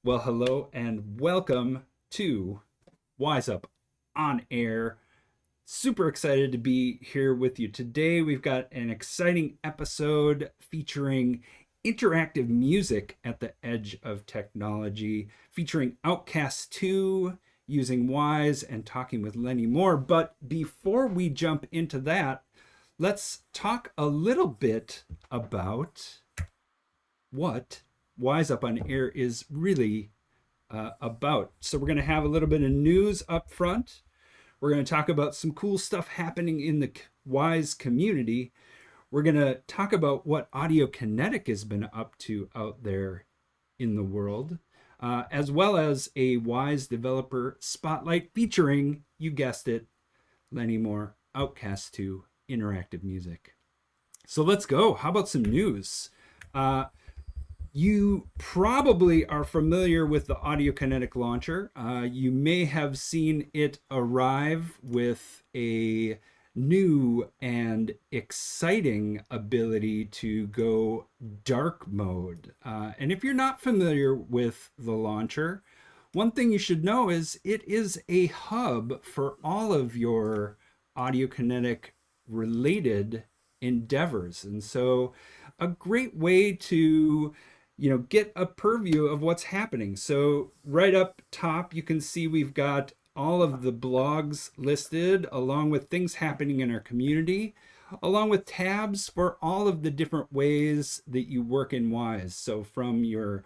Well, hello and welcome to Wise Up on Air. Super excited to be here with you today. We've got an exciting episode featuring interactive music at the edge of technology, featuring Outcast 2, using Wise, and talking with Lennie Moore. But before we jump into that, let's talk a little bit about what Wise Up on Air is really about. So we're going to have a little bit of news up front. We're going to talk about some cool stuff happening in the Wise community. We're going to talk about what Audiokinetic has been up to out there in the world, as well as a Wise developer spotlight featuring, you guessed it, Lennie Moore, Outcast 2, interactive music. So let's go. How about some news? You probably are familiar with the Audiokinetic launcher. You may have seen it arrive with a new and exciting ability to go dark mode. And if you're not familiar with the launcher, one thing you should know is it is a hub for all of your Audiokinetic related endeavors. And so a great way to get a purview of what's happening. So right up top, you can see we've got all of the blogs listed along with things happening in our community, along with tabs for all of the different ways that you work in Wise. So from your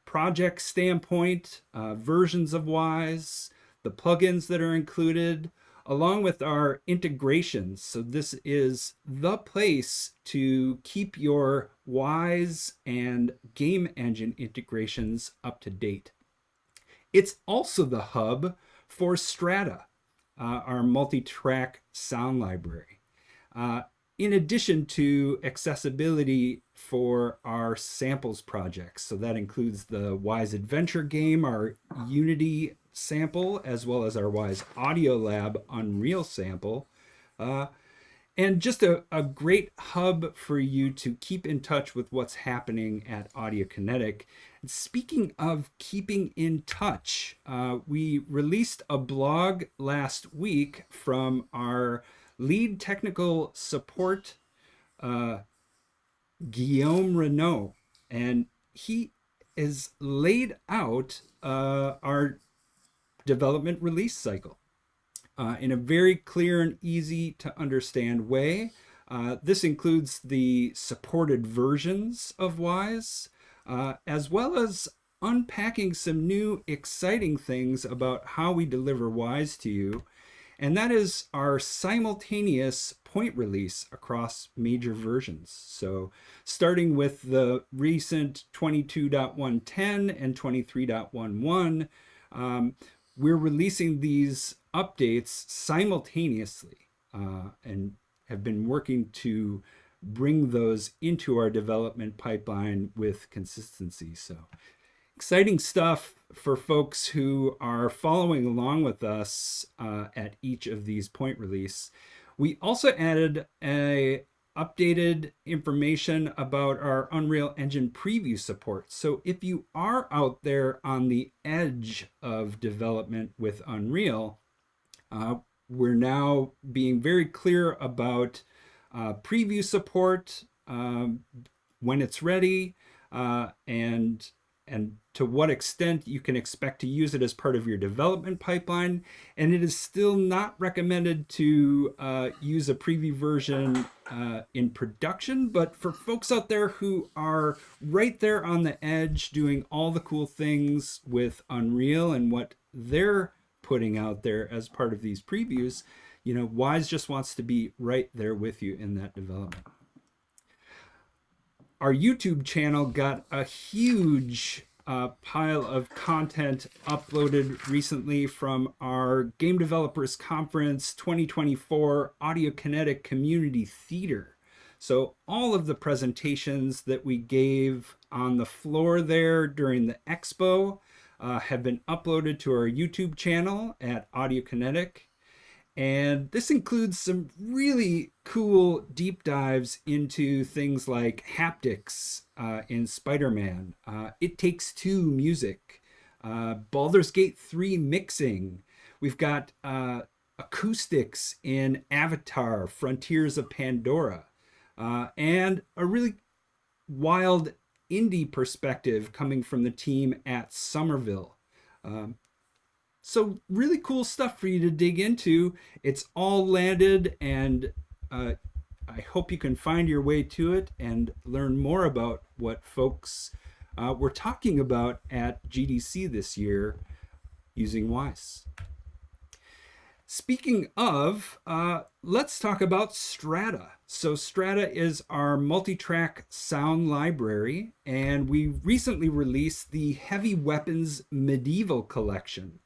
project standpoint, versions of Wise, the plugins that are included, along with our integrations. So this is the place to keep your Wise and game engine integrations up to date. It's also the hub for Strata, our multi-track sound library. In addition to accessibility for our samples projects. So that includes the Wise Adventure game, our Unity sample, as well as our Wise Audio Lab Unreal sample. And just a great hub for you to keep in touch with what's happening at Audiokinetic. And speaking of keeping in touch, we released a blog last week from our lead technical support, Guillaume Renault, and he has laid out our development release cycle in a very clear and easy to understand way. This includes the supported versions of Wise, as well as unpacking some new exciting things about how we deliver Wise to you. And that is our simultaneous point release across major versions. So starting with the recent 22.110 and 23.11, we're releasing these updates simultaneously and have been working to bring those into our development pipeline with consistency. So exciting stuff for folks who are following along with us at each of these point release. We also added a updated information about our Unreal Engine preview support. So if you are out there on the edge of development with Unreal, we're now being very clear about preview support when it's ready, and to what extent you can expect to use it as part of your development pipeline. And it is still not recommended to use a preview version in production, but for folks out there who are right there on the edge doing all the cool things with Unreal and what they're putting out there as part of these previews, Wise just wants to be right there with you in that development. Our YouTube channel got a huge pile of content uploaded recently from our Game Developers Conference 2024 Audiokinetic Community Theater. So all of the presentations that we gave on the floor there during the expo have been uploaded to our YouTube channel at Audiokinetic. And this includes some really cool deep dives into things like haptics in Spider-Man, It Takes Two music, Baldur's Gate 3 mixing. We've got acoustics in Avatar, Frontiers of Pandora, and a really wild indie perspective coming from the team at Somerville. So really cool stuff for you to dig into. It's all landed, and I hope you can find your way to it and learn more about what folks were talking about at GDC this year using Wwise. Speaking of, let's talk about Strata. So Strata is our multi-track sound library, and we recently released the Heavy Weapons Medieval Collection.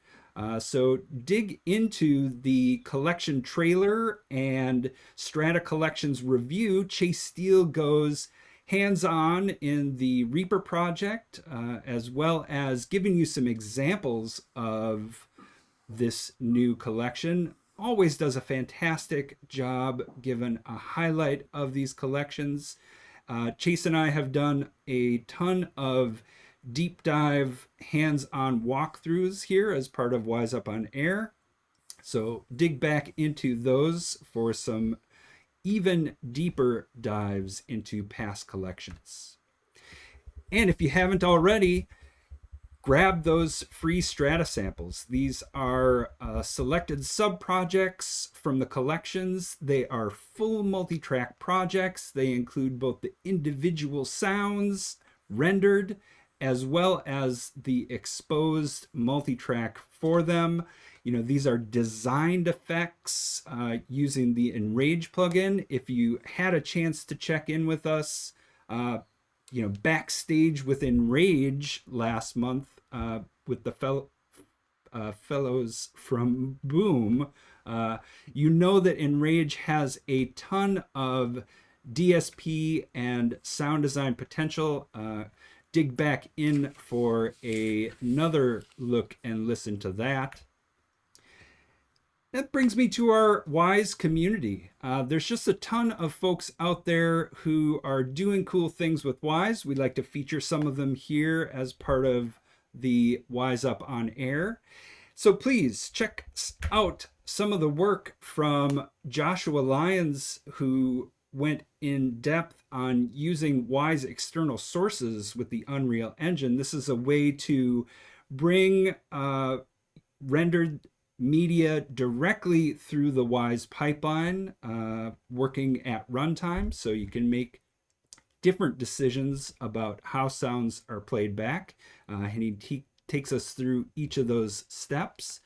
So dig into the collection trailer and Strata Collections review. Chase Steele goes hands-on in the Reaper project, as well as giving you some examples of this new collection. Always does a fantastic job giving a highlight of these collections. Chase and I have done a ton of deep dive hands-on walkthroughs here as part of Wwise Up on Air. So dig back into those for some even deeper dives into past collections. And if you haven't already, grab those free Strata samples. These are selected sub-projects from the collections. They are full multi-track projects. They include both the individual sounds rendered as well as the exposed multi-track for them. You know, these are designed effects using the Enrage plugin. If you had a chance to check in with us, backstage with Enrage last month with the fellows from Boom, you know that Enrage has a ton of DSP and sound design potential. Dig back in for another look and listen to that. That brings me to our Wwise community. There's just a ton of folks out there who are doing cool things with Wwise. We'd like to feature some of them here as part of the Wwise Up on Air. So please check out some of the work from Joshua Lyons, who went in depth on using Wwise external sources with the Unreal Engine. This is a way to bring rendered media directly through the Wwise pipeline, working at runtime, so you can make different decisions about how sounds are played back. And he takes us through each of those steps.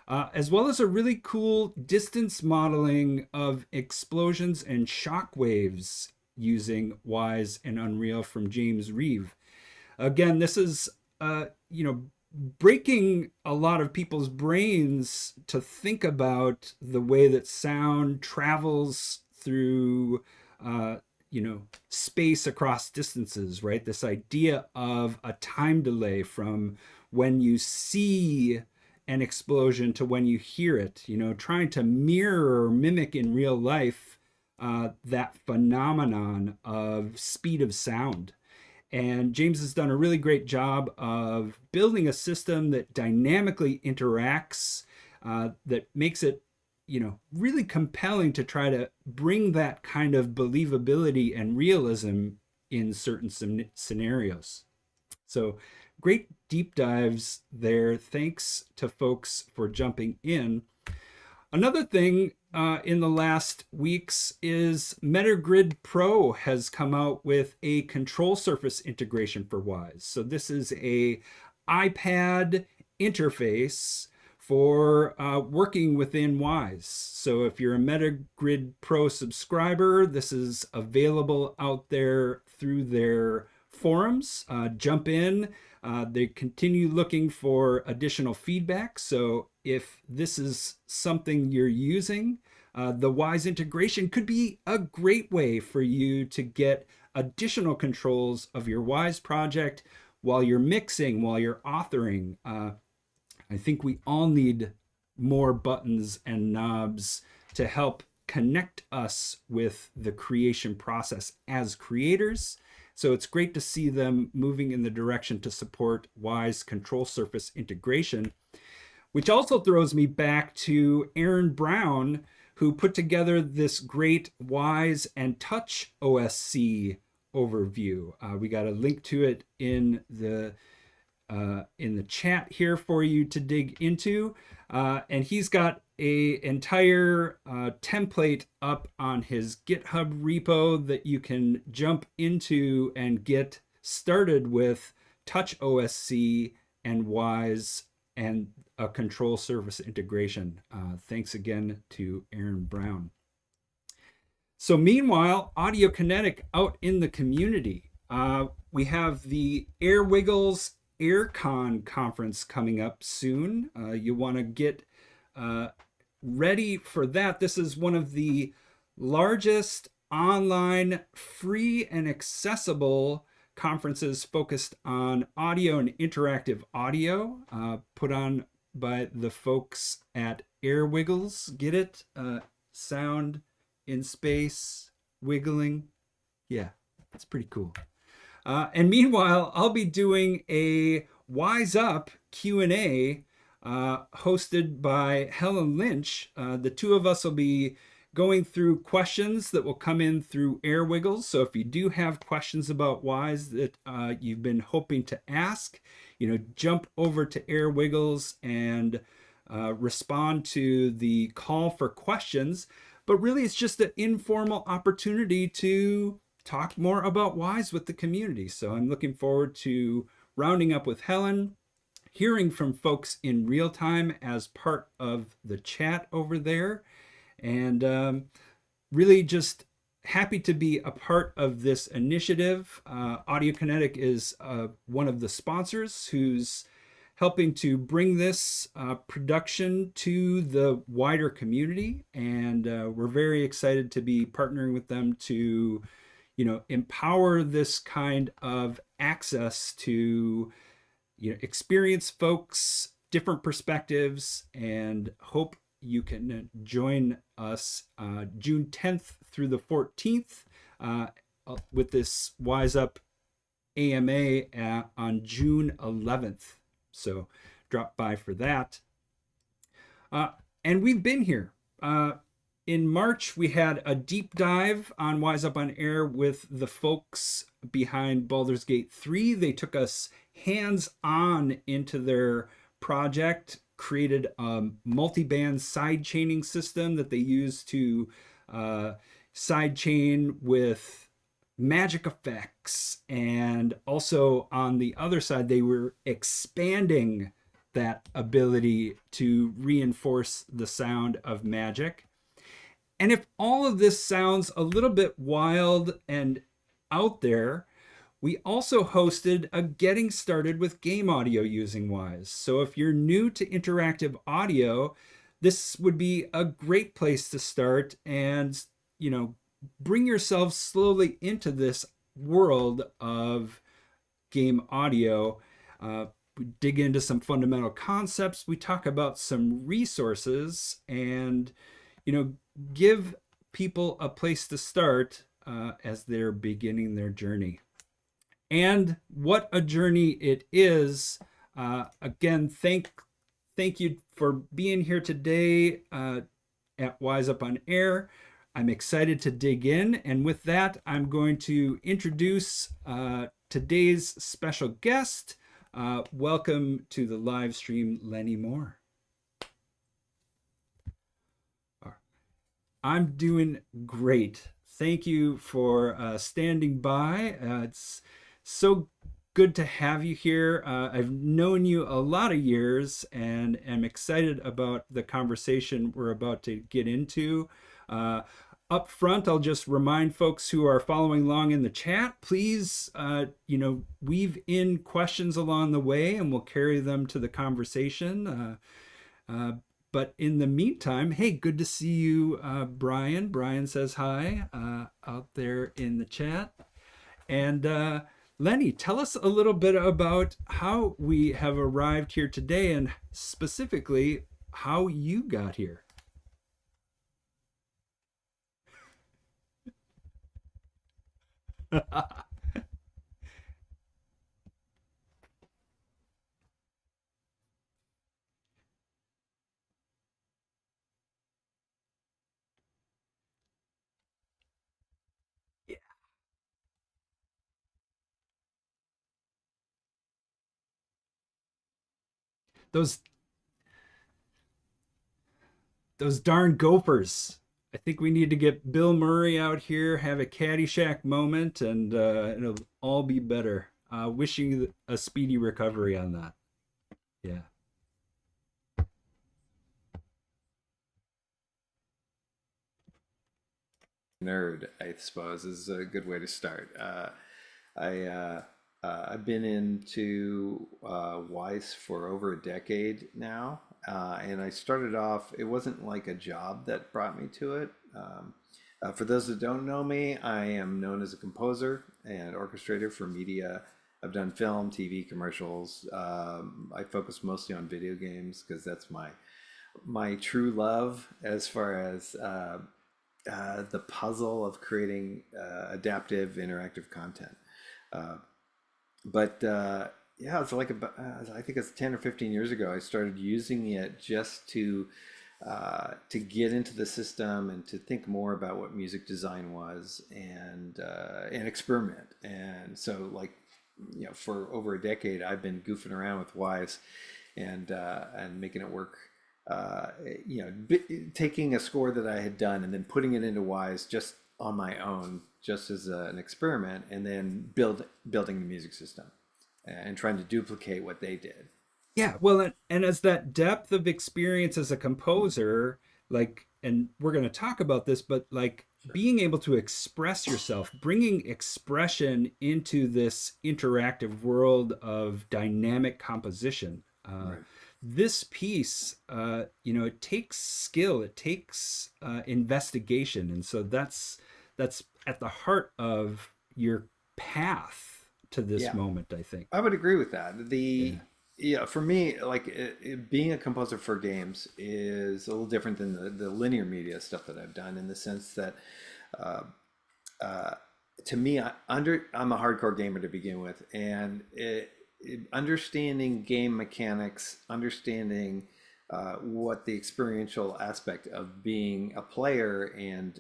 As well as a really cool distance modeling of explosions and shock waves using Wwise and Unreal from James Reeve. Again, this is, breaking a lot of people's brains to think about the way that sound travels through, space across distances, right? This idea of a time delay from when you see an explosion to when you hear it, trying to mirror or mimic in real life that phenomenon of speed of sound. And James has done a really great job of building a system that dynamically interacts, that makes it, really compelling to try to bring that kind of believability and realism in certain scenarios. So great deep dives there. Thanks to folks for jumping in. Another thing in the last weeks is MetaGrid Pro has come out with a control surface integration for Wwise. So this is a iPad interface for working within Wwise. So if you're a MetaGrid Pro subscriber, this is available out there through their forums. Jump in. They continue looking for additional feedback. So if this is something you're using, the Wwise integration could be a great way for you to get additional controls of your Wwise project while you're mixing, while you're authoring. I think we all need more buttons and knobs to help connect us with the creation process as creators. So it's great to see them moving in the direction to support Wwise control surface integration, which also throws me back to Aaron Brown, who put together this great Wwise and TouchOSC overview. We got a link to it in the chat here for you to dig into. And he's got an entire template up on his GitHub repo that you can jump into and get started with TouchOSC and Wwise and a control surface integration. Thanks again to Aaron Brown. So meanwhile, Audiokinetic out in the community. We have the AirWiggles AirCon conference coming up soon. You want to get ready for that. This is one of the largest online, free and accessible conferences focused on audio and interactive audio, put on by the folks at AirWiggles. Get it? Sound in space, wiggling. Yeah, that's pretty cool. And meanwhile, I'll be doing a Wwise Up Q&A hosted by Helen Lynch. The two of us will be going through questions that will come in through AirWiggles. So if you do have questions about Wwise that you've been hoping to ask, jump over to AirWiggles and respond to the call for questions. But really, it's just an informal opportunity to talk more about Wwise with the community. So I'm looking forward to rounding up with Helen, hearing from folks in real time as part of the chat over there, and really just happy to be a part of this initiative. Audiokinetic is one of the sponsors who's helping to bring this production to the wider community, and we're very excited to be partnering with them to empower this kind of access to experience folks, different perspectives, and hope you can join us June 10th through the 14th with this Wwise Up AMA on June 11th. So drop by for that. And we've been here. In March, we had a deep dive on Wwise Up on Air with the folks behind Baldur's Gate 3. They took us hands-on into their project, created a multi-band side-chaining system that they use to side-chain with magic effects. And also on the other side, they were expanding that ability to reinforce the sound of magic. And if all of this sounds a little bit wild and out there, we also hosted a Getting Started with Game Audio using Wwise. So if you're new to interactive audio, this would be a great place to start and, bring yourself slowly into this world of game audio. We dig into some fundamental concepts. We talk about some resources and, give people a place to start as they're beginning their journey. And what a journey it is. Again, thank you for being here today at Wwise Up on Air. I'm excited to dig in. And with that, I'm going to introduce today's special guest. Welcome to the live stream, Lennie Moore. I'm doing great. Thank you for standing by. It's so good to have you here. I've known you a lot of years and am excited about the conversation we're about to get into. Up front, I'll just remind folks who are following along in the chat, please, weave in questions along the way and we'll carry them to the conversation. But in the meantime, hey, good to see you, Brian. Brian says hi out there in the chat. And Lennie, tell us a little bit about how we have arrived here today and specifically how you got here. those those darn Gophers. I think we need to get Bill Murray out here, have a Caddyshack moment, and it'll all be better. Wishing you a speedy recovery on that. Yeah. Nerd, I suppose, is a good way to start. I've been into Wise for over a decade now, and I started off. It wasn't like a job that brought me to it. For those that don't know me, I am known as a composer and orchestrator for media. I've done film, TV, commercials. I focus mostly on video games because that's my true love as far as the puzzle of creating adaptive, interactive content. Uh, but yeah, it's like about, I think it's 10 or 15 years ago, I started using it just to get into the system and to think more about what music design was and experiment. And so, like, for over a decade, I've been goofing around with Wise and making it work. Uh, Taking a score that I had done and then putting it into Wise just on my own, just as an experiment, and then building the music system and trying to duplicate what they did. Yeah, well, and as that depth of experience as a composer, like, and we're going to talk about this, but like Sure. being able to express yourself, bringing expression into this interactive world of dynamic composition. Right. This piece, it takes skill, it takes investigation, and so that's at the heart of your path to this Yeah. moment, I think. I would agree with that. Yeah. Yeah, for me, like being a composer for games is a little different than the linear media stuff that I've done in the sense that uh, uh, to me, I'm a hardcore gamer to begin with, and understanding game mechanics, understanding what the experiential aspect of being a player and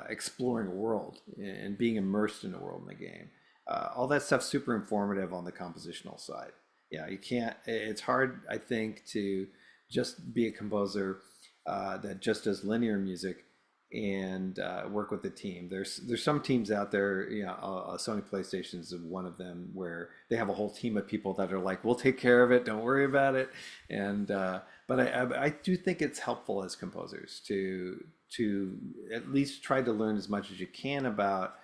exploring a world and being immersed in a world in the game. All that stuff's super informative on the compositional side. Yeah, you can't. It's hard, I think, to just be a composer that just does linear music and work with the team. There's some teams out there, Sony PlayStation is one of them, where they have a whole team of people that are like, "We'll take care of it. Don't worry about it." And but I do think it's helpful as composers to at least try to learn as much as you can about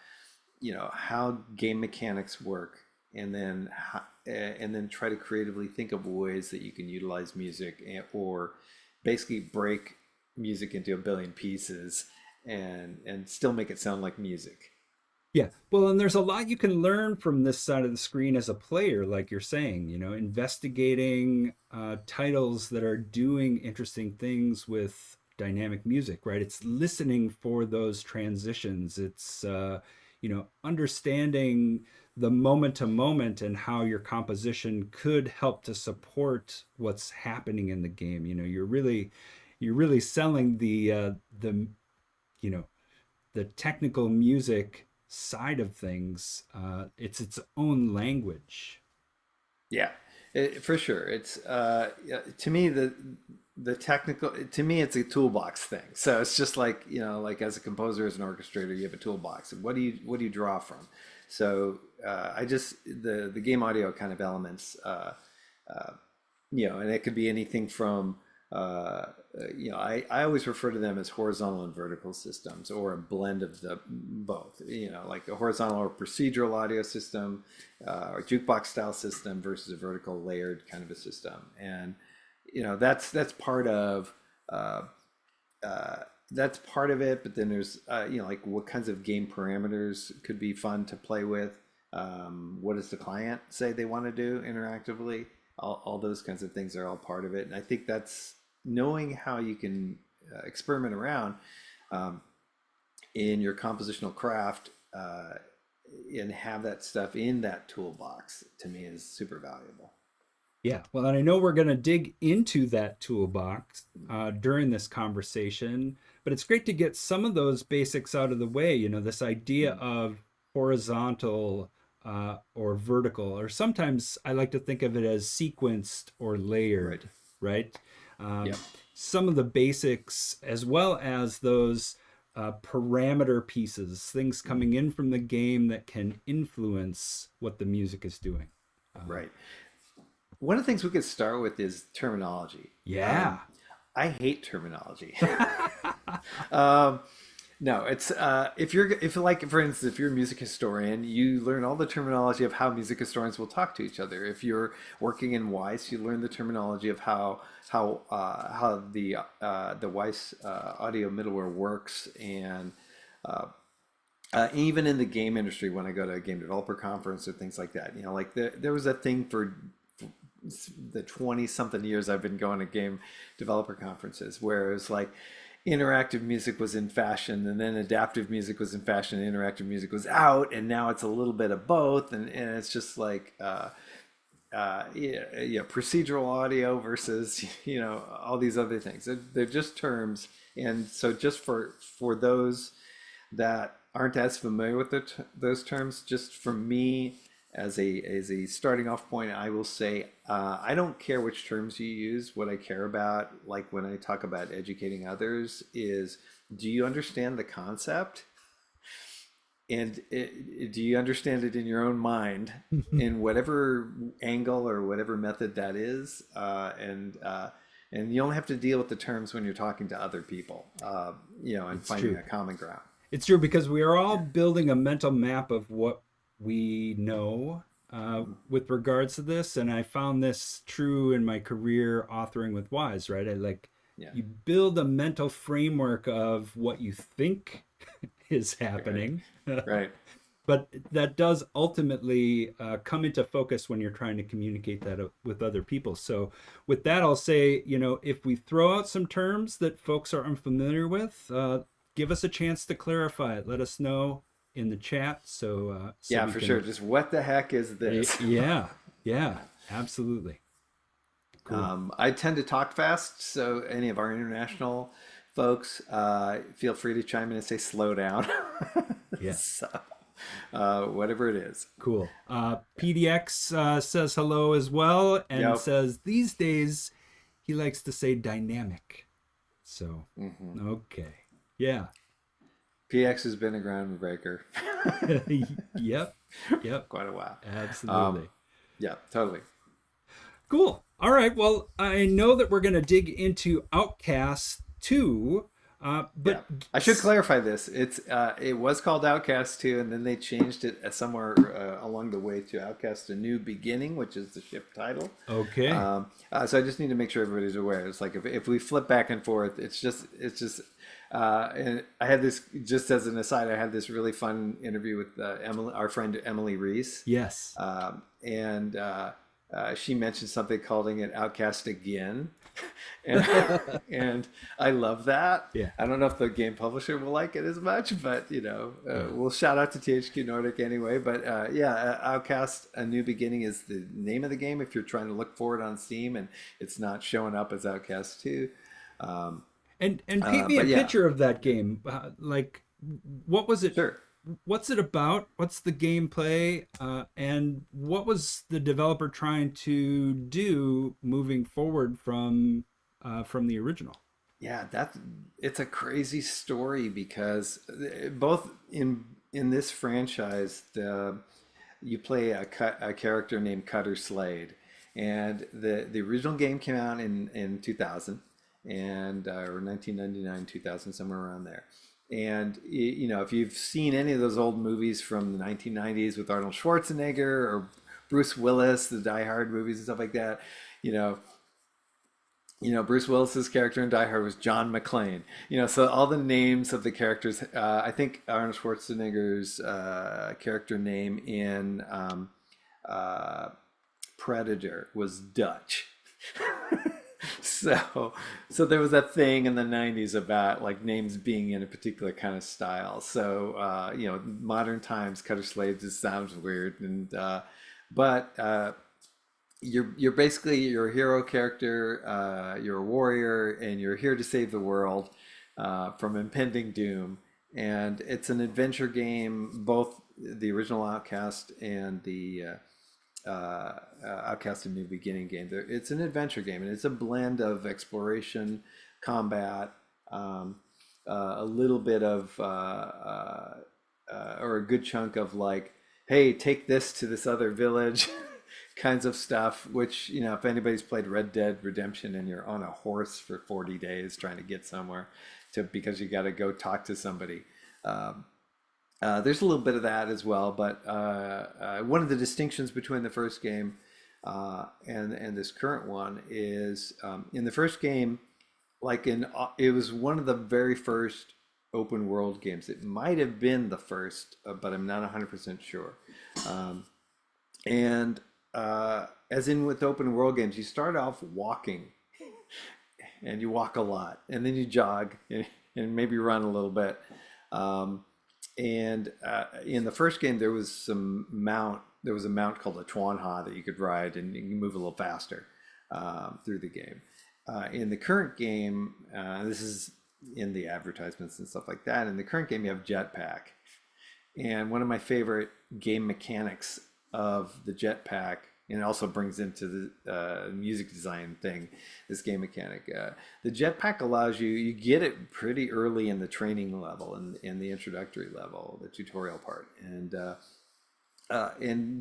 how game mechanics work, and then try to creatively think of ways that you can utilize music or basically break music into a billion pieces and still make it sound like music. Yeah. Well, and there's a lot you can learn from this side of the screen as a player, like you're saying, investigating titles that are doing interesting things with dynamic music, right? It's listening for those transitions. It's, understanding the moment to moment and how your composition could help to support what's happening in the game. You're really selling the, you know, the technical music side of things. It's its own language. Yeah, for sure. It's yeah, to me the technical, to me it's a toolbox thing. So it's just like like as a composer, as an orchestrator, you have a toolbox. And what do you draw from? So I just the game audio kind of elements. And it could be anything from, I always refer to them as horizontal and vertical systems, or a blend of the both, like a horizontal or procedural audio system, or jukebox style system versus a vertical layered kind of a system. And, that's part of, uh, uh, that's part of it. But then there's, like what kinds of game parameters could be fun to play with. What does the client say they want to do interactively? all those kinds of things are all part of it. And I think that's knowing how you can experiment around in your compositional craft and have that stuff in that toolbox, to me, is super valuable. Yeah, well, and I know we're going to dig into that toolbox during this conversation, but it's great to get some of those basics out of the way. You know, this idea of horizontal or vertical, or sometimes I like to think of it as sequenced or Right. layered, right? Um, Yep. some of the basics, as well as those parameter pieces, things coming in from the game that can influence what the music is doing. Right. One of the things we could start with is terminology. Yeah. I hate terminology. um, no, it's if like for instance, if you're a music historian, you learn all the terminology of how music historians will talk to each other. If you're working in Wise, you learn the terminology of how the Wise audio middleware works, and even in the game industry, when I go to a game developer conference or things like that, like there was a thing for the 20 something years I've been going to game developer conferences where it was like interactive music was in fashion, and then adaptive music was in fashion, and interactive music was out, and now it's a little bit of both, and it's just like procedural audio versus all these other things. They're just terms. And so just for those that aren't as familiar with those terms, just for me as a starting off point, I will say I don't care which terms you use. What I care about, like when I talk about educating others, is do you understand the concept? And do you understand it in your own mind, in whatever angle or whatever method that is? And you only have to deal with the terms when you're talking to other people, and It's finding true. a common ground. It's true because we are all building a mental map of what we know with regards to this, and I found this true in my career authoring with Wise. Right, Yeah. you build a mental framework of what you think is Right. happening, Right. but that does ultimately come into focus when you're trying to communicate that with other people. So with that, I'll say, if we throw out some terms that folks are unfamiliar with, give us a chance to clarify it. Let us know in the chat so Yeah, we for sure. can. Just what the heck is this? Yeah, yeah, absolutely. Cool. I tend to talk fast, so any of our international folks, feel free to chime in and say slow down. Yeah. So, whatever it is. Cool. PDX says hello as well and Yep. says these days he likes to say dynamic. So, okay. Yeah. PX has been a groundbreaker Yep. Yep. quite a while. Absolutely. Yeah, totally. Cool. All right. Well, I know that we're going to dig into Outcast 2, Yeah, but I should clarify this. It was called Outcast 2, and then they changed it somewhere along the way to Outcast: A New Beginning, which is the ship title. okay. So I just need to make sure everybody's aware. It's like if we flip back and forth, and I had this, just as an aside, I had this really fun interview with Emily, our friend Emily Reese, Yes. and she mentioned something calling it Outcast again. and, and I love that. Yeah. I don't know if the game publisher will like it as much, but we'll shout out to THQ Nordic anyway. But Outcast: A New Beginning is the name of the game if you're trying to look for it on Steam and it's not showing up as Outcast 2. And paint me a But yeah, picture of that game. What was it? sure. What's it about? What's the gameplay? And what was the developer trying to do moving forward from the original? Yeah, it's a crazy story because both in this franchise, you play a character named Cutter Slade, and the original game came out in 2000 and or 1999 2000, somewhere around there. And if you've seen any of those old movies from the 1990s with Arnold Schwarzenegger or Bruce Willis, the Die Hard movies and stuff like that, you know, Bruce Willis's character in Die Hard was John McClane. So all the names of the characters. I think Arnold Schwarzenegger's character name in predator was Dutch. So, so there was that thing in the 90s about like names being in a particular kind of style. So, modern times, Cutter Slade just sounds weird. But you're basically your hero character. You're a warrior, and you're here to save the world from impending doom. And it's an adventure game, both the original Outcast and the Outcast and New Beginning game. It's an adventure game, and it's a blend of exploration, combat, a little bit of, or a good chunk of like, hey, take this to this other village kinds of stuff, which, if anybody's played Red Dead Redemption and you're on a horse for 40 days trying to get somewhere because you got to go talk to somebody. There's a little bit of that as well, but one of the distinctions between the first game and this current one is in the first game, it was one of the very first open world games. It might have been the first, but I'm not 100% sure. And as in with open world games, you start off walking, and you walk a lot, and then you jog and maybe run a little bit. And in the first game, there was a mount called a Twanha that you could ride, and you can move a little faster through the game. In the current game, this is in the advertisements and stuff like that. In the current game, you have jetpack, and one of my favorite game mechanics of the jetpack, and it also brings into the music design thing, this game mechanic. The jetpack allows you get it pretty early in the training level and in the introductory level, the tutorial part. And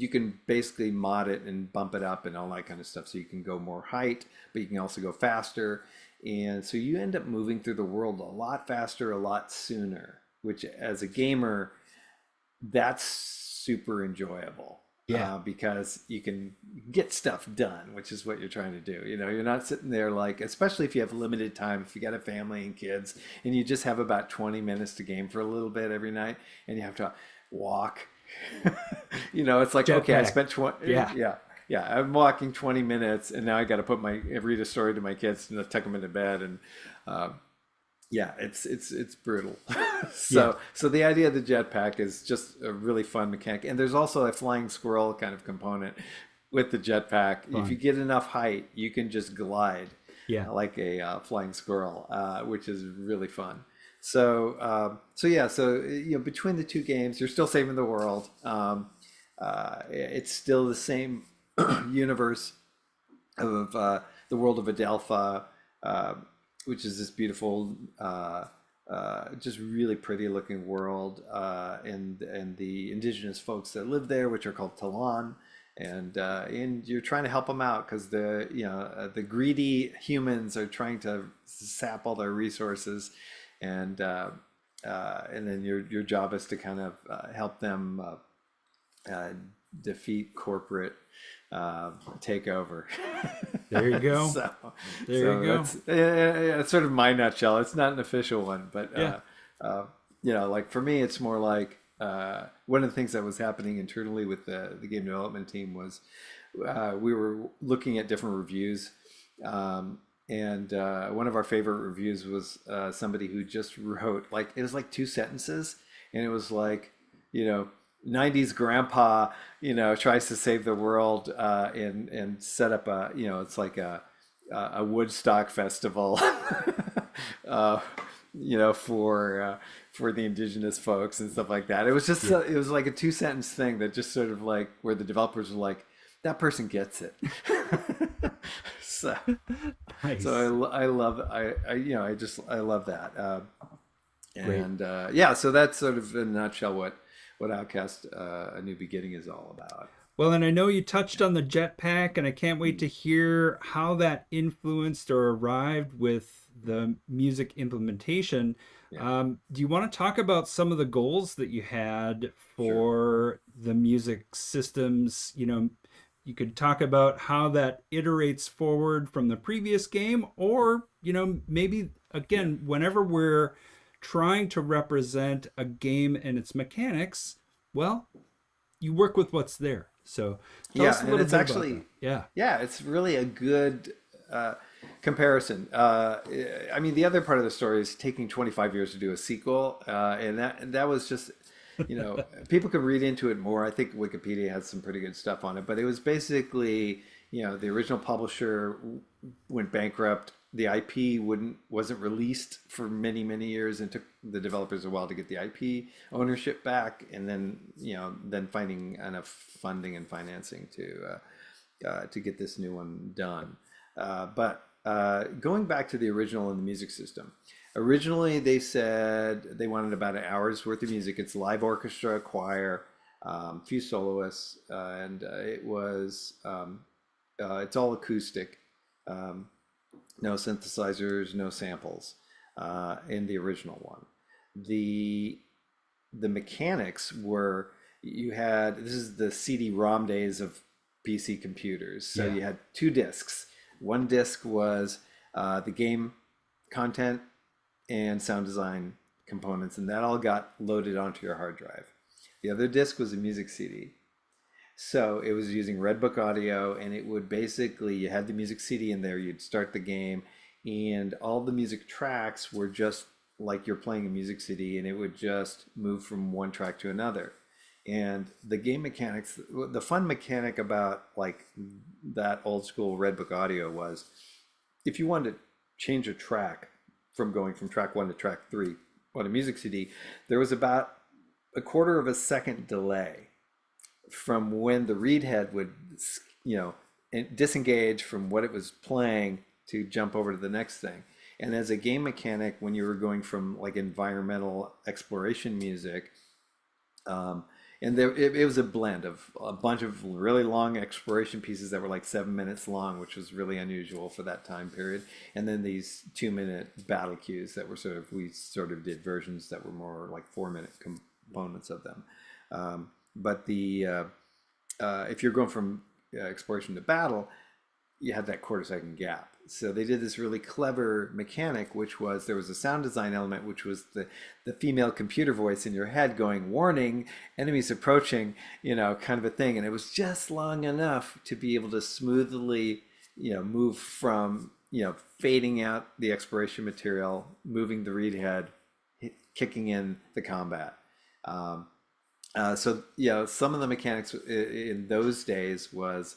you can basically mod it and bump it up and all that kind of stuff. So you can go more height, but you can also go faster. And so you end up moving through the world a lot faster, a lot sooner, which as a gamer, that's super enjoyable. Yeah. Because you can get stuff done, which is what you're trying to do. You're not sitting there like, especially if you have limited time, if you got a family and kids, and you just have about 20 minutes to game for a little bit every night, and you have to walk. It's like, okay, I spent 20. Yeah. I'm walking 20 minutes, and now I got to read a story to my kids and tuck them into bed, and it's brutal. So the idea of the jetpack is just a really fun mechanic, and there's also a flying squirrel kind of component with the jetpack. Fun. If you get enough height, you can just glide, like a flying squirrel, which is really fun. So between the two games, you're still saving the world. It's still the same universe of the world of Adelpha. Which is this beautiful, just really pretty looking world, and the indigenous folks that live there, which are called Talon, and you're trying to help them out because the greedy humans are trying to sap all their resources, and then your job is to kind of help them defeat corporate takeover. There you go. There you go. That's sort of my nutshell. It's not an official one, but like for me, it's more like one of the things that was happening internally with the game development team was we were looking at different reviews, and one of our favorite reviews was somebody who just wrote it was like 2 sentences, and it was like 90s grandpa, tries to save the world and set up it's like a Woodstock festival, for the indigenous folks and stuff like that. It was just it was like a 2-sentence thing that just sort of like where the developers were like, that person gets it. So, nice. So I love that. So that's sort of in a nutshell what Outcast A New Beginning is all about. Well, and I know you touched on the jetpack, and I can't wait to hear how that influenced or arrived with the music implementation. Do you want to talk about some of the goals that you had for the music systems? You could talk about how that iterates forward from the previous game, or, maybe, again, whenever we're trying to represent a game and its mechanics, well, you work with what's there. So tell us Yeah, a and little it's bit about that. actually, Yeah. yeah, it's really a good comparison. I mean, the other part of the story is taking 25 years to do a sequel, and that was just, people can read into it more. I think Wikipedia has some pretty good stuff on it, but it was basically, the original publisher went bankrupt. The IP wasn't released for many, many years, and took the developers a while to get the IP ownership back, and then finding enough funding and financing to get this new one done. But going back to the original in the music system, originally they said they wanted about an hour's worth of music. It's live orchestra, choir, few soloists, and it's all acoustic, no synthesizers, no samples in the original one. The the mechanics were, you had, this is the CD-ROM days of PC computers. So Yeah. you had two discs. One disc was the game content and sound design components, and that all got loaded onto your hard drive. The other disc was a music CD. So it was using Redbook audio, and it would basically, you had the music CD in there, you'd start the game, and all the music tracks were just like you're playing a music CD, and it would just move from one track to another. And the game mechanics, the fun mechanic about like that old school Redbook audio was, if you wanted to change a track from going from track one to track three on a music CD, there was about a quarter of a second delay from when the read head would, you know, disengage from what it was playing to jump over to the next thing. And as a game mechanic, when you were going from like environmental exploration music, um, and it was a blend of a bunch of really long exploration pieces that were like 7 minutes long, which was really unusual for that time period. And then these 2 minute battle cues that were we sort of did versions that were more like 4 minute components of them. But if you're going from exploration to battle, you had that quarter second gap. So they did this really clever mechanic, which was, there was a sound design element, which was the female computer voice in your head going, warning, enemies approaching, kind of a thing. And it was just long enough to be able to smoothly, move from, fading out the exploration material, moving the read head, kicking in the combat. So some of the mechanics in those days was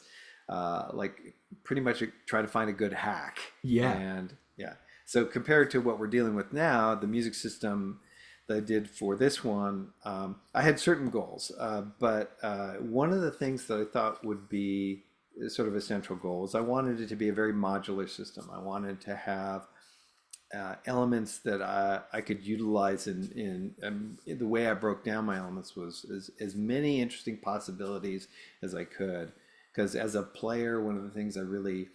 like pretty much try to find a good hack. Yeah. And yeah, so compared to what we're dealing with now, the music system that I did for this one, I had certain goals, but one of the things that I thought would be sort of a central goal is I wanted it to be a very modular system. I wanted to have elements that I could utilize in the way I broke down my elements was as many interesting possibilities as I could. Because as a player, one of the things I really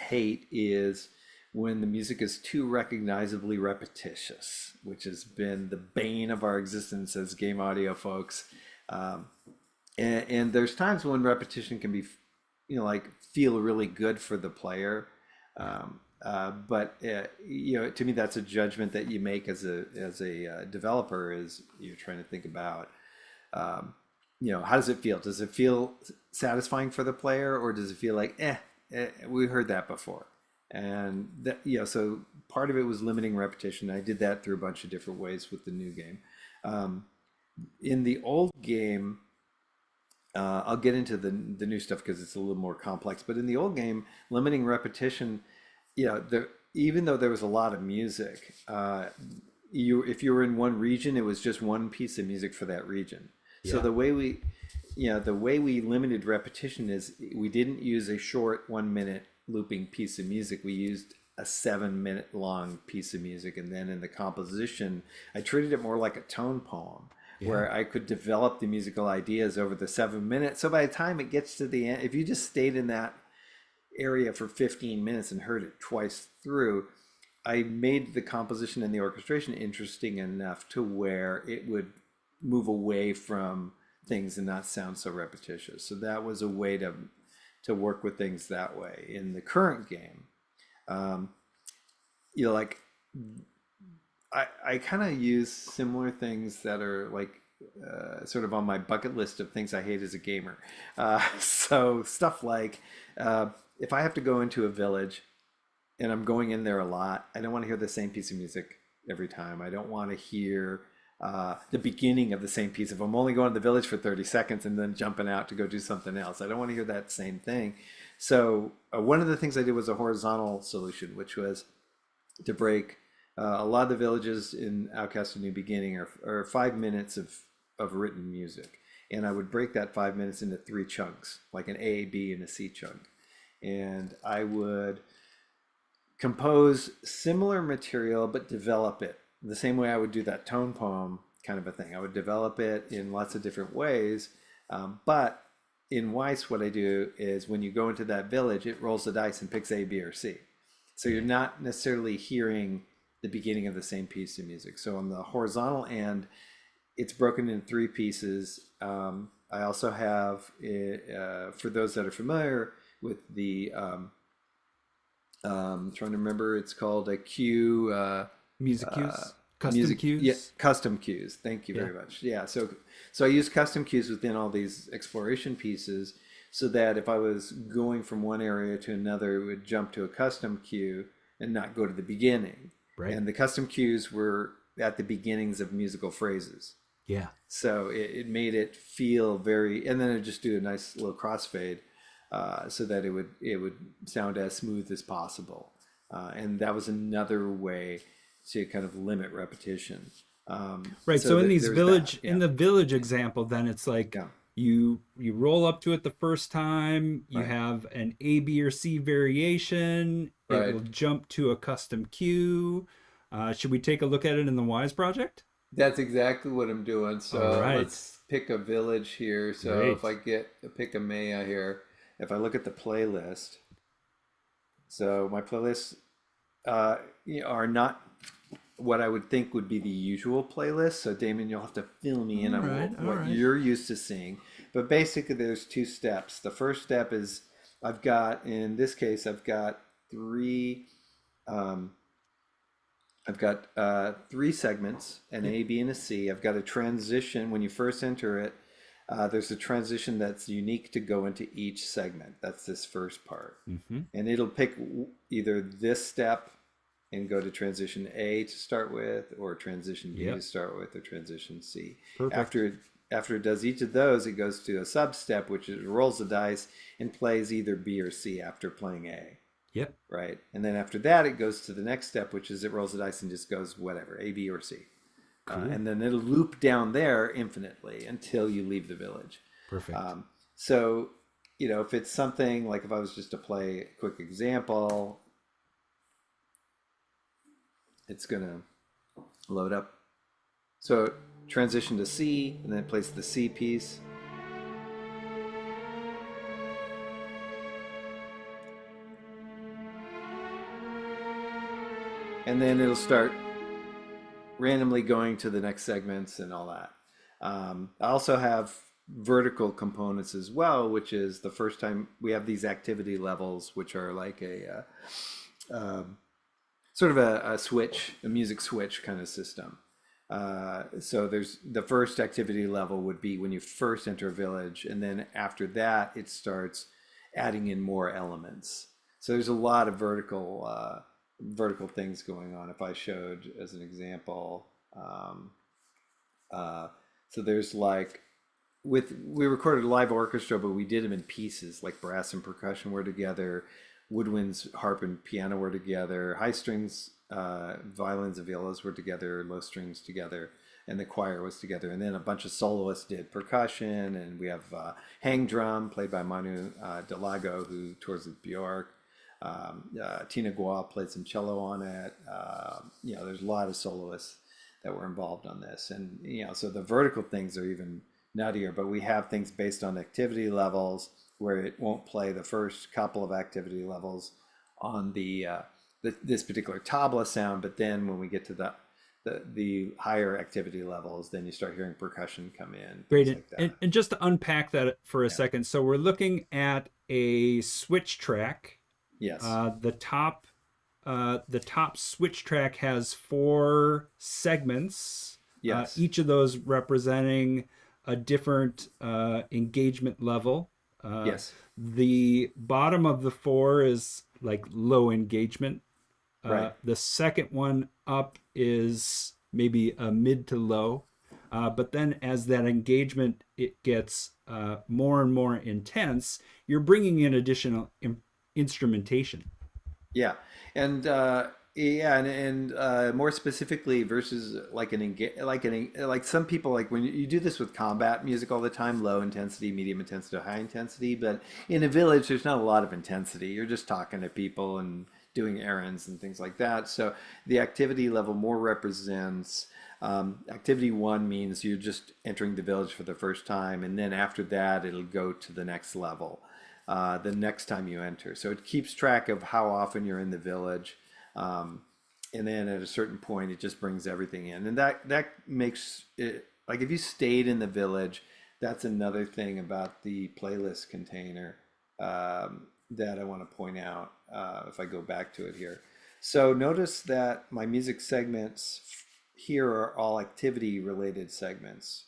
hate is when the music is too recognizably repetitious, which has been the bane of our existence as game audio folks. And there's times when repetition can be, like feel really good for the player. But to me, that's a judgment that you make as a developer. Is you're trying to think about, how does it feel? Does it feel satisfying for the player, or does it feel like, we heard that before? And that, so part of it was limiting repetition. I did that through a bunch of different ways with the new game. In the old game, I'll get into the new stuff because it's a little more complex. But in the old game, limiting repetition, even though there was a lot of music, if you were in one region, it was just one piece of music for that region. So Yeah. the way we limited repetition is we didn't use a short 1 minute looping piece of music. We used a 7 minute long piece of music, and then in the composition, I treated it more like a tone poem, Yeah. where I could develop the musical ideas over the 7 minutes. So by the time it gets to the end, if you just stayed in that area for 15 minutes and heard it twice through, I made the composition and the orchestration interesting enough to where it would move away from things and not sound so repetitious. So that was a way to work with things that way. In the current game, like I kind of use similar things that are like sort of on my bucket list of things I hate as a gamer. So stuff like if I have to go into a village and I'm going in there a lot, I don't want to hear the same piece of music every time. I don't want to hear the beginning of the same piece. If I'm only going to the village for 30 seconds and then jumping out to go do something else, I don't want to hear that same thing. So one of the things I did was a horizontal solution, which was to break a lot of the villages in Outcast: A New Beginning are 5 minutes of written music. And I would break that 5 minutes into three chunks, like an A, B, and a C chunk. And I would compose similar material but develop it the same way I would do that tone poem kind of a thing. I would develop it in lots of different ways, but in Wwise, what I do is when you go into that village, it rolls the dice and picks A, B, or C. So you're not necessarily hearing the beginning of the same piece of music. So on the horizontal end, it's broken in three pieces. I also have, for those that are familiar with the, trying to remember, it's called a cue. Music cues, custom cues. Yeah, custom cues. Thank you very much. Yeah, so I use custom cues within all these exploration pieces, so that if I was going from one area to another, it would jump to a custom cue and not go to the beginning. Right. And the custom cues were at the beginnings of musical phrases. Yeah. So it made it feel very, and then I'd just do a nice little crossfade so that it would sound as smooth as possible. And that was another way to kind of limit repetition. Right. So in these village, yeah. in the village example, then it's like Yeah. you roll up to it the first time, you Right. have an A, B, or C variation. It Right. will jump to a custom cue. Should we take a look at it in the Wwise project? That's exactly what I'm doing. So All right. let's pick a village here. So Great. if I pick a Maya here, if I look at the playlist, so my playlists are not what I would think would be the usual playlist. So Damon, you'll have to fill me in on what you're used to seeing. But basically there's two steps. The first step is in this case, I've got three segments, an A, B, and a C. I've got a transition. When you first enter it, there's a transition that's unique to go into each segment. That's this first part. Mm-hmm. And it'll pick either this step and go to transition A to start with, or transition B to start with, or transition C. Perfect. After it does each of those, it goes to a sub step, which is rolls the dice and plays either B or C after playing A. Yep. Right. And then after that, it goes to the next step, which is it rolls the dice and just goes whatever, A, B, or C. Cool. And then it'll loop down there infinitely until you leave the village. Perfect. So, if it's something like if I was just to play a quick example, it's going to load up. So transition to C, and then it plays the C piece. And then it'll start randomly going to the next segments and all that. I also have vertical components as well, which is the first time we have these activity levels, which are like a sort of a switch, a music switch kind of system. So there's the first activity level would be when you first enter a village, and then after that it starts adding in more elements. So there's a lot of vertical things going on. If I showed as an example, so there's like we recorded a live orchestra, but we did them in pieces, like brass and percussion were together, woodwinds, harp and piano were together, high strings, violins and violas were together, low strings together, and the choir was together. And then a bunch of soloists did percussion, and we have hang drum played by Manu Delago, who tours with Bjork. Tina Guo played some cello on it. There's a lot of soloists that were involved on this, and so the vertical things are even nuttier. But we have things based on activity levels where it won't play the first couple of activity levels on this particular tabla sound, but then when we get to the higher activity levels, then you start hearing percussion come in. Great. Like that. And just to unpack that for a second, so we're looking at a switch track. Yes. The top switch track has 4 segments. Yes. Each of those representing a different engagement level. Yes. The bottom of the four is like low engagement. Right. The second one up is maybe a mid to low. But then as that engagement it gets more and more intense, you're bringing in additional instrumentation. Yeah, and yeah, and more specifically versus like like some people like when you do this with combat music all the time, low intensity, medium intensity, high intensity. But in a village, there's not a lot of intensity. You're just talking to people and doing errands and things like that. So the activity level more represents. Activity one means you're just entering the village for the first time, and then after that, it'll go to the next level the next time you enter. So it keeps track of how often you're in the village. And then at a certain point, it just brings everything in. And that makes it, like if you stayed in the village, that's another thing about the playlist container that I want to point out if I go back to it here. So notice that my music segments here are all activity related segments,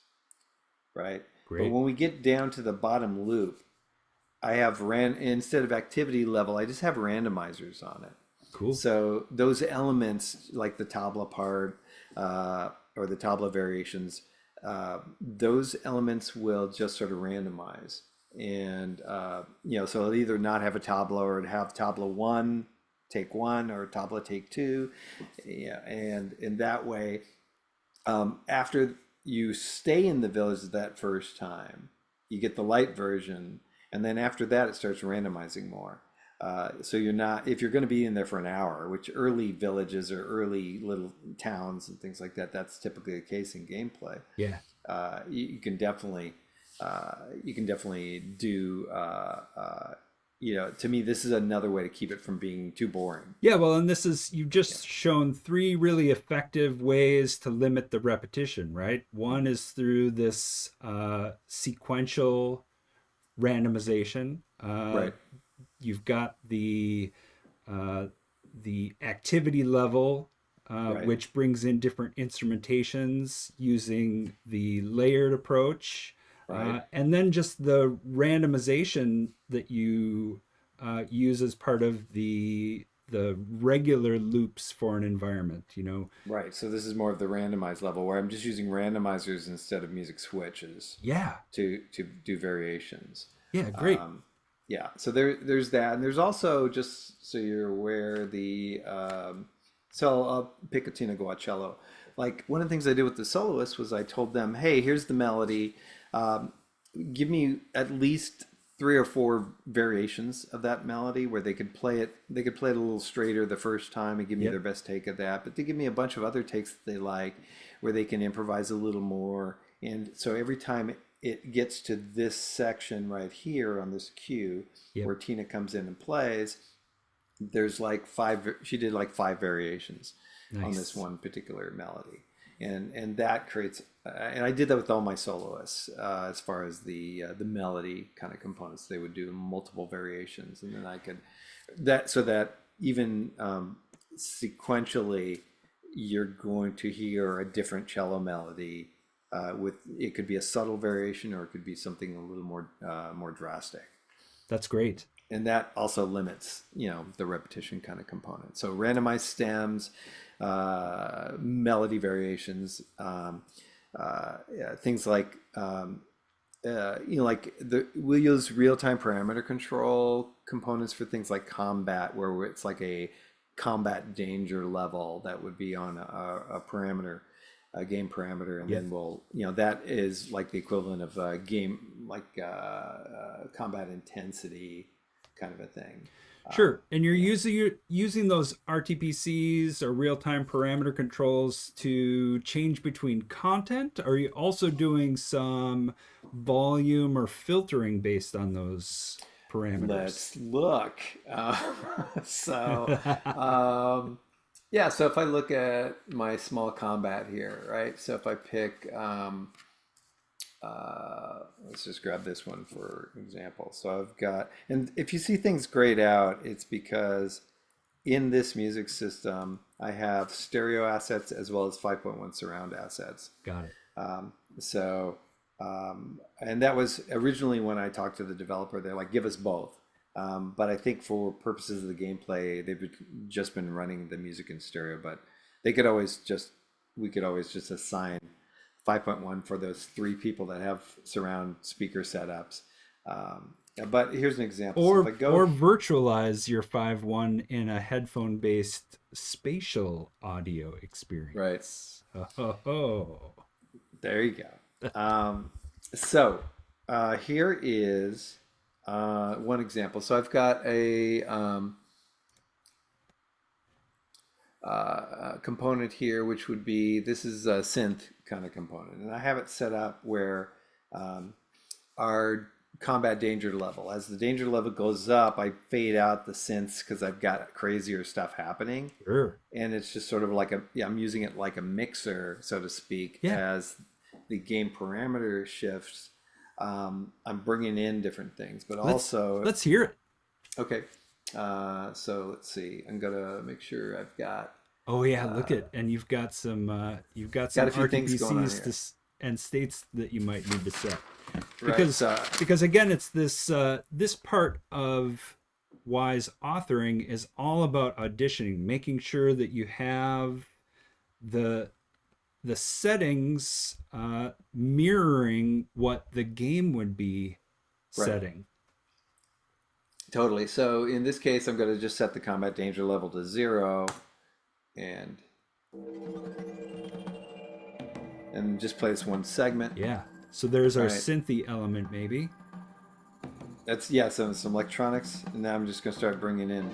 right? But Great. when we get down to the bottom loop, I have instead of activity level, I just have randomizers on it. Cool. So those elements, like the tabla part or the tabla variations, those elements will just sort of randomize. And so it'll either not have a tabla or it'll have tabla one, take one, or tabla take two. Yeah, and in that way, after you stay in the village that first time, you get the light version, and then after that, it starts randomizing more. So you're not, if you're going to be in there for an hour, which early villages or early little towns and things like that, that's typically the case in gameplay. Yeah. You can definitely, do. To me, this is another way to keep it from being too boring. Yeah, well, and this is, you've just shown three really effective ways to limit the repetition, right? One is through this sequential randomization. Right. You've got the activity level, Right. which brings in different instrumentations using the layered approach, Right. and then just the randomization that you use as part of the regular loops for an environment. Right. So this is more of the randomized level where I'm just using randomizers instead of music switches Yeah, to do variations. yeah, great. Yeah. So there's that, and there's also, just so you're aware, so I'll pick a Tina Guacello. Like one of the things I did with the soloists was I told them, hey, here's the melody. Give me at least 3 or 4 variations of that melody where they could play it. They could play it a little straighter the first time and give me Yep. their best take of that. But they give me a bunch of other takes that they like, where they can improvise a little more. And so every time it gets to this section right here on this cue, Yep. where Tina comes in and plays, there's like 5. She did like 5 variations on this Nice. one particular melody, and that creates. And I did that with all my soloists as far as the melody kind of components. They would do multiple variations, and then I could that so that even sequentially, you're going to hear a different cello melody. With it could be a subtle variation, or it could be something a little more drastic. That's great. And that also limits the repetition kind of component. So randomized stems, melody variations, yeah, things like we'll use real-time parameter control components for things like combat, where it's like a combat danger level that would be on a parameter, a game parameter, and Yep. then that is like the equivalent of a game, like combat intensity kind of a thing. Sure. And you're using those RTPCs or real-time parameter controls to change between content? Or are you also doing some volume or filtering based on those parameters? Let's look. So, yeah, so if I look at my small combat here, right? So if I pick, let's just grab this one for example. So I've got, and if you see things grayed out, it's because in this music system, I have stereo assets as well as 5.1 surround assets. Got it. So, and that was originally when I talked to the developer, they're like, give us both. But I think for purposes of the gameplay, they've just been running the music in stereo, but they could always just, we could always just assign 5.1 for those 3 people that have surround speaker setups. But here's an example. Or So if I go, or virtualize your 5.1 in a headphone based spatial audio right, experience. Oh. there you go. So here is one example. So I've got a component here, which would be, this is a synth kind of component. And I have it set up where our combat danger level, as the danger level goes up, I fade out the synths because I've got crazier stuff happening. Sure. And it's just sort of like I'm using it like a mixer, so to speak, Yeah. as the game parameter shifts. I'm bringing in different things, but also Let's hear it. okay. So let's see. I'm gonna make sure I've got Oh yeah, look at, and you've got some got a few things going on RTPCs here. and states that you might need to set. Right, Because again, it's this this part of Wise authoring is all about auditioning, making sure that you have the settings mirroring what the game would be Right. setting. totally. So in this case, I'm gonna just set the combat danger level to 0, and just play this one segment. Yeah. So there's our Right. synthy element, maybe. That's some electronics, and now I'm just gonna start bringing in.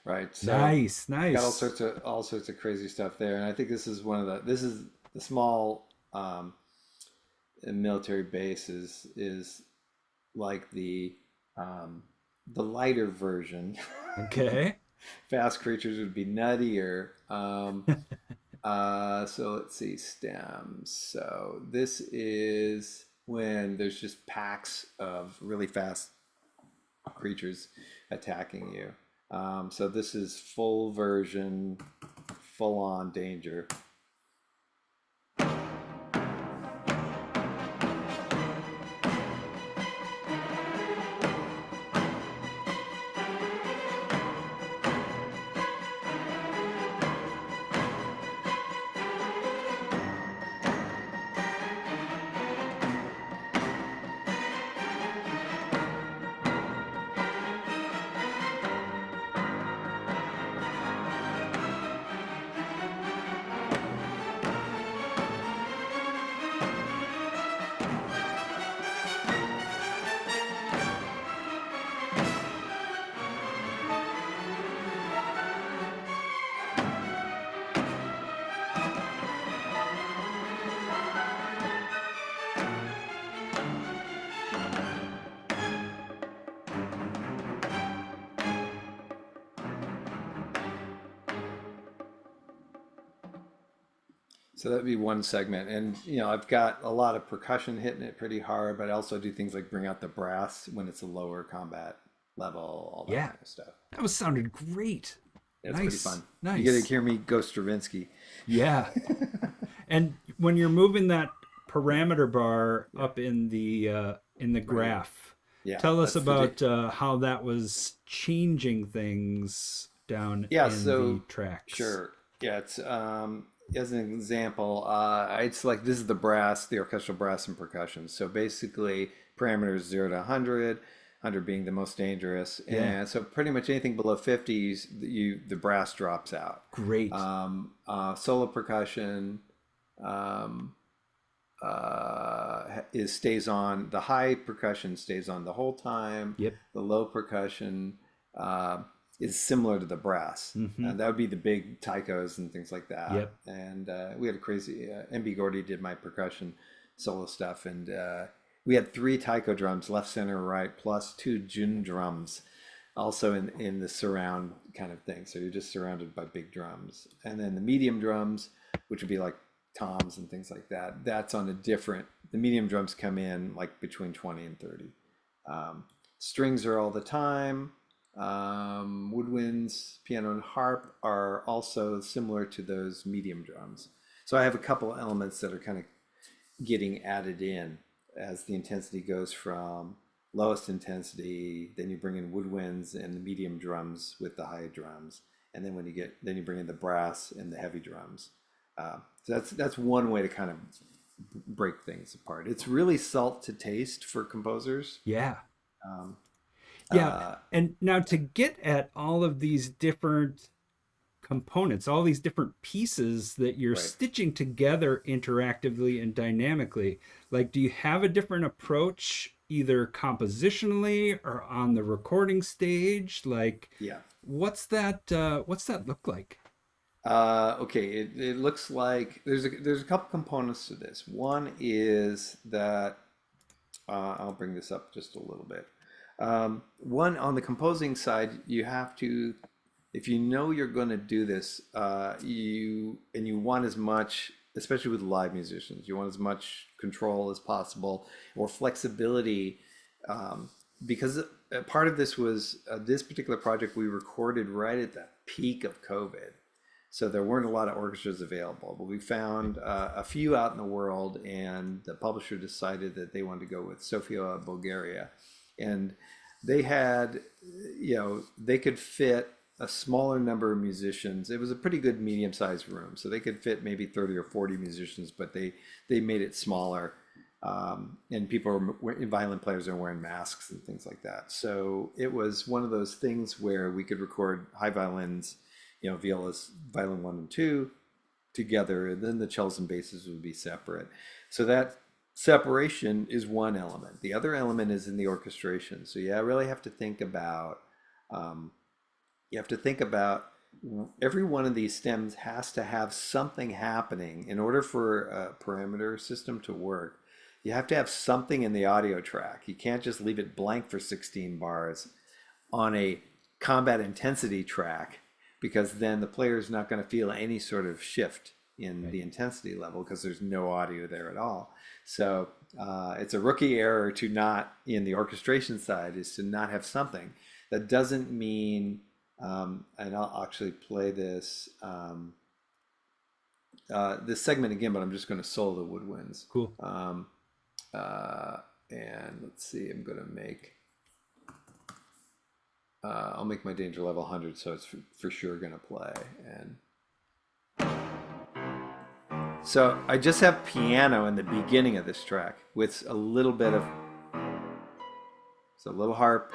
Right. So Nice. got all sorts of crazy stuff there, and I think this is the small military base is like the lighter version. Okay. Fast creatures would be nuttier. So let's see, stems. So this is when there's just packs of really fast creatures attacking you. So this is full version, full on danger. So that'd be one segment. And, I've got a lot of percussion hitting it pretty hard, but I also do things like bring out the brass when it's a lower combat level, all that Yeah. kind of stuff. That was sounded great. It's Nice. pretty fun. Nice. You get to hear me go Stravinsky. Yeah. And when you're moving that parameter bar up in the graph, Yeah, tell us that's the about how that was changing things down Yeah, in so the tracks. sure. Yeah, it's as an example, it's like this is the brass, the orchestral brass and percussion. So basically, parameters 0 to 100. 100 being the most dangerous. Yeah. And so pretty much anything below 50s, the brass drops out. Great. Solo percussion um, is stays on. The high percussion stays on the whole time. Yep. The low percussion uh, is similar to the brass. Mm-hmm. And that would be the big taikos and things like that. Yep. And we had a crazy MB Gordy did my percussion solo stuff, and we had 3 taiko drums, left, center, right, plus 2 jun drums, also in the surround kind of thing. So you're just surrounded by big drums, and then the medium drums, which would be like toms and things like that. That's on a different. The medium drums come in like between 20 and 30. Strings are all the time. Woodwinds, piano, and harp are also similar to those medium drums. So I have a couple elements that are kind of getting added in as the intensity goes from lowest intensity. Then you bring in woodwinds and the medium drums with the high drums, and then then you bring in the brass and the heavy drums. So that's one way to kind of break things apart. It's really salt to taste for composers. Yeah. Um, Yeah. And now to get at all of these different components, all these different pieces that you're right. stitching together interactively and dynamically, like, do you have a different approach either compositionally or on the recording stage? Like, Yeah. what's that look like? Okay, it looks like there's a couple components to this. One is that I'll bring this up just a little bit. One, on the composing side, you have to, if you know you're going to do this, you want as much, especially with live musicians, you want as much control as possible or flexibility, because part of this was this particular project we recorded right at the peak of COVID. So there weren't a lot of orchestras available, but we found a few out in the world, and the publisher decided that they wanted to go with Sofia, Bulgaria. And they had, they could fit a smaller number of musicians. It was a pretty good medium-sized room, so they could fit maybe 30 or 40 musicians, but they made it smaller. And violin players are wearing masks and things like that. So it was one of those things where we could record high violins, violas, violin 1 and 2 together, and then the cellos and basses would be separate. So that separation is one element. The other element is in the orchestration. So I really have to think about, every one of these stems has to have something happening in order for a parameter system to work. You have to have something in the audio track. You can't just leave it blank for 16 bars on a combat intensity track, because then the player is not going to feel any sort of shift in the intensity level because there's no audio there at all. So it's a rookie error to not, in the orchestration side, is to not have something. That doesn't mean, and I'll actually play this this segment again, but I'm just going to solo the woodwinds. Cool. And let's see, I'm going to make, I'll make my danger level 100, so it's for sure going to play. And so I just have piano in the beginning of this track with a little bit of, so a little harp.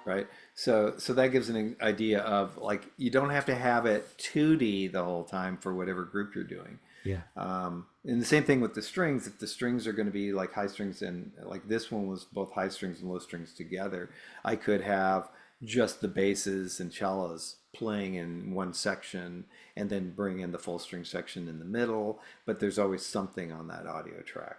Right, so that gives an idea of, like, you don't have to have it 2D the whole time for whatever group you're doing. Yeah. And the same thing with the strings. If the strings are going to be like high strings, and like this one was both high strings and low strings together, I could have just the basses and cellos playing in one section and then bring in the full string section in the middle, but there's always something on that audio track.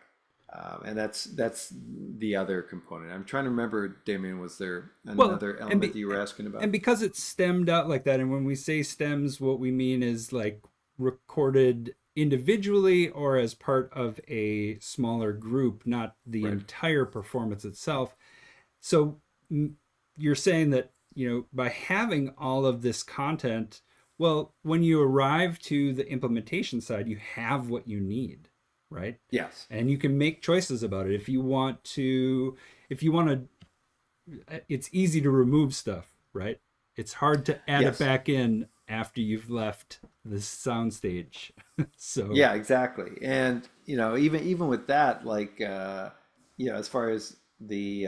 And that's the other component. I'm trying to remember, Damien, was there another element that you were asking about? And because it's stemmed out like that, and when we say stems, what we mean is like recorded individually or as part of a smaller group, not the entire performance itself. So you're saying that, by having all of this content, well, when you arrive to the implementation side, you have what you need. Right? Yes. And you can make choices about it. If you want to, it's easy to remove stuff, right? It's hard to add it back in after you've left the soundstage. So Yeah, exactly. And even with that, like as far as the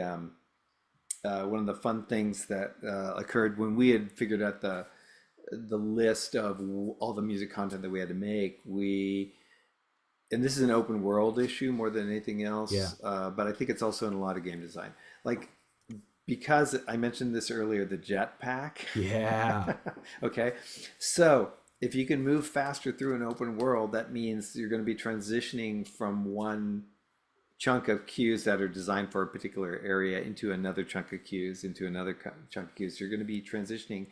one of the fun things that occurred when we had figured out the list of all the music content that we had to make, and this is an open world issue more than anything yeah, else, but I think it's also in a lot of game design. Like, because I mentioned this earlier, the jetpack. yeah, Okay, so if you can move faster through an open world, that means you're going to be transitioning from one chunk of cues that are designed for a particular area into another chunk of cues into another chunk of cues. You're going to be transitioning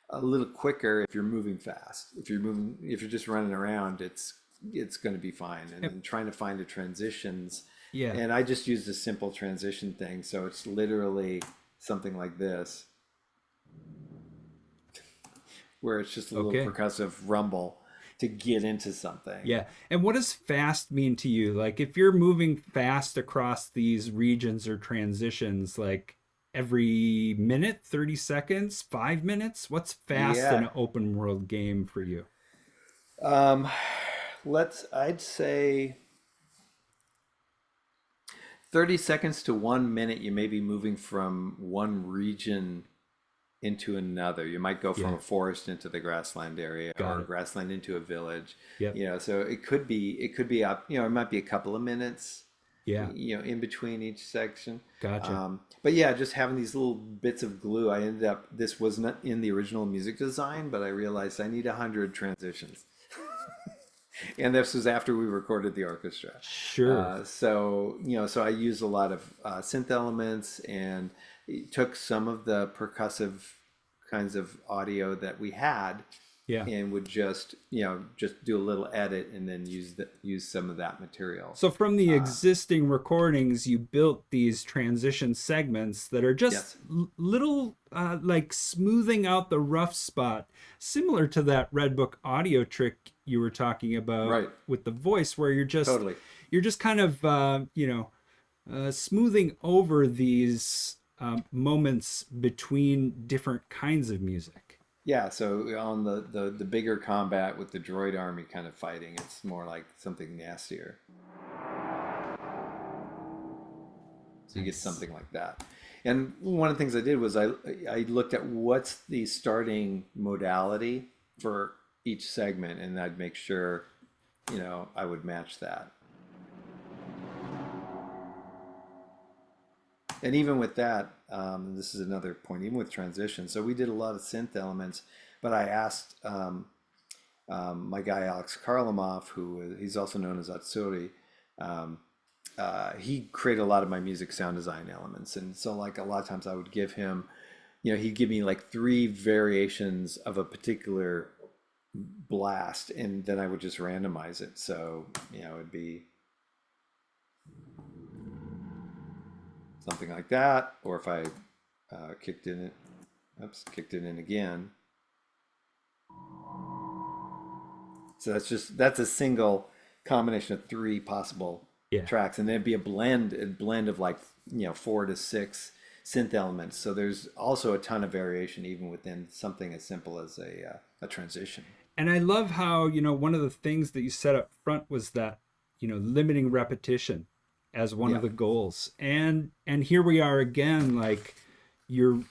a little quicker if you're moving fast. If you're just running around, it's going to be fine. And then trying to find the transitions, yeah. and I just used a simple transition thing, so it's literally something like this, where it's just a little Okay. percussive rumble to get into something. Yeah. And what does fast mean to you? Like if you're moving fast across these regions or transitions, like every minute, 30 seconds, 5 minutes, what's fast in Yeah. an open world game for you? Um, I'd say 30 seconds to 1 minute, you may be moving from one region into another. You might go from Yeah. a forest into the grassland area Got or it. grassland into a village. Yep. So it could be up, it might be a couple of minutes, Yeah. in between each section. Gotcha. But yeah, just having these little bits of glue, this was not in the original music design, but I realized I need 100 transitions. And this was after we recorded the orchestra. Sure. So I used a lot of synth elements and took some of the percussive kinds of audio that we had, Yeah. and would just do a little edit and then use some of that material. So from the existing recordings, you built these transition segments that are just Yes. little like smoothing out the rough spot, similar to that Red Book audio trick you were talking about Right. with the voice, where Totally. you're just kind of smoothing over these moments between different kinds of music. Yeah, so on the bigger combat with the droid army kind of fighting, it's more like something nastier. So you get Nice. something like that. And one of the things I did was I looked at what's the starting modality for each segment, and I'd make sure, I would match that. And even with that, this is another point, even with transition. So we did a lot of synth elements, but I asked my guy Alex Karlamov, he's also known as Atsuri. He created a lot of my music sound design elements, and so like a lot of times I would give him, he'd give me like three variations of a particular blast, and then I would just randomize it. So it'd be something like that, or if I kicked it in again. So that's a single combination of three possible Yeah. tracks, and then it'd be a blend of like 4 to 6 synth elements. So there's also a ton of variation even within something as simple as a transition. And I love how, one of the things that you set up front was that, limiting repetition as one of Yeah. the goals. And here we are again, like you're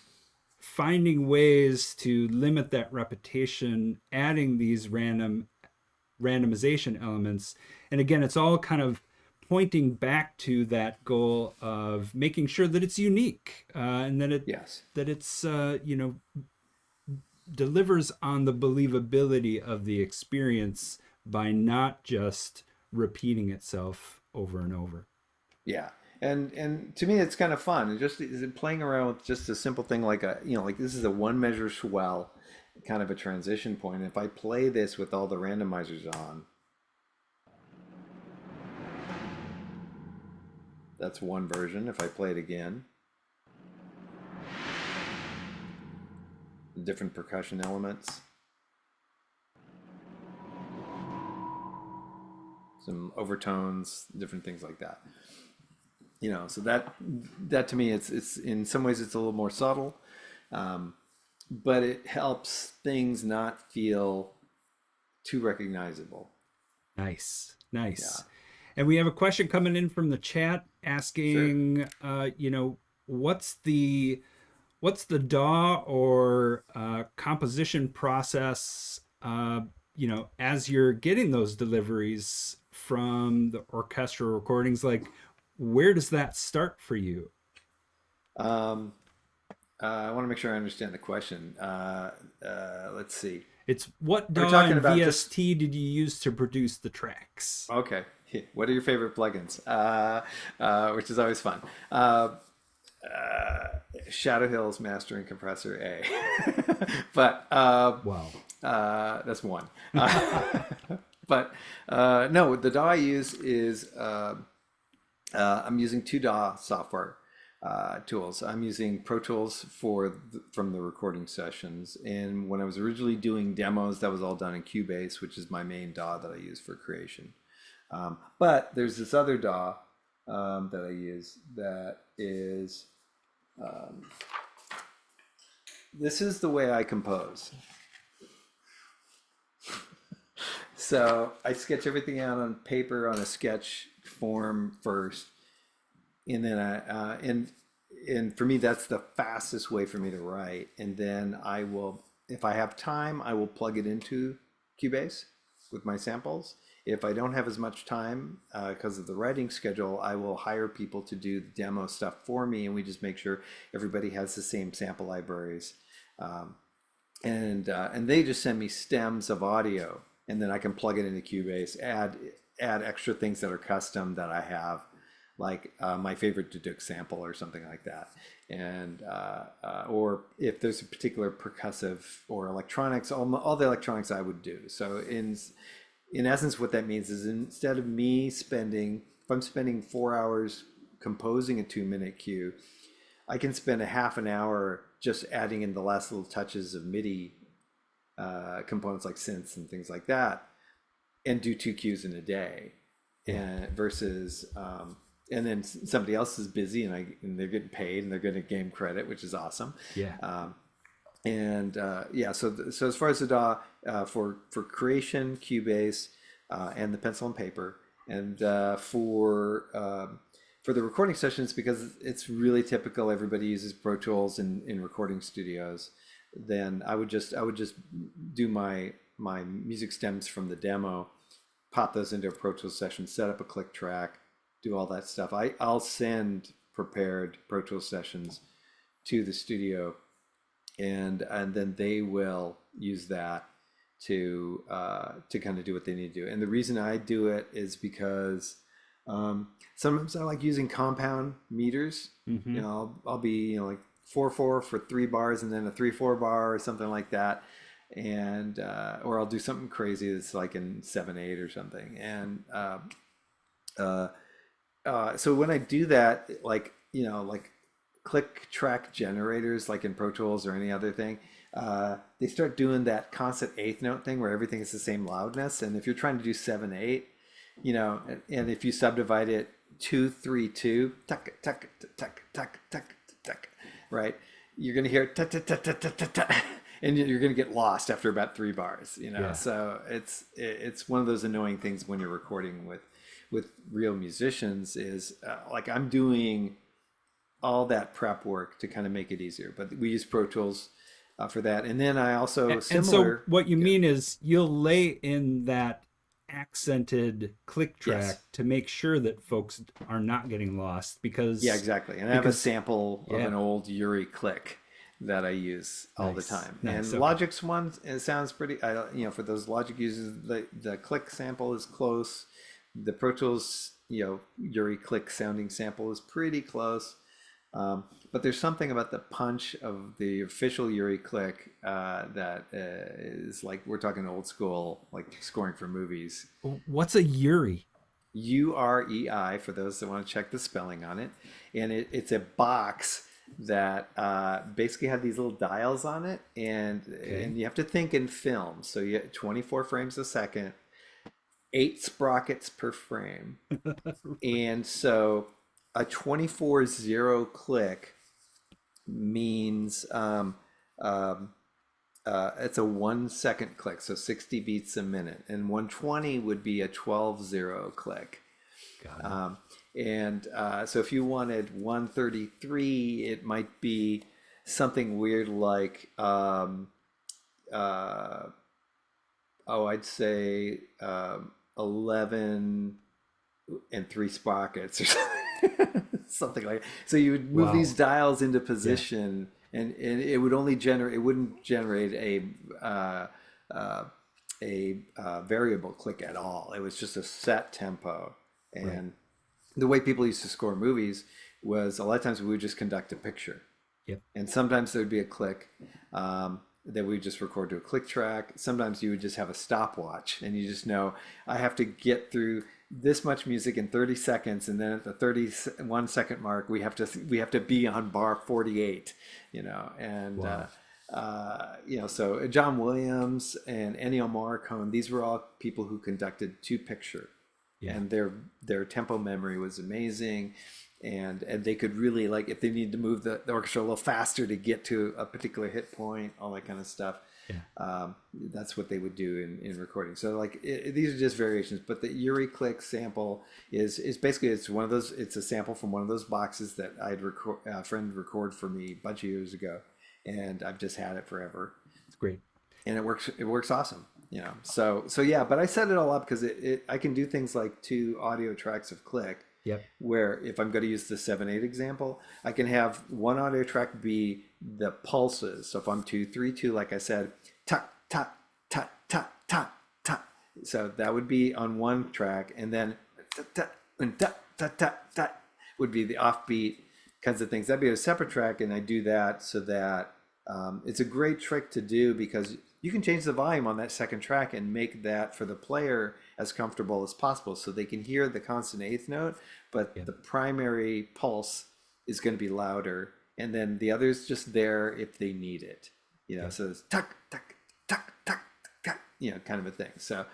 finding ways to limit that repetition, adding these randomization elements. And again, it's all kind of pointing back to that goal of making sure that it's unique, and Yes. that it's delivers on the believability of the experience by not just repeating itself over and over. Yeah. And to me it's kind of fun. And just is it playing around with just a simple thing like like this is a one measure swell, kind of a transition point. If I play this with all the randomizers on, that's one version. If I play it again, different percussion elements, some overtones, different things like that. So that to me, it's in some ways it's a little more subtle, but it helps things not feel too recognizable. Nice, Yeah, nice. And we have a question coming in from the chat sure. asking, what's the DAW or composition process, as you're getting those deliveries from the orchestral recordings, like where does that start for you? Um, I want to make sure I understand the question. Let's see. It's what Are we DAW talking and about just VST did you use to produce the tracks? okay? What are your favorite plugins? Which is always fun. Uh, Shadow Hills Mastering Compressor A, but Wow. that's one. But no, the DAW I use is I'm using two DAW software tools. I'm using Pro Tools from the recording sessions, and when I was originally doing demos, that was all done in Cubase, which is my main DAW that I use for creation. But there's this other DAW that I use that is this is the way I compose. So I sketch everything out on paper on a sketch form first, and then and for me that's the fastest way for me to write. And then I will, if I have time, I will plug it into Cubase with my samples. If I don't have as much time because of the writing schedule, I will hire people to do the demo stuff for me, and we just make sure everybody has the same sample libraries. Um, and they just send me stems of audio, and then I can plug it into Cubase, add extra things that are custom that I have, like my favorite Duduk sample or something like that, and or if there's a particular percussive or electronics, all the electronics I would do. So in essence, what that means is instead of me spending, if I'm spending 4 hours composing a 2 minute cue, I can spend a half an hour just adding in the last little touches of MIDI components like synths and things like that, and do two cues in a day, Yeah. and versus and then somebody else is busy and they're getting paid and they're going to game credit, which is awesome. Yeah. And yeah, so as far as the DAW for creation, Cubase, and the pencil and paper, and for the recording sessions, because it's really typical, everybody uses Pro Tools in recording studios. Then I would just do my music stems from the demo, pop those into a Pro Tools session, set up a click track, do all that stuff. I'll send prepared Pro Tools sessions to the studio, and then they will use that to kind of do what they need to do. And the reason I do it is because sometimes I like using compound meters. Mm-hmm. I'll be like 4/4 for 3 bars and then a 3/4 bar or something like that, and or I'll do something crazy that's like in 7/8 or something. And uh, so when I do that, like click track generators, like in Pro Tools or any other thing, they start doing that constant eighth note thing where everything is the same loudness. And if you're trying to do 7/8, and if you subdivide it 2/3/2, tuck tuck tuck tuck tuck tuck, right? You're gonna hear ta ta ta ta ta ta ta, and you're gonna get lost after about 3 bars. Yeah. So it's one of those annoying things when you're recording with real musicians is like I'm doing all that prep work to kind of make it easier. But we use Pro Tools for that, and then I also And so similar. what you Yeah, mean is you'll lay in that accented click yes, track to make sure that folks are not getting lost yeah, because exactly. And I have a because sample of yeah, an old UREI click that I use all the nice. time. Nice. And Okay. Logic's one, it sounds pretty. For those Logic users, the click sample is close. The Pro Tools, UREI click sounding sample is pretty close. But there's something about the punch of the official UREI click that is like we're talking old school, like scoring for movies. What's a Yuri? UREI for those that want to check the spelling on it, and it's a box that basically have these little dials on it, and Okay. you have to think in film. So you get 24 frames a second, 8 sprockets per frame, and so a 24/0 click means it's a 1 second click, so 60 beats a minute, and 120 would be a 12/0 click. Got it. And so if you wanted 133, it might be something weird like, uh, oh, I'd say 11 and 3 sprockets or something, something like that. So you would move these Wow. dials into Yeah. position, and it would only generate, it wouldn't generate a variable click at all. It was just a set tempo. Right. And the way people used to score movies was a lot of times we would just conduct a picture, Yep. and sometimes there would be a click that we would just record to a click track. Sometimes you would just have a stopwatch, and you just know I have to get through this much music in 30 seconds, and then at the 31 second mark we have to be on bar 48, and Wow. so John Williams and Ennio Morricone, these were all people who conducted to picture, Yeah. and their tempo memory was amazing, and they could really, like, if they needed to move the orchestra a little faster to get to a particular hit point, all that kind of stuff. Yeah. That's what they would do in recording. So like these are just variations, but the UREI click sample is basically, it's one of those, it's a sample from one of those boxes that I'd a friend record for me a bunch of years ago, and I've just had it forever, It's great. and it works awesome. So yeah, but I set it all up because I can do things like 2 audio tracks of click, Yep. where if I'm going to use the 7/8 example, I can have one audio track be the pulses. So if I'm 2 3 2, like I said, ta ta ta ta ta ta. So that would be on one track, and then ta ta ta ta ta ta would be the offbeat kinds of things. That'd be a separate track, and I do that so that it's a great trick to do, because you can change the volume on that second track and make that for the player as comfortable as possible, so they can hear the constant eighth note, but Yep. the primary pulse is going to be louder, and then the other's just there if they need it. Yep. So it's tuck tuck tuck tuck tuck, kind of a thing. So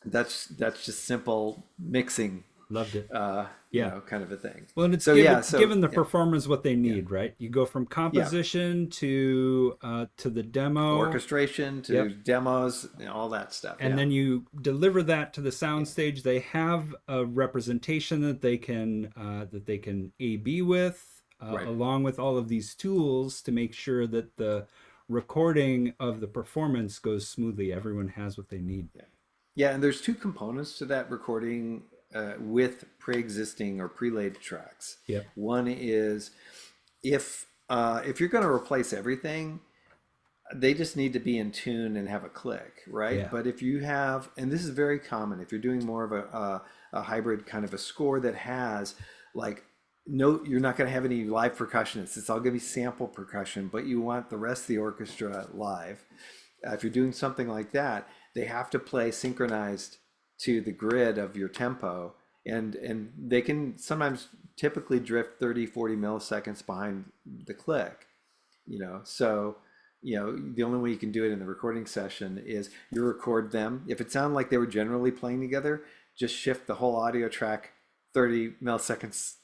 that's just simple mixing, Loved it. Yeah. kind of a thing. Well, and it's So given, yeah, so given the yeah, performers what they yeah, need, right? You go from yeah. composition to the demo. Orchestration to Yep. demos and all that stuff. And Yeah, then you deliver that to the yeah, soundstage. They have a representation that they can A/B with, right. along with all of these tools to make sure that the recording of the performance goes smoothly. Everyone has what they need. Yeah. Yeah, and there's two components to that recording with pre-existing or pre-laid tracks. Yep. One is if you're going to replace everything, they just need to be in tune and have a click, right? Yeah. But if you have, and this is very common, if you're doing more of a hybrid kind of a score that has, like, no, you're not going to have any live percussionists. It's all going to be sample percussion, but you want the rest of the orchestra live. If you're doing something like that, they have to play synchronized to the grid of your tempo, and they can sometimes typically drift 30-40 milliseconds behind the click. So the only way you can do it in the recording session is you record them. If it sounded like they were generally playing together, just shift the whole audio track 30 milliseconds,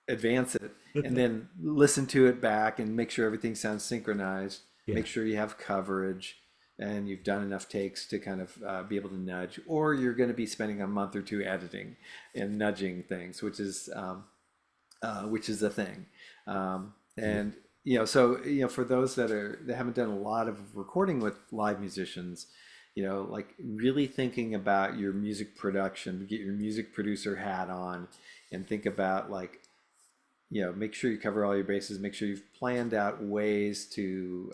advance it, and then listen to it back and make sure everything sounds synchronized. Yeah. Make sure you have coverage and you've done enough takes to kind of be able to nudge, or you're going to be spending a month or two editing and nudging things, which is a thing. And for those that haven't done a lot of recording with live musicians, like really thinking about your music production, get your music producer hat on, and think about, like, make sure you cover all your bases, make sure you've planned out ways to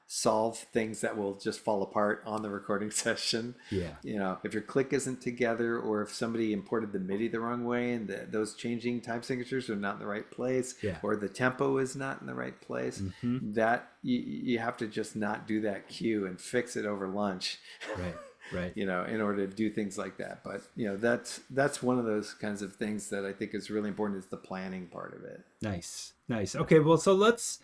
solve things that will just fall apart on the recording session. Yeah. If your click isn't together, or if somebody imported the MIDI the wrong way and those changing time signatures are not in the right place, Yeah. or the tempo is not in the right place, Mm-hmm. that you have to just not do that cue and fix it over lunch. Right. Right. In order to do things like that. But that's one of those kinds of things that I think is really important, is the planning part of it. Nice. Okay, well, so let's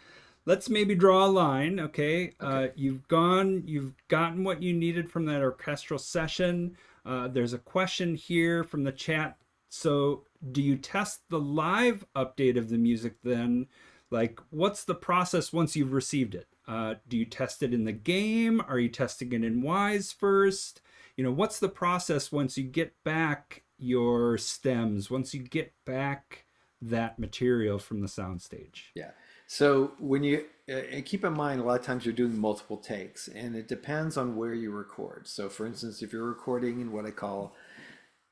maybe draw a line. Okay. Okay. You've gotten what you needed from that orchestral session. There's a question here from the chat. So do you test the live update of the music then, Like, what's the process once you've received it? Do you test it in the game? Are you testing it in Wwise first? You know, what's the process once you get back your stems, once you get back that material from the soundstage? Yeah. So when you and keep in mind, a lot of times you're doing multiple takes, and it depends on where you record. So, for instance, if you're recording in what I'd call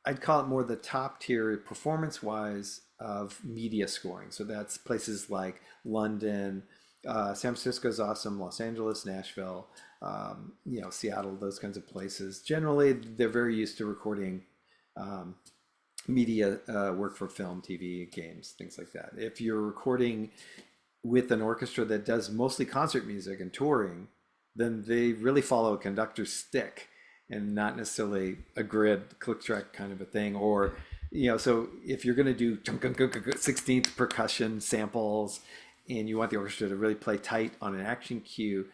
it more the top tier performance wise of media scoring. So that's places like London, San Francisco's awesome, Los Angeles, Nashville, Seattle, those kinds of places. Generally, they're very used to recording media work for film, TV, games, things like that. If you're recording with an orchestra that does mostly concert music and touring, then they really follow a conductor's stick and not necessarily a grid click track kind of a thing. Or, so if you're going to do 16th percussion samples and you want the orchestra to really play tight on an action cue,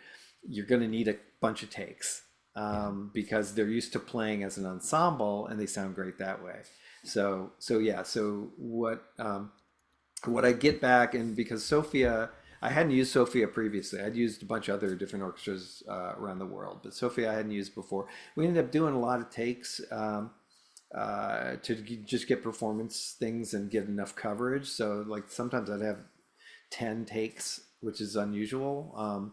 you're going to need a bunch of takes because they're used to playing as an ensemble and they sound great that way. So what I get back, and because Sophia, I hadn't used Sophia previously. I'd used a bunch of other different orchestras around the world, but Sophia I hadn't used before. We ended up doing a lot of takes to just get performance things and get enough coverage. So like sometimes I'd have 10 takes, which is unusual.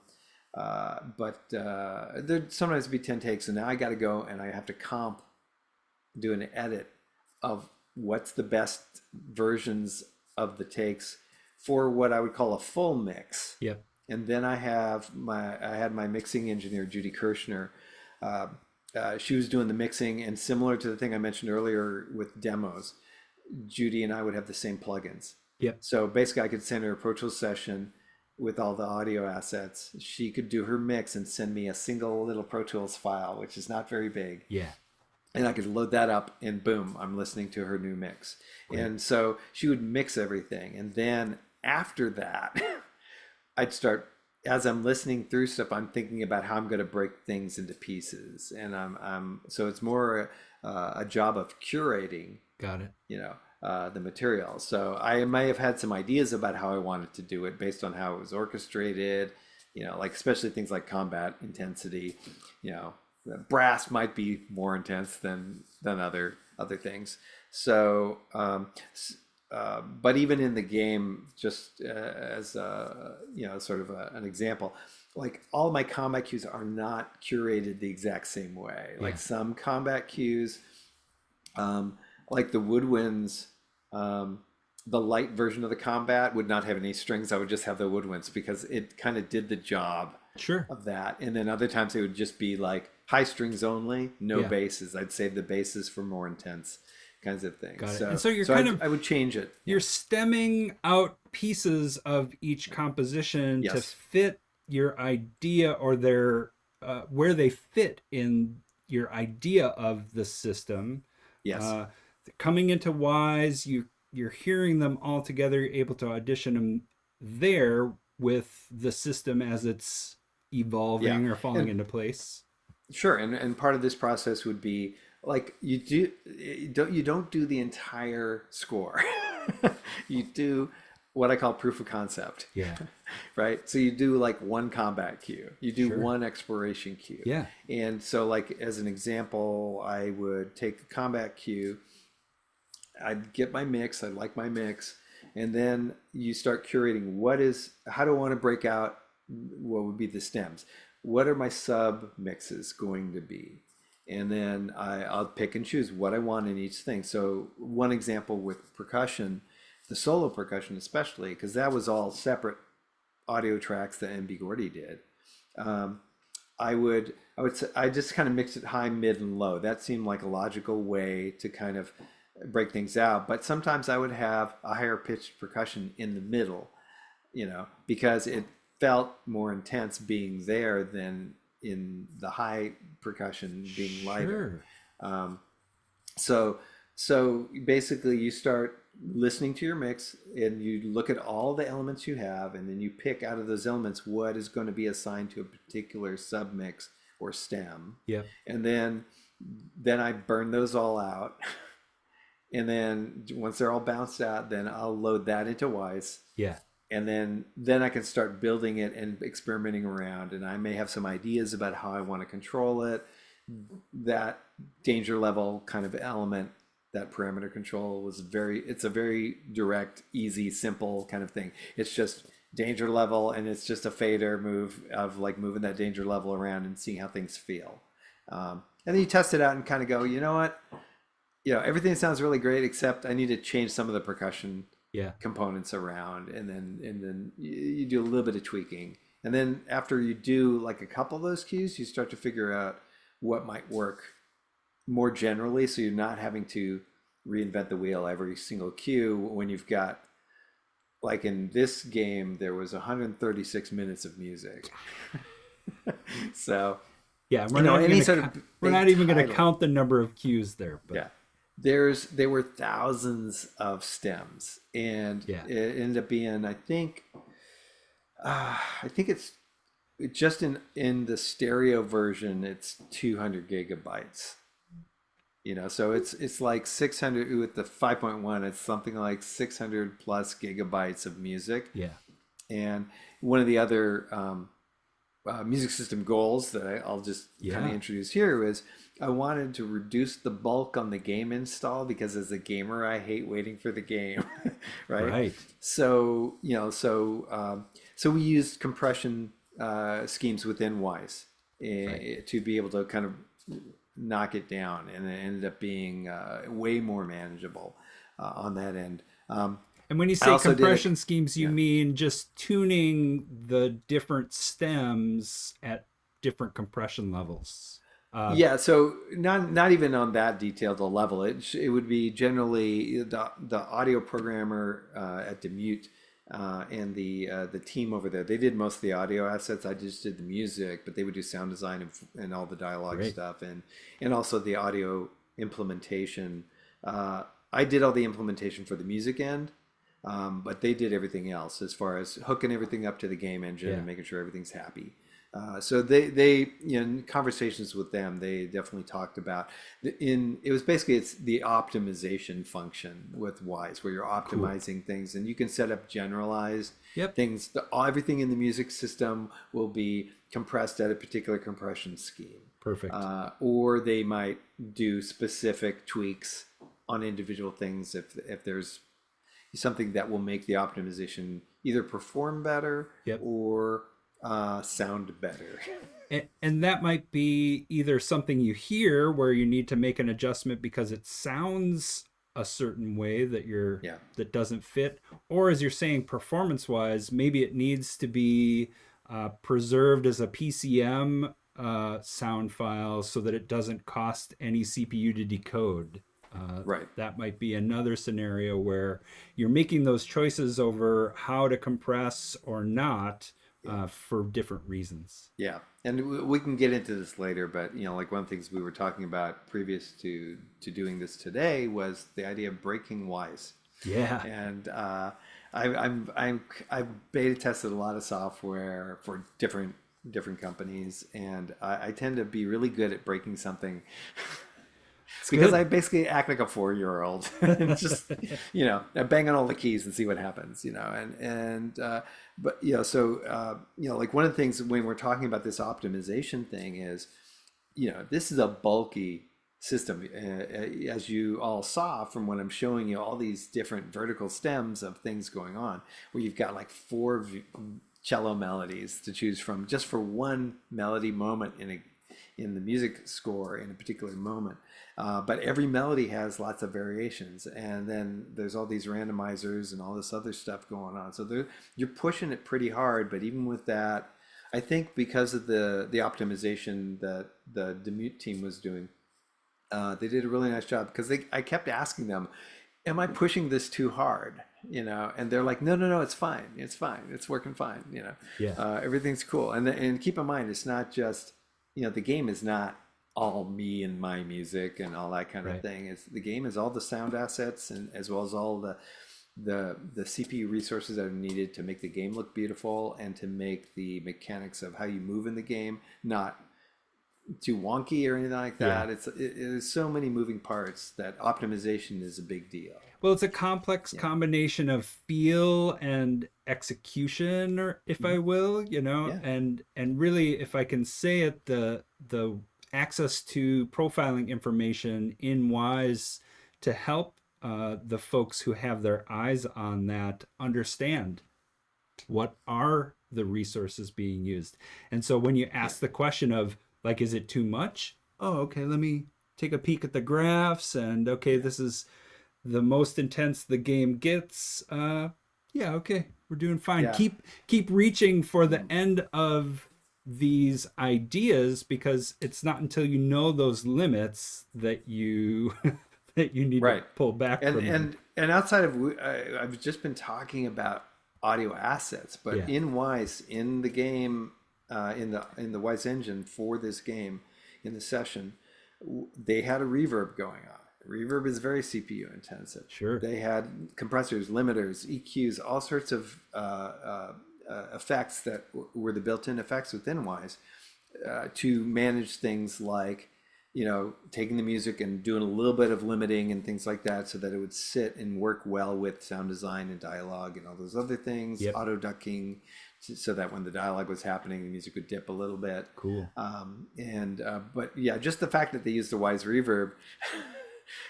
But there'd sometimes be 10 takes, and now I got to go and I have to do an edit of what's the best versions of the takes for what I would call a full mix. Yep. And then I had my mixing engineer, Judy Kirshner. She was doing the mixing, and similar to the thing I mentioned earlier with demos, Judy and I would have the same plugins. Yep. So basically I could send her a Pro Tools session with all the audio assets. She could do her mix and send me a single little Pro Tools file, which is not very big. Yeah. And I could load that up and boom, I'm listening to her new mix. Right. And so she would mix everything. And then after that, I'd start, as I'm listening through stuff, I'm thinking about how I'm going to break things into pieces. And so it's more a job of curating. Got it. The material. So I may have had some ideas about how I wanted to do it based on how it was orchestrated, like especially things like combat intensity, brass might be more intense than other things. So, but even in the game, just as sort of an example, like all my combat cues are not curated the exact same way. Like some combat cues, like the woodwinds, the light version of the combat would not have any strings. I would just have the woodwinds because it kind of did the job of that. And then other times it would just be like high strings only, no basses. I'd save the basses for more intense kinds of things. Got it. And so you're I would change it. You're stemming out pieces of each composition to fit your idea, or their where they fit in your idea of the system. Yes. Coming into Wwise, you're hearing them all together. You're able to audition them there with the system as it's evolving or falling into place. Sure, and part of this process would be like you don't do the entire score. You do what I call proof of concept. Yeah. Right. So you do like one combat cue, you do one exploration cue. Yeah. And so like as an example, I would take the combat cue, I'd get my mix, I like my mix, and then you start curating how do I want to break out what would be the stems? What are my sub mixes going to be? And then I'll pick and choose what I want in each thing. So one example with percussion, the solo percussion especially, because that was all separate audio tracks that MB Gordy did. I just kind of mix it high, mid, and low. That seemed like a logical way to kind of break things out. But sometimes I would have a higher pitched percussion in the middle, because it felt more intense being there than in the high percussion being lighter. So basically you start listening to your mix and you look at all the elements you have, and then you pick out of those elements what is going to be assigned to a particular submix or stem. Yeah. And then I burn those all out. And then once they're all bounced out, then I'll load that into Wwise. Yeah. and then I can start building it and experimenting around, and I may have some ideas about how I want to control it. That danger level kind of element, that parameter control it's a very direct, easy, simple kind of thing. It's just danger level, and it's just a fader move of like moving that danger level around and seeing how things feel. And then you test it out and kind of go, you know what? Everything sounds really great, except I need to change some of the percussion Yeah. components around, and then you do a little bit of tweaking. And then after you do like a couple of those cues, you start to figure out what might work more generally, so you're not having to reinvent the wheel every single cue when you've got, like in this game, there was 136 minutes of music. So, Yeah, any sort of we're big not even going to title. count the number of cues there, but Yeah. There were thousands of stems, and Yeah. it ended up being, I think it's just in the stereo version, it's 200 gigabytes. So it's like 600 with the 5.1. It's something like 600 plus gigabytes of music. yeah. And one of the other music system goals that I'll just kind of Yeah. introduce here is I wanted to reduce the bulk on the game install, because as a gamer, I hate waiting for the game, right? Right. So, so we used compression schemes within Wise to be able to kind of knock it down, and it ended up being way more manageable on that end. And when you I say also did compression schemes, you yeah. mean just tuning the different stems at different compression levels. Yeah, so not even on that detailed a level. It would be generally the audio programmer at Demute and the team over there. They did most of the audio assets. I just did the music, but they would do sound design and all the dialogue Great. stuff, and also the audio implementation. I did all the implementation for the music end, but they did everything else as far as hooking everything up to the game engine Yeah. and making sure everything's happy. So they in conversations with them, they definitely talked about it's the optimization function with Wise, where you're optimizing things, and you can set up generalized Yep. things. Everything in the music system will be compressed at a particular compression scheme, Perfect. or they might do specific tweaks on individual things if there's something that will make the optimization either perform better Yep. or sound better. And that might be either something you hear where you need to make an adjustment because it sounds a certain way Yeah. that doesn't fit, or as you're saying, performance wise, maybe it needs to be preserved as a PCM sound file so that it doesn't cost any CPU to decode. Right. That might be another scenario where you're making those choices over how to compress or not for different reasons. Yeah. And we can get into this later, but like one of the things we were talking about previous to doing this today was the idea of breaking Wise. Yeah. And I've beta tested a lot of software for different companies, and I tend to be really good at breaking something because good. I basically act like a 4-year-old and just I bang on all the keys and see what happens, but like one of the things when we're talking about this optimization thing is this is a bulky system, as you all saw from when I'm showing you all these different vertical stems of things going on, where you've got like 4 cello melodies to choose from just for one melody moment in the music score in a particular moment. But every melody has lots of variations, and then there's all these randomizers and all this other stuff going on. So you're pushing it pretty hard, but even with that, I think because of the optimization that the Demute team was doing, they did a really nice job, because I kept asking them, am I pushing this too hard? And they're like, no, it's fine. It's working fine. Yeah. Everything's cool. And keep in mind, it's not just, the game is not all me and my music and all that kind of Right. thing. The game is all the sound assets, and as well as all the CPU resources that are needed to make the game look beautiful and to make the mechanics of how you move in the game not too wonky or anything like Yeah. that. There's so many moving parts that optimization is a big deal. Well, it's a complex Yeah. combination of feel and execution, or if I Mhm. will, Yeah. and really, if I can say it, the access to profiling information in Wise to help the folks who have their eyes on that understand what are the resources being used. And so when you Yeah. ask the question of like, is it too much? Oh, okay, let me take a peek at the graphs, and okay, Yeah. this is the most intense the game gets. Yeah, okay, we're doing fine. Yeah. Keep reaching for the Mm. end of these ideas, because it's not until you know those limits that you that you need to Right. pull back And from them. outside of I've just been talking about audio assets, but Yeah, in Wise, in the game, in the Wise engine for this game, in the session, they had a reverb going on. Reverb is very CPU intensive. sure. They had compressors, limiters, EQs, all sorts of effects that were the built-in effects within Wise to manage things like, taking the music and doing a little bit of limiting and things like that so that it would sit and work well with sound design and dialogue and all those other things, Yep. auto ducking so that when the dialogue was happening, the music would dip a little bit. Cool. But yeah, just the fact that they used the Wise Reverb,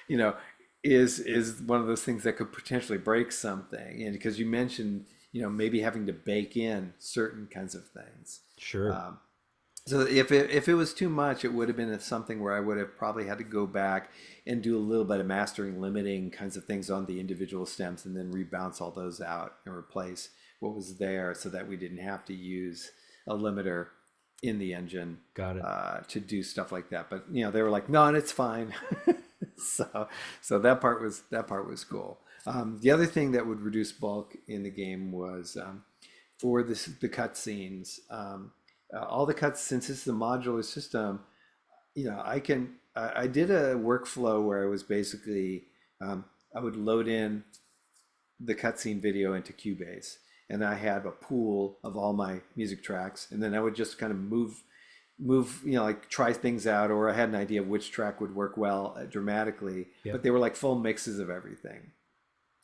you know, is one of those things that could potentially break something. And because you mentioned, maybe having to bake in certain kinds of things. Sure. So if it was too much, it would have been something where I would have probably had to go back and do a little bit of mastering, limiting kinds of things on the individual stems, and then rebounce all those out and replace what was there, so that we didn't have to use a limiter in the engine Got it. to do stuff like that. But they were like, no, it's fine. So that part was cool. The other thing that would reduce bulk in the game was for the cutscenes. All the cuts, since it's a modular system, I did a workflow where I was basically I would load in the cutscene video into Cubase, and I had a pool of all my music tracks, and then I would just kind of move, like try things out, or I had an idea of which track would work well dramatically, but Yep. they were like full mixes of everything.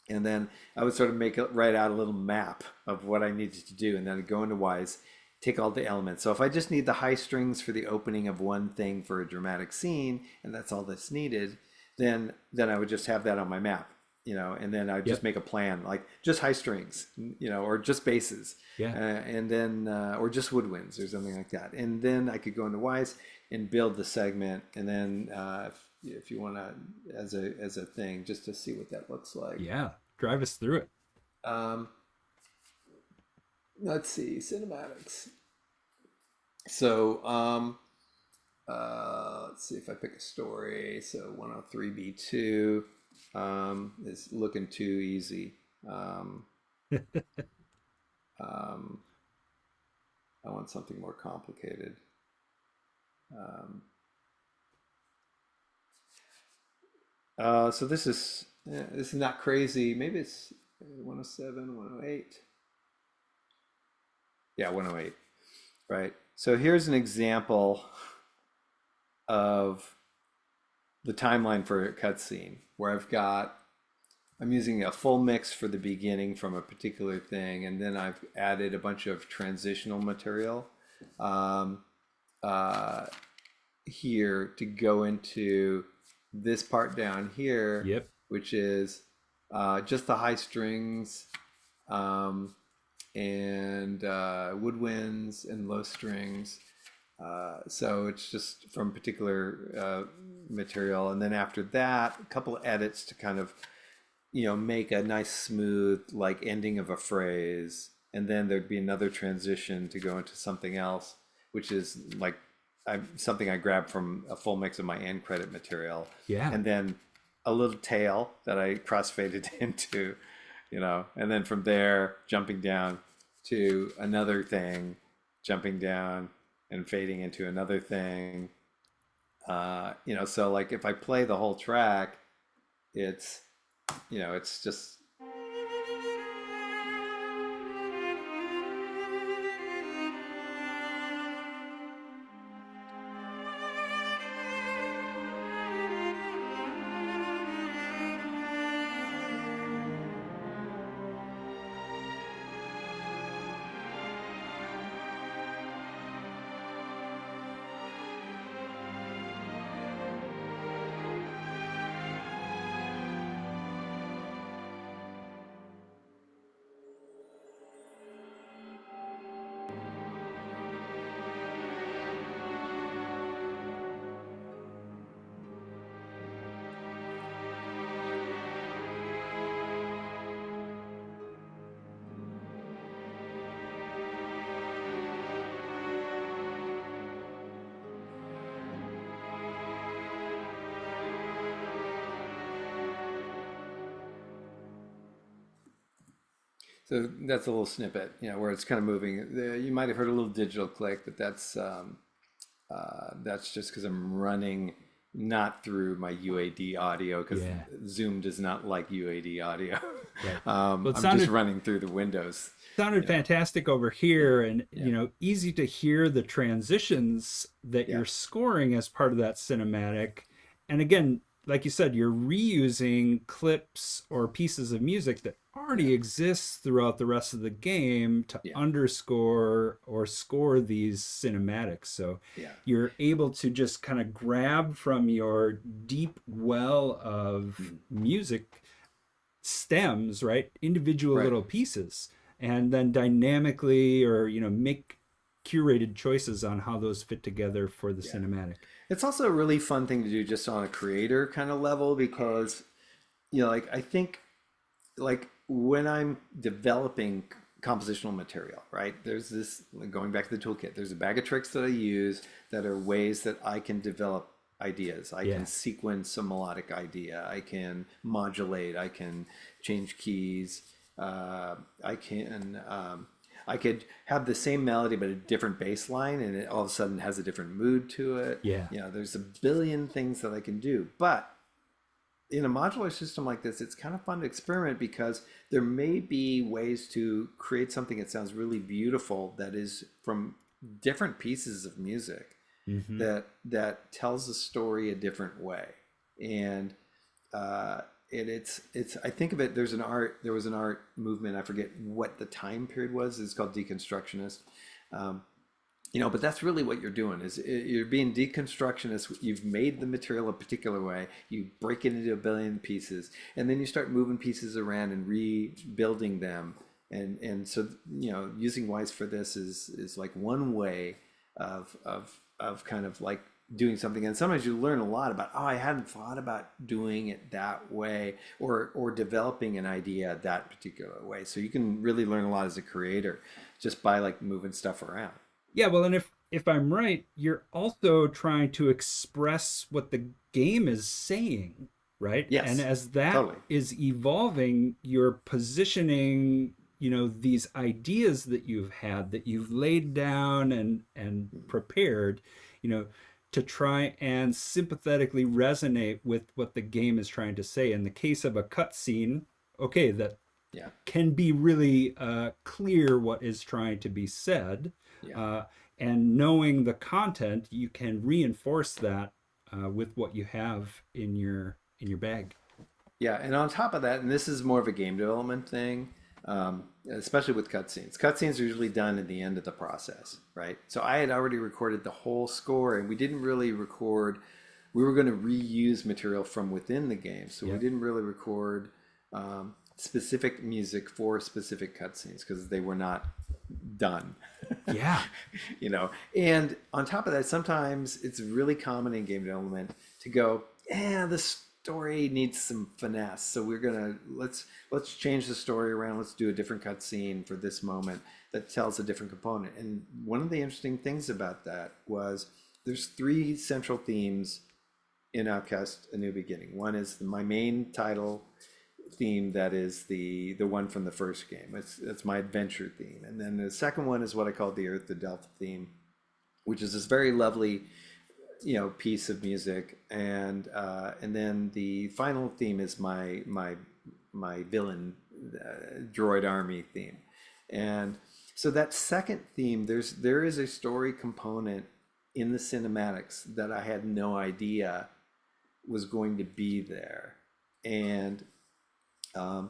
And then I would sort of write out a little map of what I needed to do, and then I'd go into Wise, take all the elements. So if I just need the high strings for the opening of one thing for a dramatic scene, and that's all that's needed, then I would just have that on my map, and then I'd just Yep. make a plan, like just high strings, or just basses, Yeah. and then or just woodwinds or something like that. And then I could go into Wise and build the segment, and then if you want to, as a thing, just to see what that looks like. Yeah. Drive us through it. Um, let's see, cinematics. So let's see if I pick a story. So 103B2 is looking too easy. Um, I want something more complicated. So this is not crazy. Maybe it's 107, 108. Yeah, 108. Right. So here's an example of the timeline for a cutscene where I'm using a full mix for the beginning from a particular thing, and then I've added a bunch of transitional material um, uh, here to go into this part down here, Yep. which is just the high strings um, and woodwinds and low strings. So it's just from particular material, and then after that, a couple of edits to kind of make a nice smooth like ending of a phrase, and then there'd be another transition to go into something else, which is like something I grabbed from a full mix of my end credit material, Yeah. and then a little tail that I crossfaded into, and then from there jumping down to another thing, jumping down and fading into another thing. So like if I play the whole track, it's it's just So that's a little snippet, where it's kind of moving. You might have heard a little digital click, but that's just because I'm running not through my UAD audio, because Yeah, Zoom does not like UAD audio. right. Well, it I'm just sounded running through the windows, sounded you know. fantastic over here, and Yeah, easy to hear the transitions that yeah, you're scoring as part of that cinematic. And again, like you said, you're reusing clips or pieces of music that yeah, already exists throughout the rest of the game to yeah, underscore or score these cinematics. So yeah, you're able to just kind of grab from your deep well of mm, music stems, right? Individual right, little pieces, and then dynamically or make curated choices on how those fit together for the yeah. cinematic. It's also a really fun thing to do just on a creator kind of level, because like I think, like when I'm developing compositional material, right? There's this, like, going back to the toolkit, there's a bag of tricks that I use that are ways that I can develop ideas. I can Yeah, sequence a melodic idea. I can modulate. I can change keys. I could have the same melody but a different bass line, and it all of a sudden has a different mood to it. yeah, There's a billion things that I can do. But in a modular system like this, it's kind of fun to experiment, because there may be ways to create something that sounds really beautiful that is from different pieces of music, mm-hmm. that tells a story a different way. And it's I think of it, there was an art movement, I forget what the time period was, it's called deconstructionist. um, but that's really what you're doing, is you're being deconstructionist. You've made the material a particular way, you break it into a billion pieces, and then you start moving pieces around and rebuilding them. And so, using Wise for this is like one way of kind of like doing something. And sometimes you learn a lot about, oh, I hadn't thought about doing it that way, or developing an idea that particular way. So you can really learn a lot as a creator just by like moving stuff around. Yeah, well, and if I'm right, you're also trying to express what the game is saying, right? And Yes, as that totally. is evolving, you're positioning, these ideas that you've had, that you've laid down and prepared, you know, to try and sympathetically resonate with what the game is trying to say. In the case of a cutscene, okay, that Yeah, can be really clear what is trying to be said, yeah, uh, and knowing the content, you can reinforce that with what you have in your bag. yeah. And on top of that, and this is more of a game development thing, especially with cutscenes. Cutscenes are usually done at the end of the process, right? So I had already recorded the whole score, and we didn't really record. We were going to reuse material from within the game, so we Yep. didn't really record specific music for specific cutscenes because they were not done. Yeah. And on top of that, sometimes it's really common in game development to go, yeah, the story needs some finesse, so we're gonna let's change the story around, let's do a different cutscene for this moment that tells a different component. And one of the interesting things about that was there's three central themes in Outcast: A New Beginning. One is my main title theme, that is the one from the first game. It's my adventure theme. And then the second one is what I call the Earth to Delta theme, which is this very lovely, piece of music. And then the final theme is my villain droid army theme. And so that second theme, there is a story component in the cinematics that I had no idea was going to be there. And um,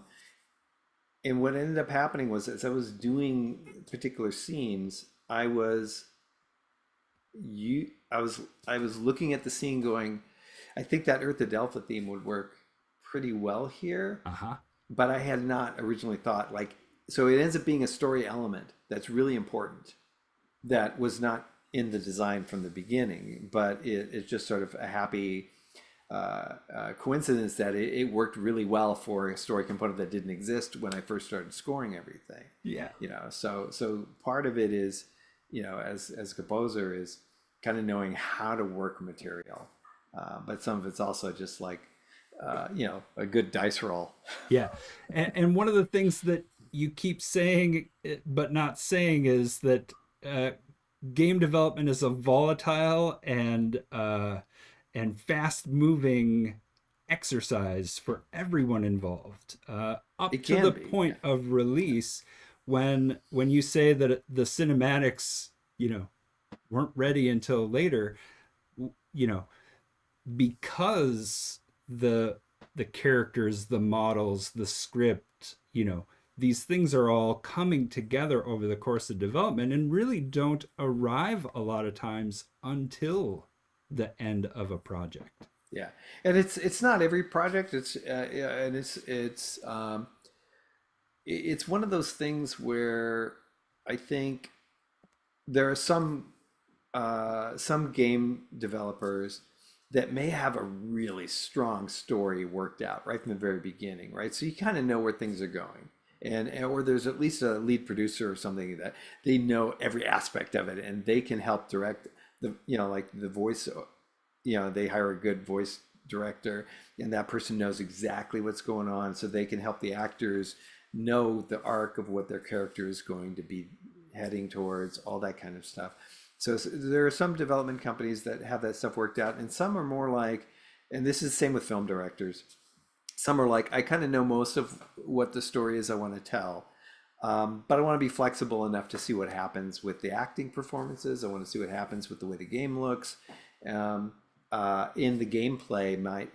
and what ended up happening was, as I was doing particular scenes, I was looking at the scene going, I think that Earth to Delta theme would work pretty well here. Uh-huh. But I had not originally thought, like, so it ends up being a story element that's really important, that was not in the design from the beginning, but it's just sort of a happy coincidence that it worked really well for a story component that didn't exist when I first started scoring everything. Yeah. So part of it is, as a composer, is kind of knowing how to work material, but some of it's also just like a good dice roll. Yeah. And one of the things that you keep saying but not saying is that game development is a volatile and fast moving exercise for everyone involved, up It to can the be, yeah. point of release. When you say that the cinematics, weren't ready until later, you know, because the characters, the models, the script, these things are all coming together over the course of development and really don't arrive a lot of times until the end of a project. Yeah, and it's not every project. It's yeah, and it's one of those things where I think there are some game developers that may have a really strong story worked out right from the very beginning, right? So you kind of know where things are going. Or there's at least a lead producer or something that they know every aspect of it and they can help direct like the voice, they hire a good voice director and that person knows exactly what's going on so they can help the actors know the arc of what their character is going to be heading towards, all that kind of stuff. So there are some development companies that have that stuff worked out, and some are more like, and this is the same with film directors. Some are like, I kind of know most of what the story is I want to tell, but I want to be flexible enough to see what happens with the acting performances. I want to see what happens with the way the game looks. In the gameplay might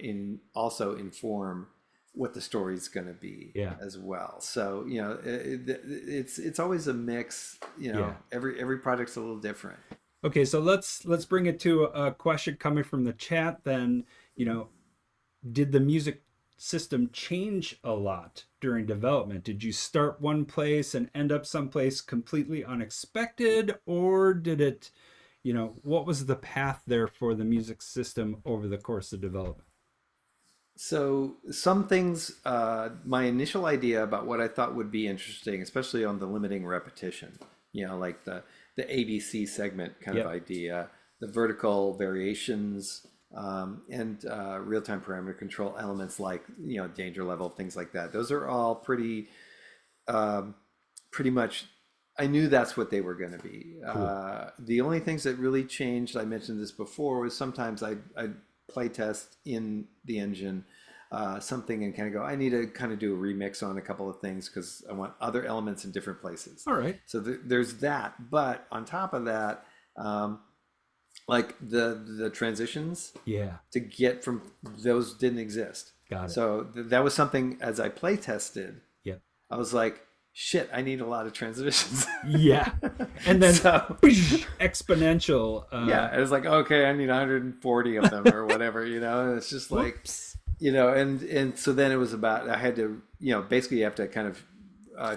also inform what the story's going to be Yeah. as well. So it's always a mix. Yeah. Every project's a little different. Okay, so let's bring it to a question coming from the chat then. Did the music system change a lot during development? Did you start one place and end up someplace completely unexpected, or did it, what was the path there for the music system over the course of development? So some things, my initial idea about what I thought would be interesting, especially on the limiting repetition, like the ABC segment kind of Yep. idea, the vertical variations, and real-time parameter control elements like danger level, things like that. Those are all pretty much. I knew that's what they were going to be. Cool. The only things that really changed, I mentioned this before, was sometimes I'd play test in the engine something and kind of go, I need to kind of do a remix on a couple of things because I want other elements in different places. All right. So there's that. But on top of that, like the transitions Yeah. to get from those didn't exist. Got it. So that was something as I play tested, Yep. I was like, shit, I need a lot of transitions. Yeah. And then So exponential. yeah, it was like, okay, I need 140 of them or whatever, and it's just like, Whoops. and so then it was about, I had to, basically you have to kind of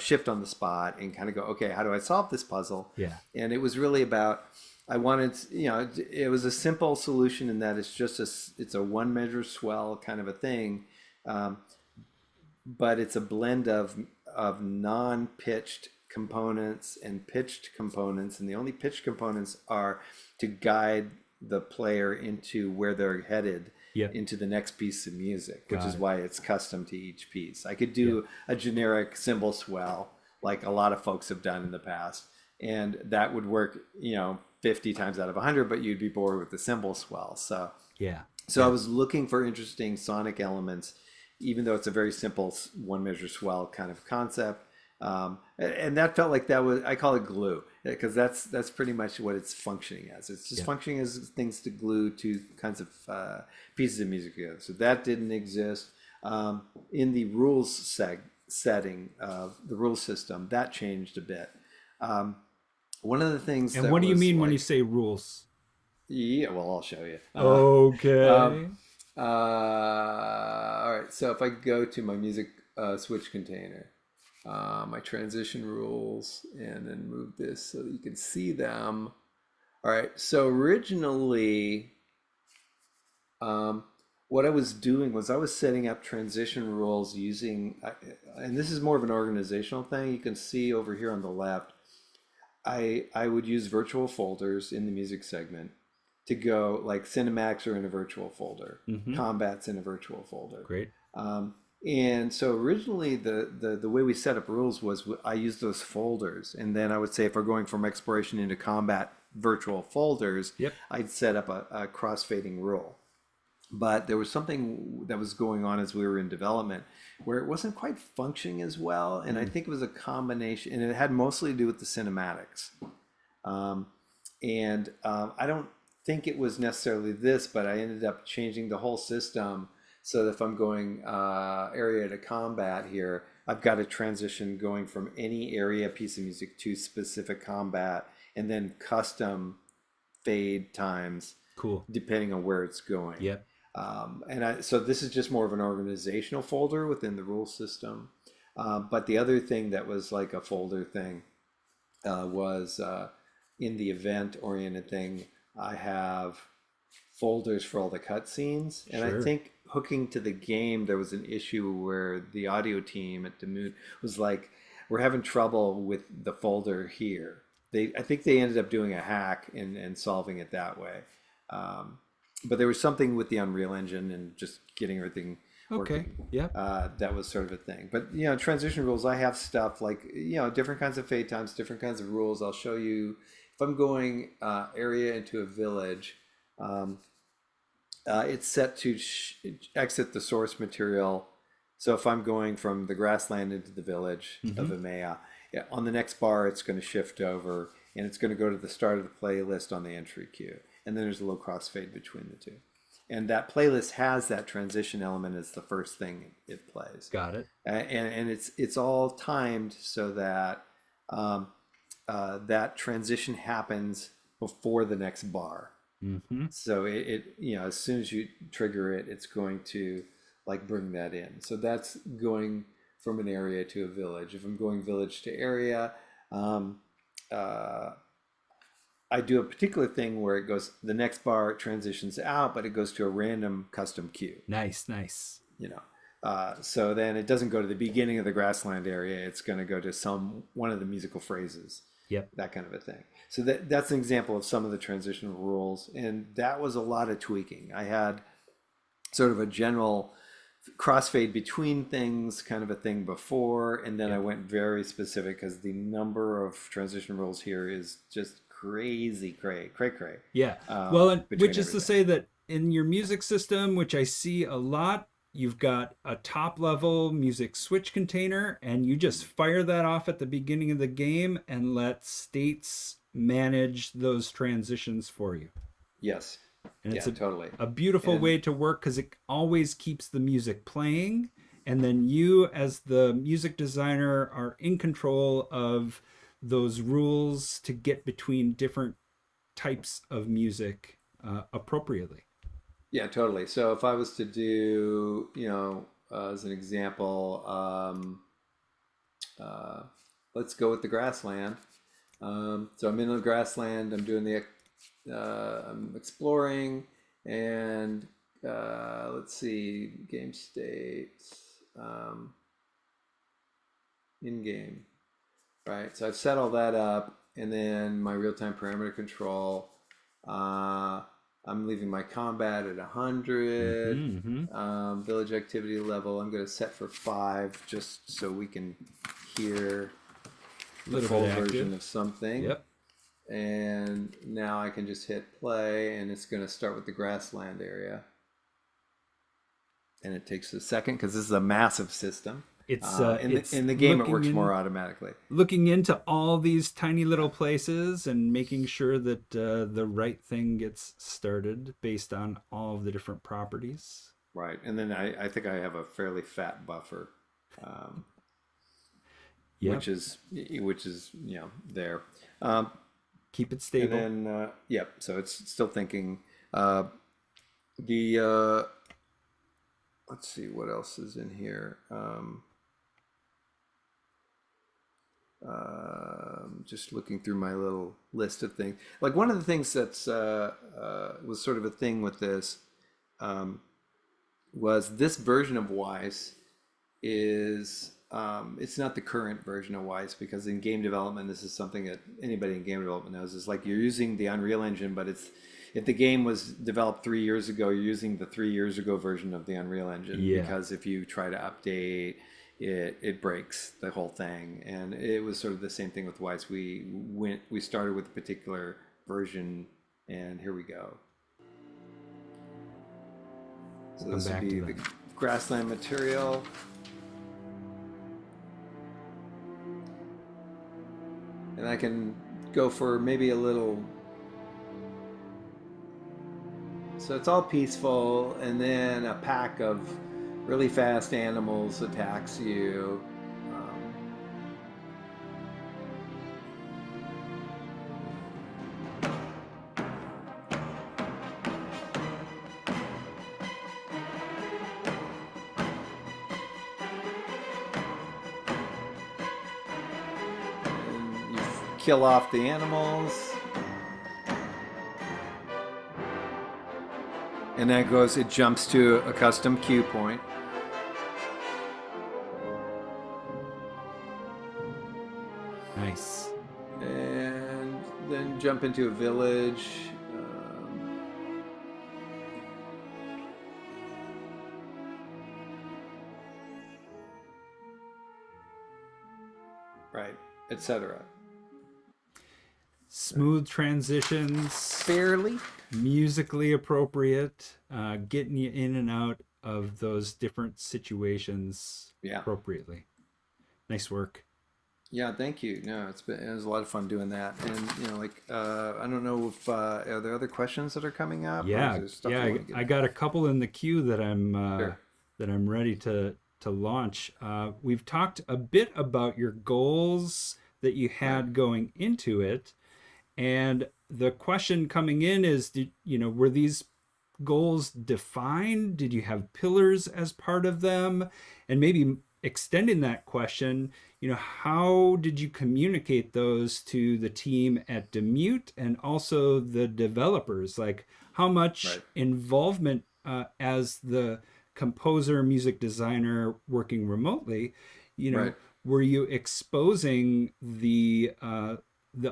shift on the spot and kind of go, okay, how do I solve this puzzle? Yeah. And it was really about, I wanted, it was a simple solution in that it's a one measure swell kind of a thing. But it's a blend of non-pitched components and pitched components, and the only pitched components are to guide the player into where they're headed into the next piece of music, which is why it's custom to each piece. I could do a generic cymbal swell like a lot of folks have done in the past, and that would work 50 times out of 100, but you'd be bored with the cymbal swell. So I was looking for interesting sonic elements, even though it's a very simple one measure swell kind of concept. And that felt like that was, I call it glue, because that's pretty much what it's functioning as. It's just functioning as things to glue two kinds of pieces of music together. So that didn't exist. In the rules setting of the rule system, that changed a bit. One of the things. And what do you mean when you say rules? Yeah, well, I'll show you. Okay. All right, so if I go to my music switch container, my transition rules, and then move this so that you can see them. All right, so originally, what I was doing was I was setting up transition rules using, and this is more of an organizational thing. You can see over here on the left, I would use virtual folders in the music segment to go, like cinematics are in a virtual folder, combats in a virtual folder. Great. And so originally the way we set up rules was I used those folders. And then I would say if we're going from exploration into combat virtual folders, Yep. I'd set up a crossfading rule. But there was something that was going on as we were in development where it wasn't quite functioning as well. And I think it was a combination, and it had mostly to do with the cinematics. I don't think it was necessarily this, but I ended up changing the whole system so that if I'm going area to combat here, I've got a transition going from any area piece of music to specific combat, and then custom fade times Cool. depending on where it's going. Yep. So this is just more of an organizational folder within the rule system. But the other thing that was like a folder thing was in the event-oriented thing, I have folders for all the cutscenes. And I Sure. think hooking to the game, there was an issue where the audio team at Demood was like, we're having trouble with the folder here. I think they ended up doing a hack and solving it that way. But there was something with the Unreal Engine and just getting everything Okay. working. Yep. That was sort of a thing. But, transition rules, I have stuff like, different kinds of fade times, different kinds of rules. I'll show you if I'm going area into a village, it's set to exit the source material. So if I'm going from the grassland into the village of Emea, on the next bar, it's going to shift over and it's going to go to the start of the playlist on the entry queue. And then there's a little crossfade between the two. And that playlist has that transition element as the first thing it plays. Got it. And it's all timed so that that transition happens before the next bar. So it as soon as you trigger it, it's going to like bring that in. So that's going from an area to a village. If I'm going village to area, I do a particular thing where it goes, the next bar transitions out, but it goes to a random custom queue. Nice. Nice. So then it doesn't go to the beginning of the grassland area. It's going to go to one of the musical phrases. Yep. That kind of a thing. So that's an example of some of the transitional rules. And that was a lot of tweaking. I had sort of a general crossfade between things kind of a thing before. And then I went very specific because the number of transition rules here is just crazy, cray. Yeah. Well, and between which is to everything. say that in your music system, which I see a lot, you've got a top level music switch container and you just fire that off at the beginning of the game and let states manage those transitions for you. Yes. And Yeah, it's totally. a beautiful And- way to work because it always keeps the music playing. And then you, as the music designer, are in control of those rules to get between different types of music appropriately. Yeah, totally. So if I was to do, as an example, let's go with the grassland. So I'm in the grassland. I'm doing I'm exploring, and let's see, game state, in game, right? So I've set all that up, and then my real-time parameter control. I'm leaving my combat at 100. Village activity level, I'm going to set for 5 just so we can hear the Little full bit active. version of something. Yep. And now I can just hit play and it's going to start with the grassland area. And it takes a second because this is a massive system. It's in the game it works looking more automatically. looking into all these tiny little places and making sure that the right thing gets started based on all of the different properties. Right. And then I think I have a fairly fat buffer, Yep. which is there. Keep it stable. And then so it's still thinking. Let's see what else is in here. Just looking through my little list of things. Like one of the things that's was sort of a thing with this was this version of Wise is it's not the current version of Wise, because in game development this is something that anybody in game development knows, is like you're using the Unreal Engine, but if the game was developed 3 years ago, you're using the 3 years ago version of the Unreal Engine, Yeah. because if you try to update it, it breaks the whole thing. And it was sort of the same thing with Wise. We started with a particular version, and here we go. So Come this would back be to the them. grassland material. And I can go for maybe a little. So it's all peaceful, and then a pack of really fast animals attacks you. And you kill off the animals. And then it jumps to a custom cue point. Nice. And then jump into a village. Right, etc. Smooth transitions, Fairly. musically appropriate, getting you in and out of those different situations appropriately. Nice work. Yeah, thank you. No, it was a lot of fun doing that. And I don't know if are there other questions that are coming up? Yeah, I got a couple in the queue that I'm ready to launch. We've talked a bit about your goals that you had going into it, and the question coming in is, were these goals defined? Did you have pillars as part of them? And maybe extending that question, how did you communicate those to the team at Demute and also the developers? Like, how much involvement as the composer, music designer working remotely, were you exposing the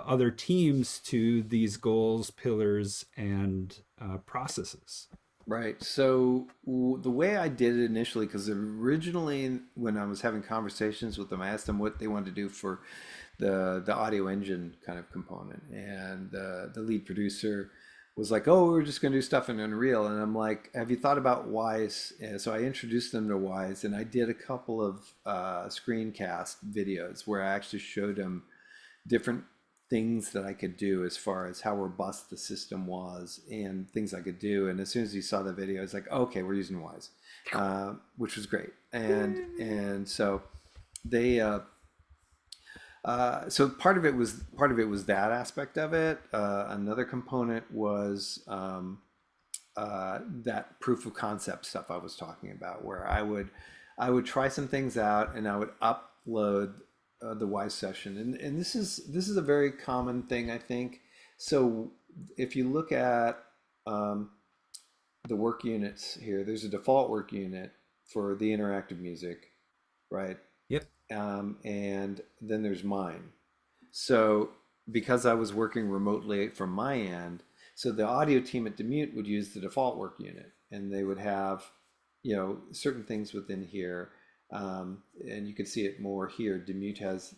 other teams to these goals, pillars, and processes? Right. So the way I did it initially, because originally when I was having conversations with them, I asked them what they wanted to do for the audio engine kind of component, and the lead producer was like, "Oh, we're just going to do stuff in Unreal," and I'm like, "Have you thought about Wise?" And so I introduced them to Wise, and I did a couple of screencast videos where I actually showed them different things that I could do as far as how robust the system was and things I could do. And as soon as he saw the video, it's like, okay, we're using Wise, which was great. And so they so part of it was that aspect of it. Another component was that proof of concept stuff I was talking about, where I would try some things out and I would upload the Wise session, and this is a very common thing, I think. So if you look at the work units here, there's a default work unit for the interactive music, right? Yep. And then there's mine. So because I was working remotely from my end, so the audio team at Demute would use the default work unit, and they would have certain things within here. And you can see it more here. Demute has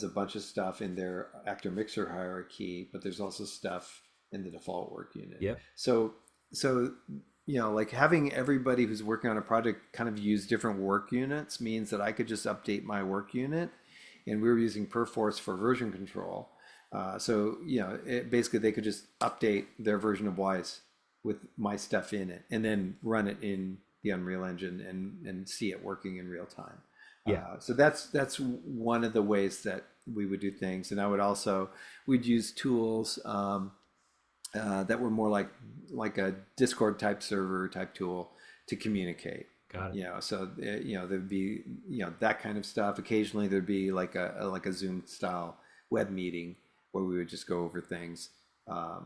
a bunch of stuff in their actor mixer hierarchy, but there's also stuff in the default work unit. Yep. So like having everybody who's working on a project kind of use different work units means that I could just update my work unit, and we were using Perforce for version control. So basically they could just update their version of Wise with my stuff in it, and then run it in the Unreal Engine and see it working in real time. Yeah. So that's one of the ways that we would do things. And we'd use tools that were more like a Discord type server type tool to communicate. Got it. So there'd be that kind of stuff. Occasionally there'd be like a Zoom style web meeting where we would just go over things. So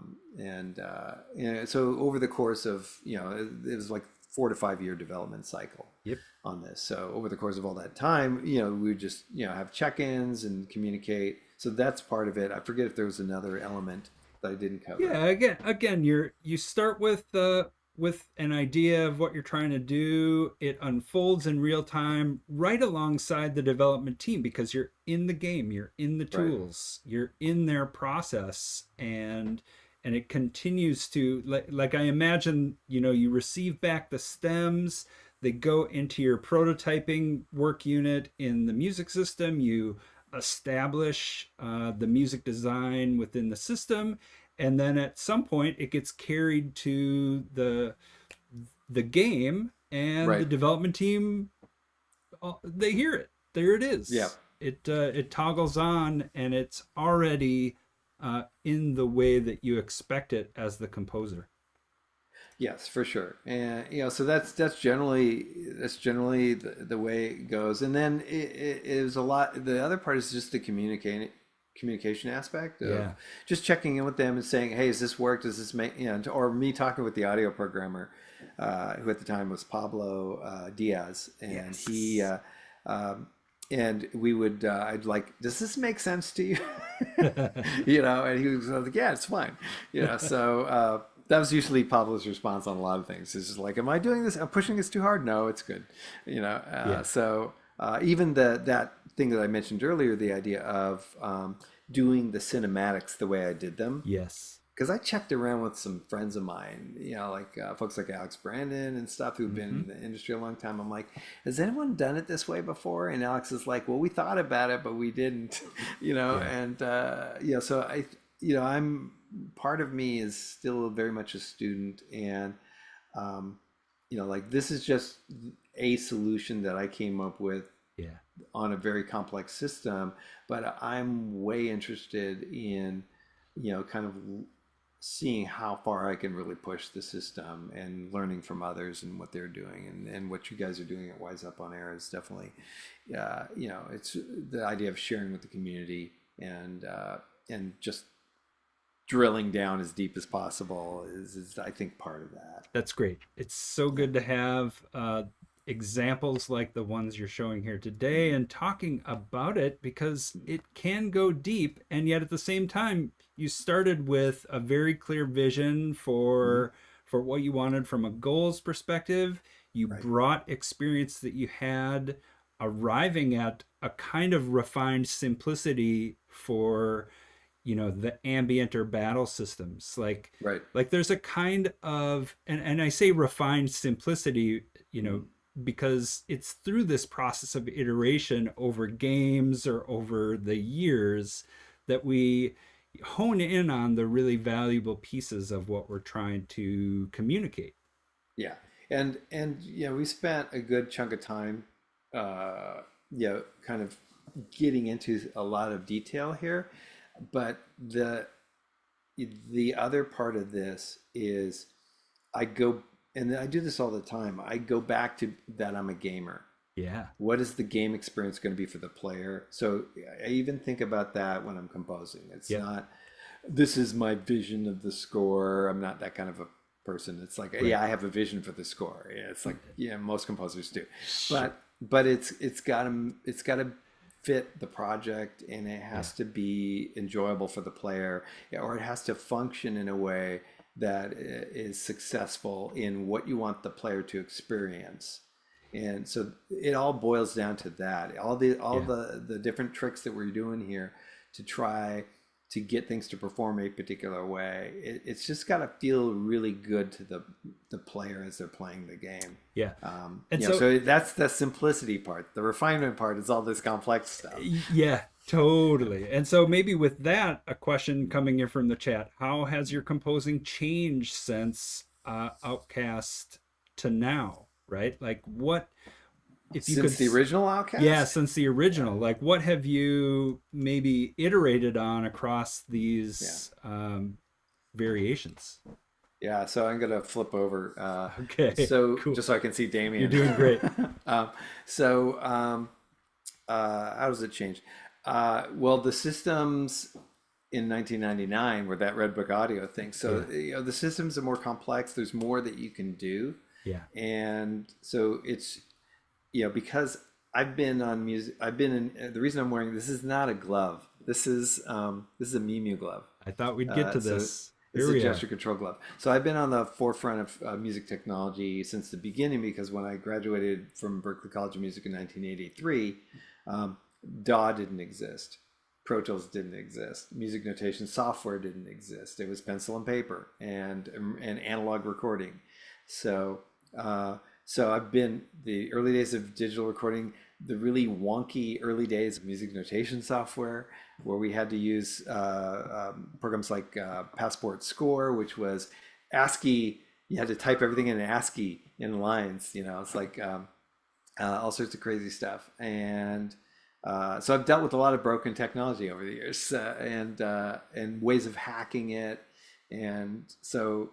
over the course of it was like 4 to 5 year development cycle. Yep. On this. So over the course of all that time, we would just have check-ins and communicate. So that's part of it. I forget if there was another element that I didn't cover? Yeah, again, you start with an idea of what you're trying to do. It unfolds in real time right alongside the development team because you're in the game, you're in the Right. tools, you're in their process, and it continues to like I imagine, you receive back the stems, they go into your prototyping work unit in the music system, you establish the music design within the system, and then at some point it gets carried to the game, and the Right. development team, they hear it. There it Yeah. is. It toggles on, and it's already in the way that you expect it as the composer. Yes, for sure. And so that's generally the way it goes. And then it is a lot. The other part is just the communication aspect of Yeah. just checking in with them and saying, "Hey, has this worked? Does this make?" Or me talking with the audio programmer, who at the time was Pablo Diaz, and he. Yes. And we would, I'd like, does this make sense to you? And he was like, yeah, it's fine. That was usually Pablo's response on a lot of things. It's just like, am I doing this? I'm pushing this too hard? No, it's good. Yeah. Even that thing that I mentioned earlier, the idea of doing the cinematics the way I did them, Yes. because I checked around with some friends of mine, like folks like Alex Brandon and stuff who've been in the industry a long time. I'm like, has anyone done it this way before? And Alex is like, well, we thought about it, but we didn't, Yeah. and so I'm part of me is still very much a student, and like this is just a solution that I came up with Yeah. on a very complex system, but I'm way interested in, kind of seeing how far I can really push the system and learning from others and what they're doing, and what you guys are doing at Wise Up on Air is definitely, it's the idea of sharing with the community, and just drilling down as deep as possible is I think part of that. That's great. It's so Yeah. good to have examples like the ones you're showing here today and talking about it, because it can go deep, and yet at the same time you started with a very clear vision Mhm. for what you wanted from a goals perspective. You Right. brought experience that you had, arriving at a kind of refined simplicity for the ambient or battle systems, Right. like there's a kind of, and I say refined simplicity, Mhm. because it's through this process of iteration over games or over the years that we hone in on the really valuable pieces of what we're trying to communicate. Yeah, and we spent a good chunk of time, uh, kind of getting into a lot of detail here, but the other part of this is I go, and I do this all the time. I go back to that I'm a gamer. Yeah. What is the game experience going to be for the player? So I even think about that when I'm composing. It's Yep. not, this is my vision of the score. I'm not that kind of a person. It's like, Right. yeah, I have a vision for the score. Yeah, it's like, yeah, most composers do. Sure. But it's got to fit the project, and it Yeah. has to be enjoyable for the player, or it has to function in a way that is successful in what you want the player to experience. And so it all boils down to that. All Yeah. the different tricks that we're doing here to try to get things to perform a particular way. It's just got to feel really good to the player as they're playing the game. Yeah. And so, So that's the simplicity part. The refinement part is all this complex stuff. yeah, totally. And so maybe with that, a question coming in from the chat: how has your composing changed since Outcast to now? Right? Like, what if you could? Since the original Yeah, Outcast? since the Yeah. original. Like, what have you maybe iterated on across Yeah. these variations? Yeah, so I'm gonna flip over. Okay, So cool. just so I can see You're Damien. doing great. um, so how does it change? Well, the systems in 1999 were that Red Book Audio thing. So Yeah, the systems are more complex. There's more that you can do, yeah, and so it's because I've been on music. I've been in. The reason I'm wearing this is not a glove. This is a MiMu glove. I thought we'd get to So this. it's Here a we are. gesture control glove. So I've been on the forefront of music technology since the beginning because when I graduated from Berklee College of Music in 1983, um, DAW didn't exist. Pro Tools didn't exist. Music notation software didn't exist. It was pencil and paper and analog recording. So so I've been the early days of digital recording, the really wonky early days of music notation software, where we had to use programs like Passport Score, which was ASCII. You had to type everything in ASCII in lines. You know, it's like all sorts of crazy stuff. And so I've dealt with a lot of broken technology over the years and ways of hacking it. And so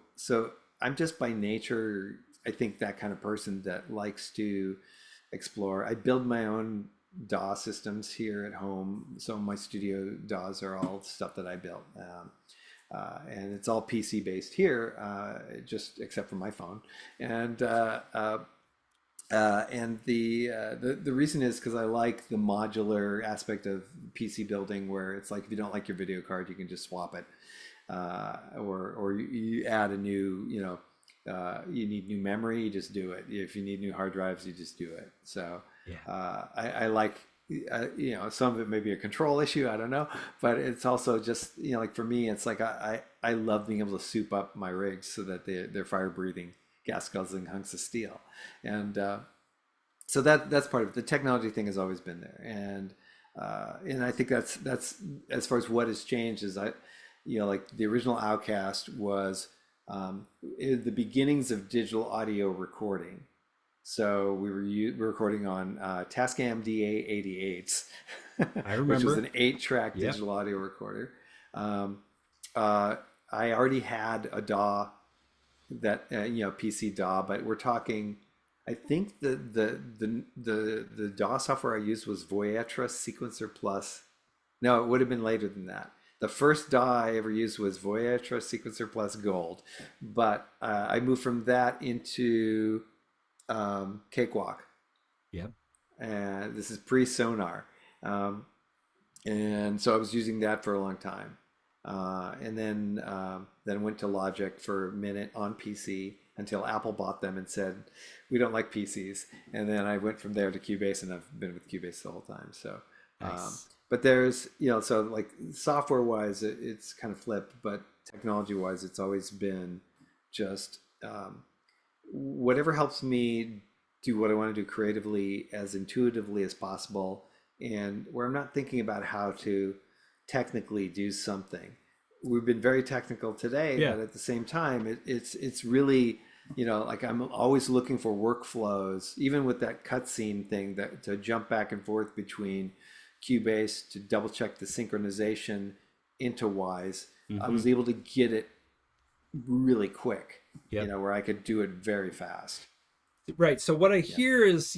I'm just by nature, I think, that kind of person that likes to explore. I build my own DAW systems here at home. So my studio DAWs are all stuff that I built. And it's all PC based here, just except for my phone. And the reason is because I like the modular aspect of PC building, where it's like if you don't like your video card, you can just swap it, or you add a new, you need new memory, you just do it. If you need new hard drives, you just do it. So Yeah. I like, some of it may be a control issue, I don't know, but it's also just, like for me, it's like I love being able to soup up my rigs so that they're fire breathing, gas guzzling hunks of steel. And so that's part of it. The technology thing has always been there. And I think that's as far as what has changed is like the original Outcast was in the beginnings of digital audio recording. So we were recording on Tascam DA88s, I which was remember. an 8-track Yep. digital audio recorder. I already had a DAW that PC DAW, but we're talking. I think the DAW software I used was Voyetra Sequencer Plus. No, it would have been later than that. The first DAW I ever used was Voyetra Sequencer Plus Gold, but I moved from that into Cakewalk, Yep. and this is pre-Sonar, um, and so I was using that for a long time, and then went to Logic for a minute on PC until Apple bought them and said we don't like PCs, and then I went from there to Cubase, and I've been with Cubase the whole time. So, Nice. but there's so like software wise, it's kind of flipped, but technology wise, it's always been just whatever helps me do what I want to do creatively as intuitively as possible, and where I'm not thinking about how to technically do something. We've been very technical today, Yeah. but at the same time, it's really, like I'm always looking for workflows, even with that cutscene thing, that to jump back and forth between Cubase to double check the synchronization into Wise. I Hmm. was able to get it really quick, Yep. where I could do it very fast. Right. So what I Yeah. hear is,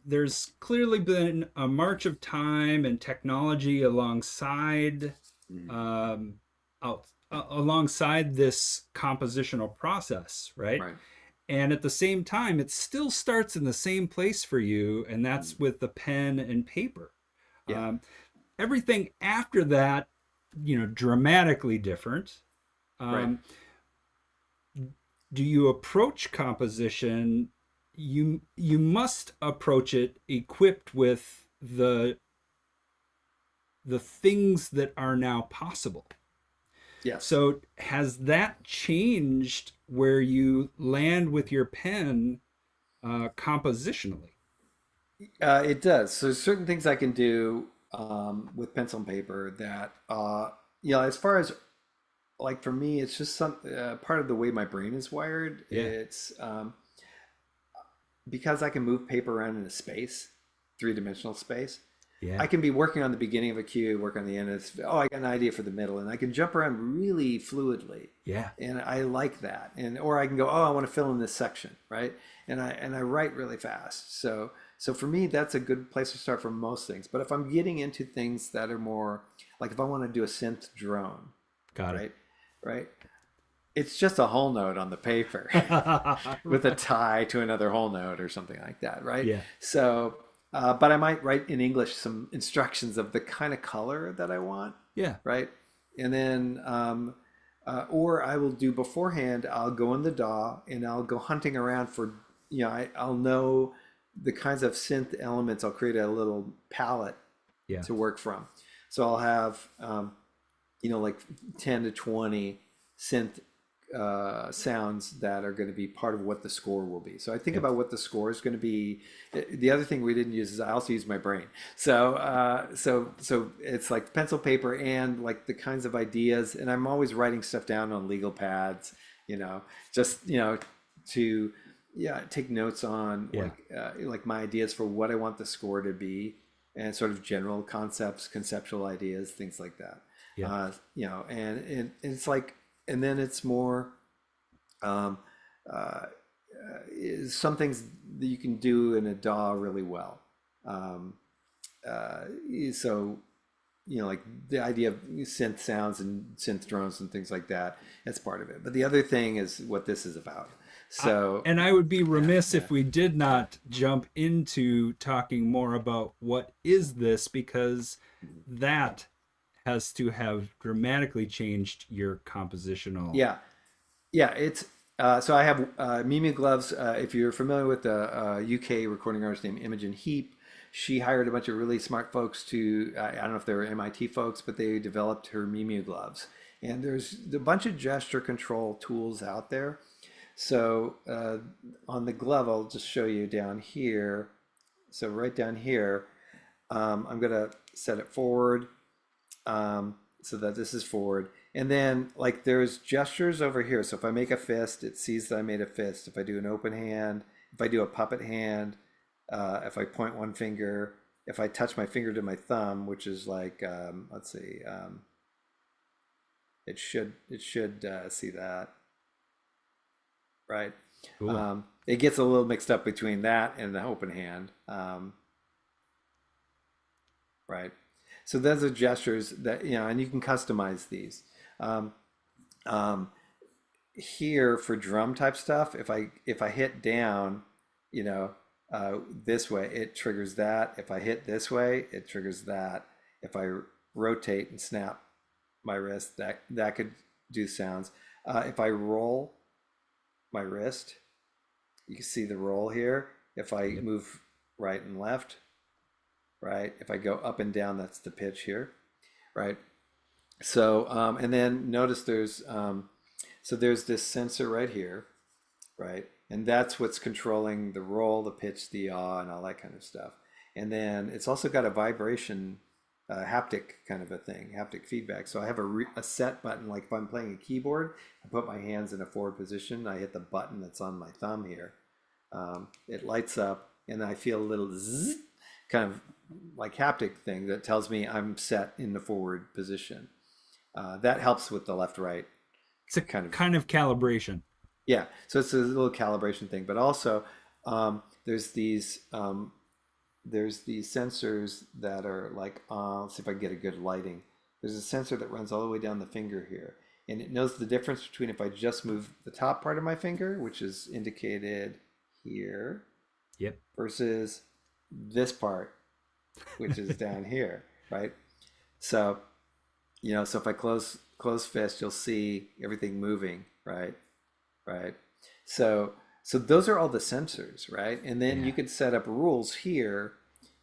there's clearly been a march of time and technology alongside, Mm. um, alongside this compositional process, right? Right. And at the same time, it still starts in the same place for you, and Mm. that's with the pen and paper. Yeah. Um, Everything after that, dramatically different. Right. Um, do you approach composition? You must approach it equipped with the things that are now possible. Yes. So has that changed where you land with your pen compositionally? It does. So certain things I can do with pencil and paper that, as far as like for me, it's just some part of the way my brain is wired. Yeah. It's because I can move paper around in a space, three-dimensional space. I Yeah. can be working on the beginning of a cue, work on the end. I got an idea for the middle, and I can jump around really fluidly, Yeah. and I like that. Or I can go, I want to fill in this section, right? And I write really fast. So for me, that's a good place to start for most things. But if I'm getting into things that are more like if I want to do a synth drone, Got it. right, right, it's just a whole note on the paper with a Right. tie to another whole note or something like that, right? Yeah. So, but I might write in English some instructions of the kind of color that I want, Yeah. right? And then, or I will do beforehand, I'll go in the DAW and I'll go hunting around for, I'll know the kinds of synth elements. I'll create a little palette Yeah. to work from. So I'll have, like 10 to 20 synth sounds that are going to be part of what the score will be. So I think Yep. about what the score is going to be. The other thing we didn't use is I also use my brain. So it's like pencil, paper, and like the kinds of ideas. And I'm always writing stuff down on legal pads. Just to take notes on Yeah. like my ideas for what I want the score to be, and sort of general concepts, conceptual ideas, things like that. Yeah. And it's like, and then it's more um, uh, some things that you can do in a DAW really well. Um, uh, so like the idea of synth sounds and synth drones and things like that. That's part of it. But the other thing is what this is about. So And I would be yeah, remiss yeah, if we did not jump into talking more about what is this, because that has to have dramatically changed your compositional. yeah. Yeah, it's so I have MiMu gloves. If you're familiar with the UK recording artist named Imogen Heap, she hired a bunch of really smart folks to, I don't know if they were MIT folks, but they developed her MiMu gloves. And there's a bunch of gesture control tools out there. So on the glove, I'll just show you down here. So right down here, I'm going to set it forward so that this is forward. And then like there's gestures over here. So if I make a fist, it sees that I made a fist. If I do an open hand, if I do a puppet hand, if I point one finger, if I touch my finger to my thumb, which is like, let's see, it should see that, right? Cool. It gets a little mixed up between that and the open hand, right? So those are gestures that, and you can customize these. Um, um, Here for drum type stuff, if I hit down, you know, this way, it triggers that. If I hit this way, it triggers that. If I rotate and snap my wrist, that could do sounds. If I roll my wrist, you can see the roll here. If I Yep. move right and left, right. If I go up and down, that's the pitch here, right. So and then notice there's this sensor right here, right? And that's what's controlling the roll, the pitch, the yaw, and all that kind of stuff. And then it's also got a vibration, haptic kind of a thing, haptic feedback. So I have a set button, like if I'm playing a keyboard, I put my hands in a forward position, I hit the button that's on my thumb here. It lights up, and I feel a little zzz, kind of like haptic thing that tells me I'm set in the forward position. That helps with the left-right It's a kind of. kind of calibration. Yeah, so it's a little calibration thing, but also there's these sensors that are like, let's see if I can get a good lighting. There's a sensor that runs all the way down the finger here, and it knows the difference between if I just move the top part of my finger, which is indicated here, Yep. versus this part, which is down here, right? So, so if I close fist, you'll see everything moving, right? Right. So those are all the sensors, right? And then you Yeah. could set up rules here.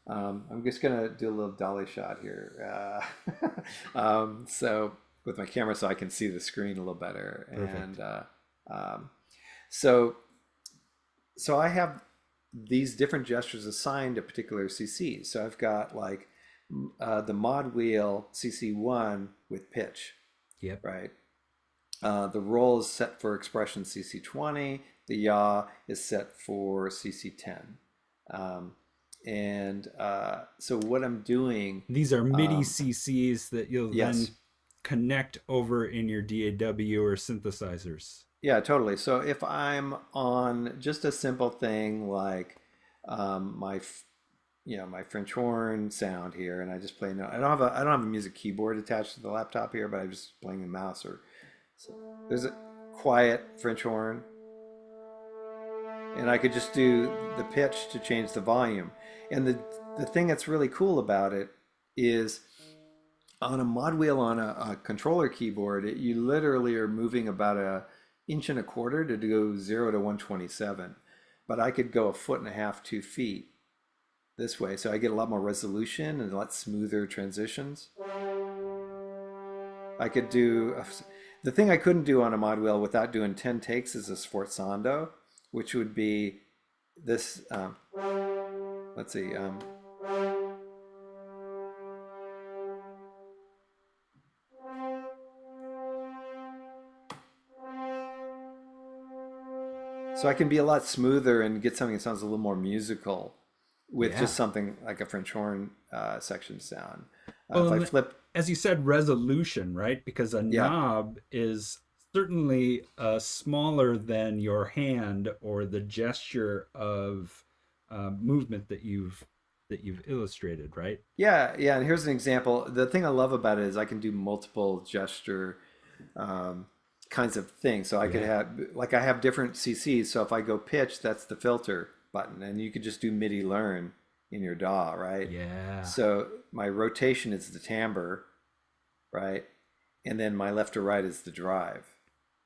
I'm just gonna do a little dolly shot here. So with my camera, so I can see the screen a little better. Perfect. And um, so so I have these different gestures assigned to particular CCs. So I've got like the mod wheel CC1 with pitch, Yep. right? The roll is set for expression CC20. The yaw is set for CC10. And so what I'm doing, These are MIDI um, CCs that you'll yes, then connect over in your DAW or synthesizers. yeah, totally. So if I'm on just a simple thing like my French horn sound here, and I just play. No, I don't have a music keyboard attached to the laptop here, but I'm just playing the mouse. Or so there's a quiet French horn, and I could just do the pitch to change the volume. And the thing that's really cool about it is on a mod wheel on a controller keyboard, you literally are moving about a inch and a quarter to go 0 to 127. But I could go a foot and a half, 2 feet this way. So I get a lot more resolution and a lot smoother transitions. I could do, the thing I couldn't do on a mod wheel without doing 10 takes is a sforzando, which would be this, let's see, so I can be a lot smoother and get something that sounds a little more musical with Yeah. just something like a French horn section sound. Well, If I flip, as you said, resolution, right? Because a yeah, knob is certainly smaller than your hand or the gesture of movement that you've illustrated, right? yeah, yeah. And here's an example. The thing I love about it is I can do multiple gesture um, kinds of things. So I could Yeah. have, like, I have different CCs. So if I go pitch, that's the filter button, and you could just do MIDI learn in your DAW, right? Yeah. So my rotation is the timbre, right? And then my left to right is the drive,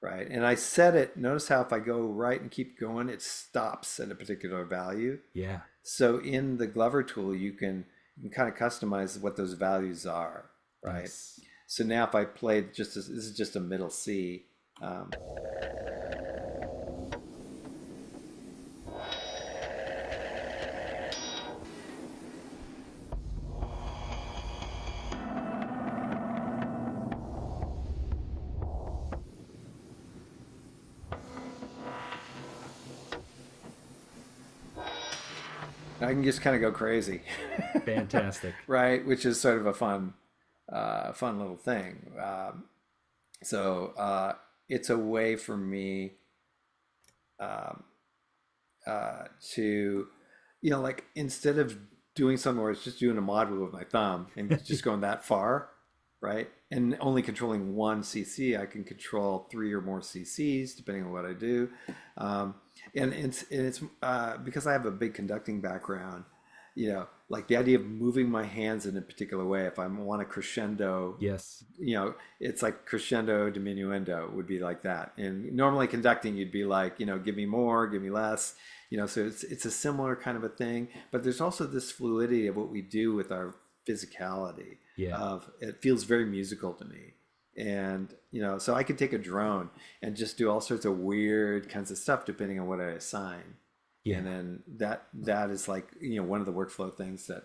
right? And I set it, notice how if I go right and keep going, it stops at a particular value. Yeah. So in the Glover tool, you can kind of customize what those values are, right? Nice. So now if I played just this is just a middle C. I can just kind of go crazy, Fantastic. right? Which is sort of a fun little thing. It's a way for me to, like instead of doing something where it's just doing a mod wheel with my thumb and just going that far, right? And only controlling one CC, I can control 3 or more CCs depending on what I do. And it's because I have a big conducting background, like the idea of moving my hands in a particular way. If I want a crescendo, Yes. it's like crescendo diminuendo would be like that. And normally conducting, you'd be like, give me more, give me less, so it's a similar kind of a thing. But there's also this fluidity of what we do with our physicality. Yeah. Of it feels very musical to me. And so I could take a drone and just do all sorts of weird kinds of stuff depending on what I assign. Yeah. And then that is like one of the workflow things that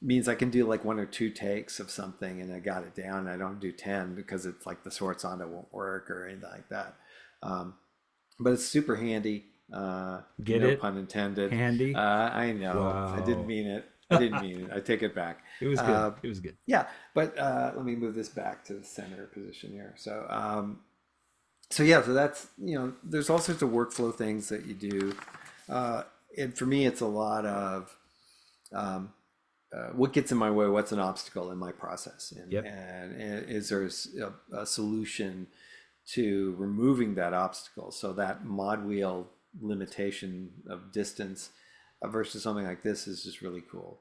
means I can do like 1 or 2 takes of something and I got it down. And I don't do 10 because it's like the sforzando won't work or anything like that. But it's super handy. Get no it? pun intended. Handy. I know. Wow. I didn't mean it. I didn't mean it. I take it back. It was good. It was good. Yeah, but let me move this back to the center position here. So that's there's all sorts of workflow things that you do, and for me, it's a lot of what gets in my way, what's an obstacle in my process, and Yep. and is there a solution to removing that obstacle? So that mod wheel limitation of distance versus something like this is just really cool.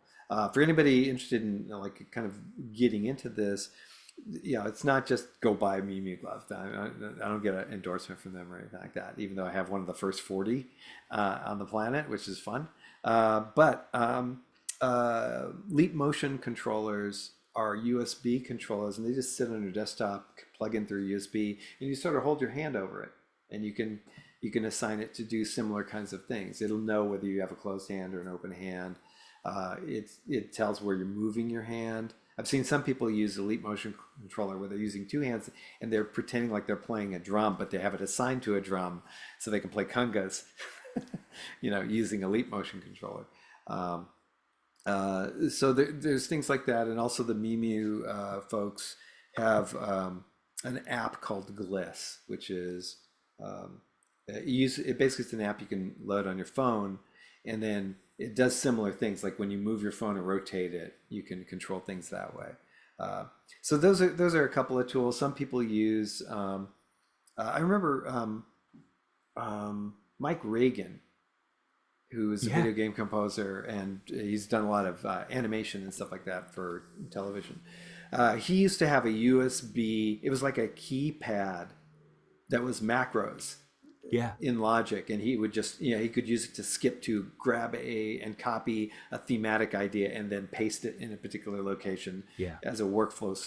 For anybody interested in like kind of getting into this, it's not just go buy MiMu gloves. I don't get an endorsement from them or anything like that, even though I have one of the first 40 on the planet, which is fun. But Leap Motion controllers are USB controllers, and they just sit on your desktop, plug in through USB, and you sort of hold your hand over it, and you can assign it to do similar kinds of things. It'll know whether you have a closed hand or an open hand. It tells where you're moving your hand. I've seen some people use a Leap Motion controller where they're using 2 hands and they're pretending like they're playing a drum, but they have it assigned to a drum so they can play congas, using a Leap Motion controller. So there's things like that, and also the MiMu folks have an app called Gliss, which is it basically it's an app you can load on your phone, and then it does similar things. Like when you move your phone and rotate it, you can control things that way. So those are a couple of tools. Some people use. I remember Mike Reagan, who is a video game composer, and he's done a lot of animation and stuff like that for television. He used to have a USB. It was like a keypad that was macros Yeah. in Logic, and he would just, he could use it to skip to grab and copy a thematic idea and then paste it in a particular location Yeah. as a workflow,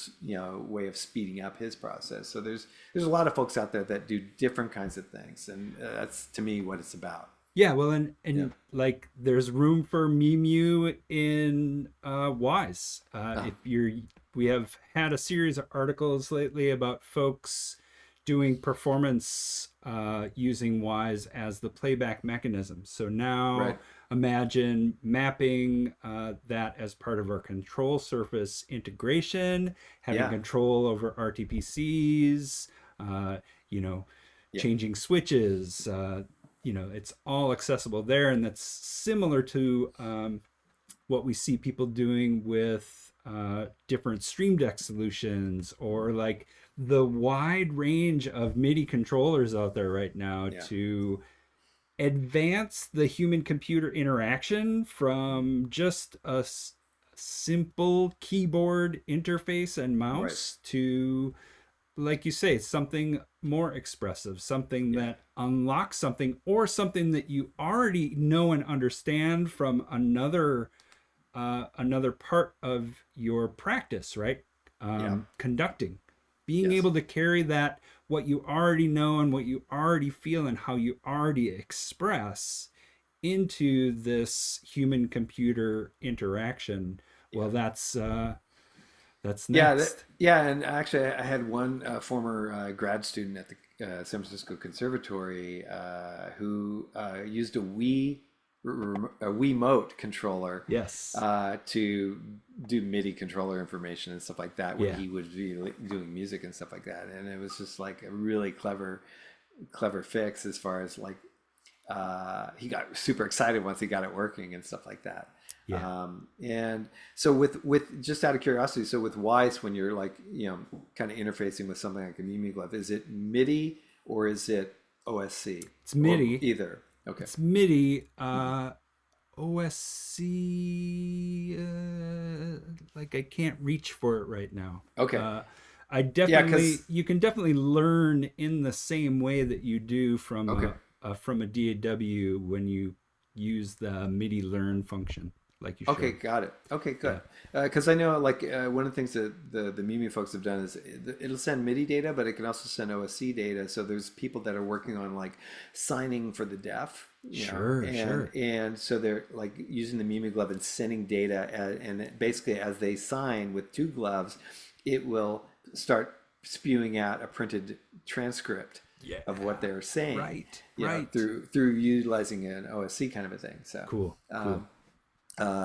way of speeding up his process. So there's a lot of folks out there that do different kinds of things, and that's to me what it's about. Yeah, well, and Yeah. like there's room for MiMu in Wise. If you're, we have had a series of articles lately about folks doing performance using Wise as the playback mechanism. So now Right. imagine mapping that as part of our control surface integration, having Yeah. control over RTPCs, you know, Yeah. changing switches. It's all accessible there, and that's similar to what we see people doing with different Stream Deck solutions, or like the wide range of MIDI controllers out there right now Yeah. to advance the human computer interaction from just a simple keyboard interface and mouse to, like you say, something more expressive, something that unlocks something, or something that you already know and understand from another part of your practice, right? Yeah. Conducting, being Yes. able to carry that, what you already know and what you already feel and how you already express, into this human computer interaction. Well, that's Yeah, next. and actually, I had one former grad student at the San Francisco Conservatory who used a Wiimote controller Yes. to do MIDI controller information and stuff like that when Yeah. he would be doing music and stuff like that, and it was just like a really clever fix as far as like he got super excited once he got it working and stuff like that. Yeah. And so with just out of curiosity, so with Wise, when you're like, kind of interfacing with something like a MiMu glove, is it MIDI or is it OSC? It's MIDI. Or either. Okay. It's MIDI. OSC, like I can't reach for it right now. Okay. I definitely, 'cause- you can definitely learn in the same way that you do from Okay. from a DAW when you use the MIDI learn function, like you showed. Okay, got it. Okay, good. Because I know, like, one of the things that the MiMu folks have done is it'll send MIDI data, but it can also send OSC data. So there's people that are working on like signing for the deaf. Sure. And so they're like using the MiMu glove and sending data, and basically as they sign with two gloves, it will start spewing out a printed transcript of what they're saying. Right. Through utilizing an OSC kind of a thing. So Cool.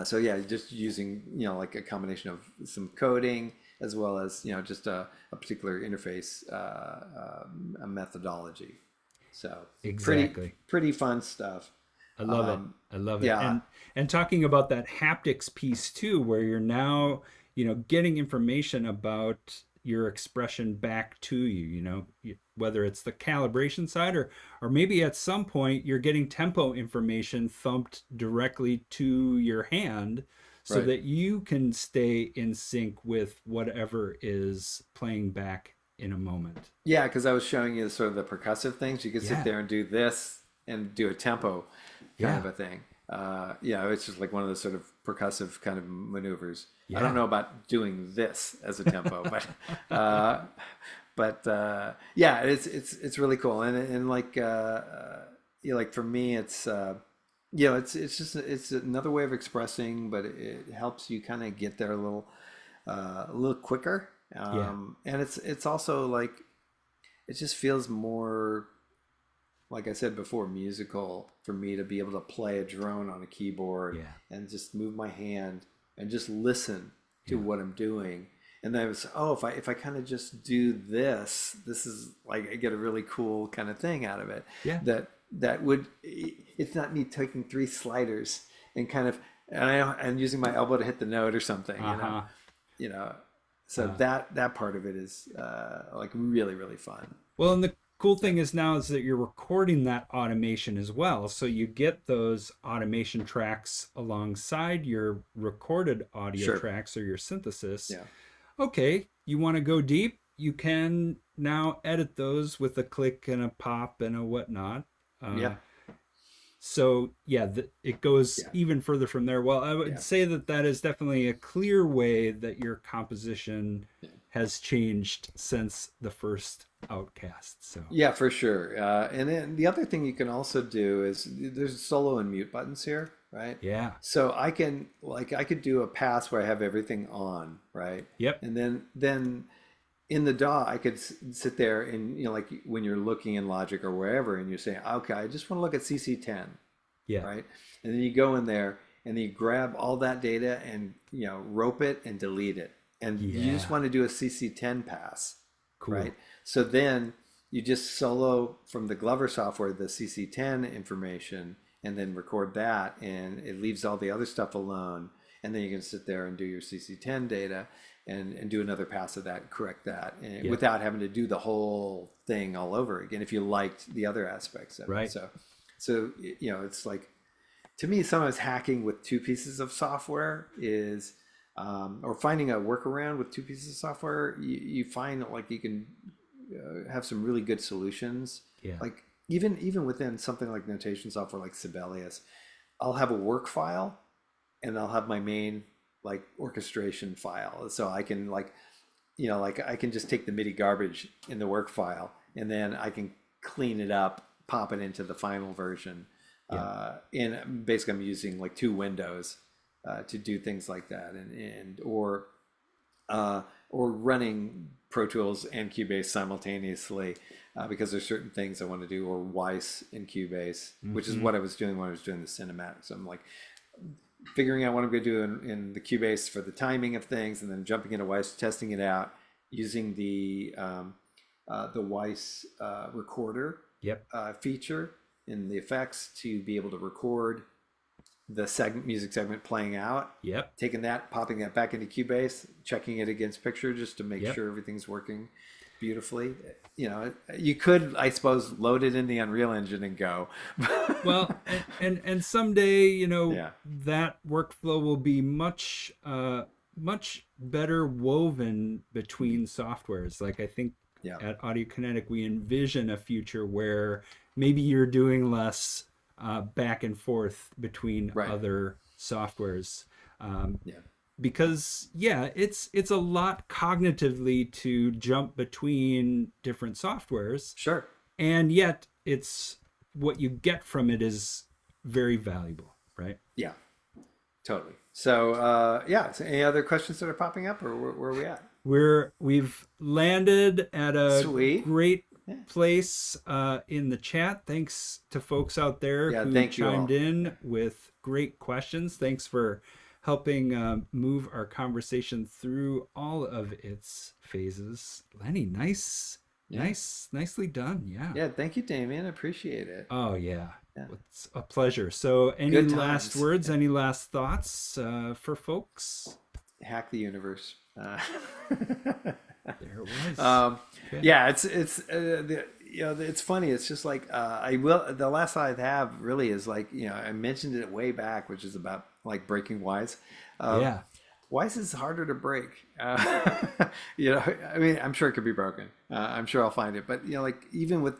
so yeah, just using like a combination of some coding as well as just a particular interface a methodology. So Exactly. pretty fun stuff. I love it. I love it. Yeah. And talking about that haptics piece too, where you're now, getting information about your expression back to you, whether it's the calibration side or maybe at some point you're getting tempo information thumped directly to your hand so that you can stay in sync with whatever is playing back in a moment. Yeah, because I was showing you sort of the percussive things. You could sit there and do this and do a tempo kind of a thing. It's just like one of those sort of percussive kind of maneuvers. I don't know about doing this as a tempo, but it's really cool. And like like for me, it's it's another way of expressing, but it helps you kind of get there a little quicker. And it's also like it just feels more, like I said before, musical for me to be able to play a drone on a keyboard and just move my hand and just listen to what I'm doing. And then I was, if I kind of just do this is like I get a really cool kind of thing out of it. Yeah. That would, it's not me taking 3 sliders and kind of and using my elbow to hit the note or something. So that part of it is like really, really fun. Well, and the cool thing is that you're recording that automation as well. So you get those automation tracks alongside your recorded audio tracks or your synthesis. okay, you want to go deep, you can now edit those with a click and a pop and a whatnot. Yeah. So yeah, it goes Yeah. even further from there. Well, I would Yeah. say that that is definitely a clear way that your composition Yeah. has changed since the first Outcast. So Yeah, for sure. And then the other thing you can also do is there's solo and mute buttons here, right? yeah, So I could do a pass where I have everything on, right? yep, And then in the DAW I could sit there and like when you're looking in Logic or wherever and you're saying, okay, I just want to look at CC10, yeah, right? And then you go in there and then you grab all that data and rope it and delete it. And you just yeah, want to do a CC10 pass, cool, right? So then you just solo from the Glover software the CC10 information and then record that, and it leaves all the other stuff alone. And then you can sit there and do your CC10 data and do another pass of that, correct that, and yep, without having to do the whole thing all over again if you liked the other aspects of it. right, So it's like, to me, sometimes hacking with two pieces of software is, or finding a workaround with two pieces of software, you find like you can have some really good solutions. yeah, Like even within something like notation software like Sibelius, I'll have a work file and I'll have my main like orchestration file. So I can like I can just take the MIDI garbage in the work file and then I can clean it up, pop it into the final version. yeah, And basically I'm using like two windows to do things like that, and or running Pro Tools and Cubase simultaneously because there's certain things I want to do, or Wise in Cubase, which is mm-hmm. what I was doing when I was doing the cinematics. So I'm like figuring out what I'm going to do in the Cubase for the timing of things, and then jumping into Wise, testing it out, using the Wise recorder Yep, feature in the effects to be able to record the music segment playing out, yep, taking that, popping that back into Cubase, checking it against picture just to make yep. sure everything's working beautifully. You could, I suppose, load it in the Unreal Engine and go. Well, and someday, Yeah, that workflow will be much better woven between softwares. Like I think yeah, at Audiokinetic we envision a future where maybe you're doing less back and forth between right, other softwares. yeah, Because yeah, it's a lot cognitively to jump between different softwares, sure, and yet it's what you get from it is very valuable, right? yeah, totally. So, yeah, so any other questions that are popping up, or where are we at? We've landed at a Sweet. great Yeah, place in the chat. Thanks to folks out there yeah, who thank you chimed all. in with great questions. Thanks for helping move our conversation through all of its phases. Lenny, Yeah, nicely done. Yeah. yeah, thank you, Damien. I appreciate it. Oh yeah, Yeah, it's a pleasure. So, any good last times. words? Any last thoughts for folks? Hack the universe. There it was. Um, Okay. yeah, it's funny. It's just like the last I have really is like I mentioned it way back, which is about like breaking Wise. Yeah. Wise is harder to break. I mean, I'm sure it could be broken. I'm sure I'll find it, but like even with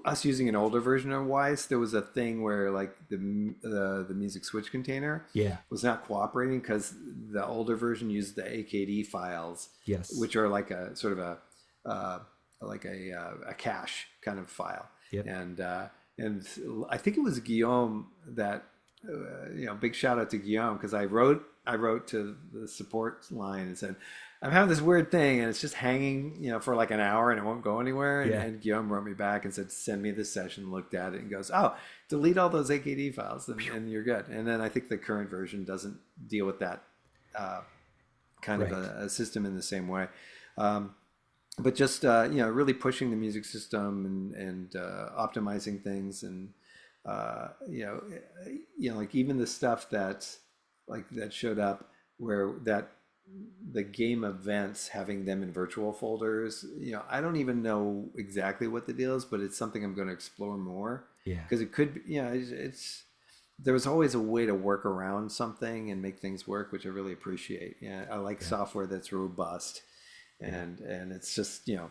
us using an older version of Wise, there was a thing where like the music switch container Yeah. was not cooperating because the older version used the AKD files, Yes. which are like a sort of a cache kind of file. Yep. And I think it was Guillaume that big shout out to Guillaume, because I wrote to the support line and said, I'm having this weird thing and it's just hanging, for like an hour and it won't go anywhere. Yeah. And Guillaume wrote me back and said, send me this session, looked at it and goes, oh, delete all those AKD files and you're good. And then I think the current version doesn't deal with that kind of a system in the same way. But just, really pushing the music system and optimizing things and, like even the stuff that showed up where the game events, having them in virtual folders, I don't even know exactly what the deal is, but it's something I'm going to explore more. Yeah. Because it could be, there was always a way to work around something and make things work, which I really appreciate. Yeah, I like software that's robust, and it's just, and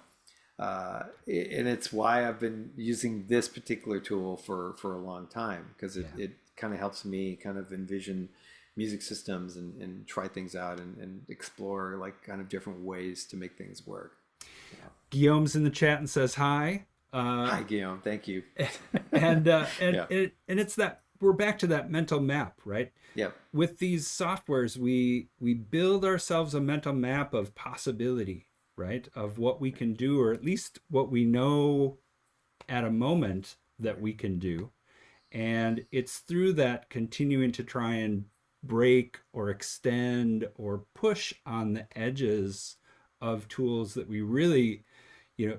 it's why I've been using this particular tool for a long time, because it kind of helps me kind of envision music systems and try things out and explore like kind of different ways to make things work. Guillaume's in the chat and says hi. Hi, Guillaume. Thank you. And it's that we're back to that mental map, right? Yep. With these softwares, we build ourselves a mental map of possibility, right? Of what we can do, or at least what we know at a moment that we can do. And it's through that continuing to try and break or extend or push on the edges of tools that we really,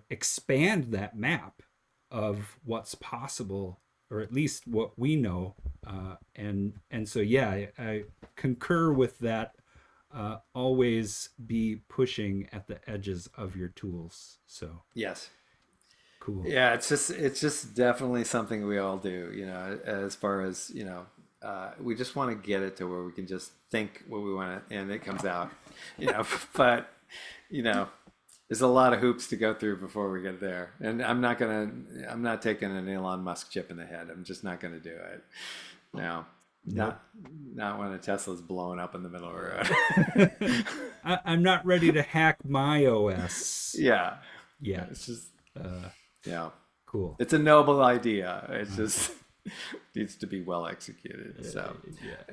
expand that map of what's possible, or at least what we know. And so, yeah, I concur with that. Always be pushing at the edges of your tools. So Yes. cool. Yeah, it's just definitely something we all do, as far as, we just want to get it to where we can just think what we want to, and it comes out, but, there's a lot of hoops to go through before we get there. And I'm not taking an Elon Musk chip in the head. I'm just not going to do it. No, not when a Tesla's blowing up in the middle of the road. I'm not ready to hack my OS. Yeah. It's just, yeah. Cool. It's a noble idea. It's just needs to be well executed. So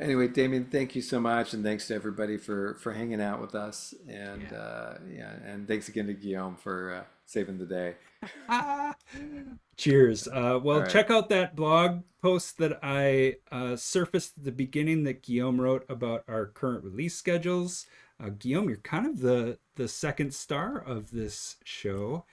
anyway, Damien, thank you so much, and thanks to everybody for hanging out with us, and and thanks again to Guillaume for saving the day. Cheers. Right. Check out that blog post that I surfaced at the beginning that Guillaume wrote about our current release schedules. Guillaume, you're kind of the second star of this show.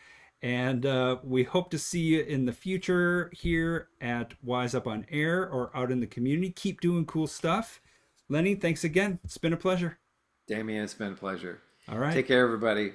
And we hope to see you in the future here at Wise Up on Air or out in the community. Keep doing cool stuff. Lennie, thanks again. It's been a pleasure. Damien, it's been a pleasure. All right. Take care, everybody.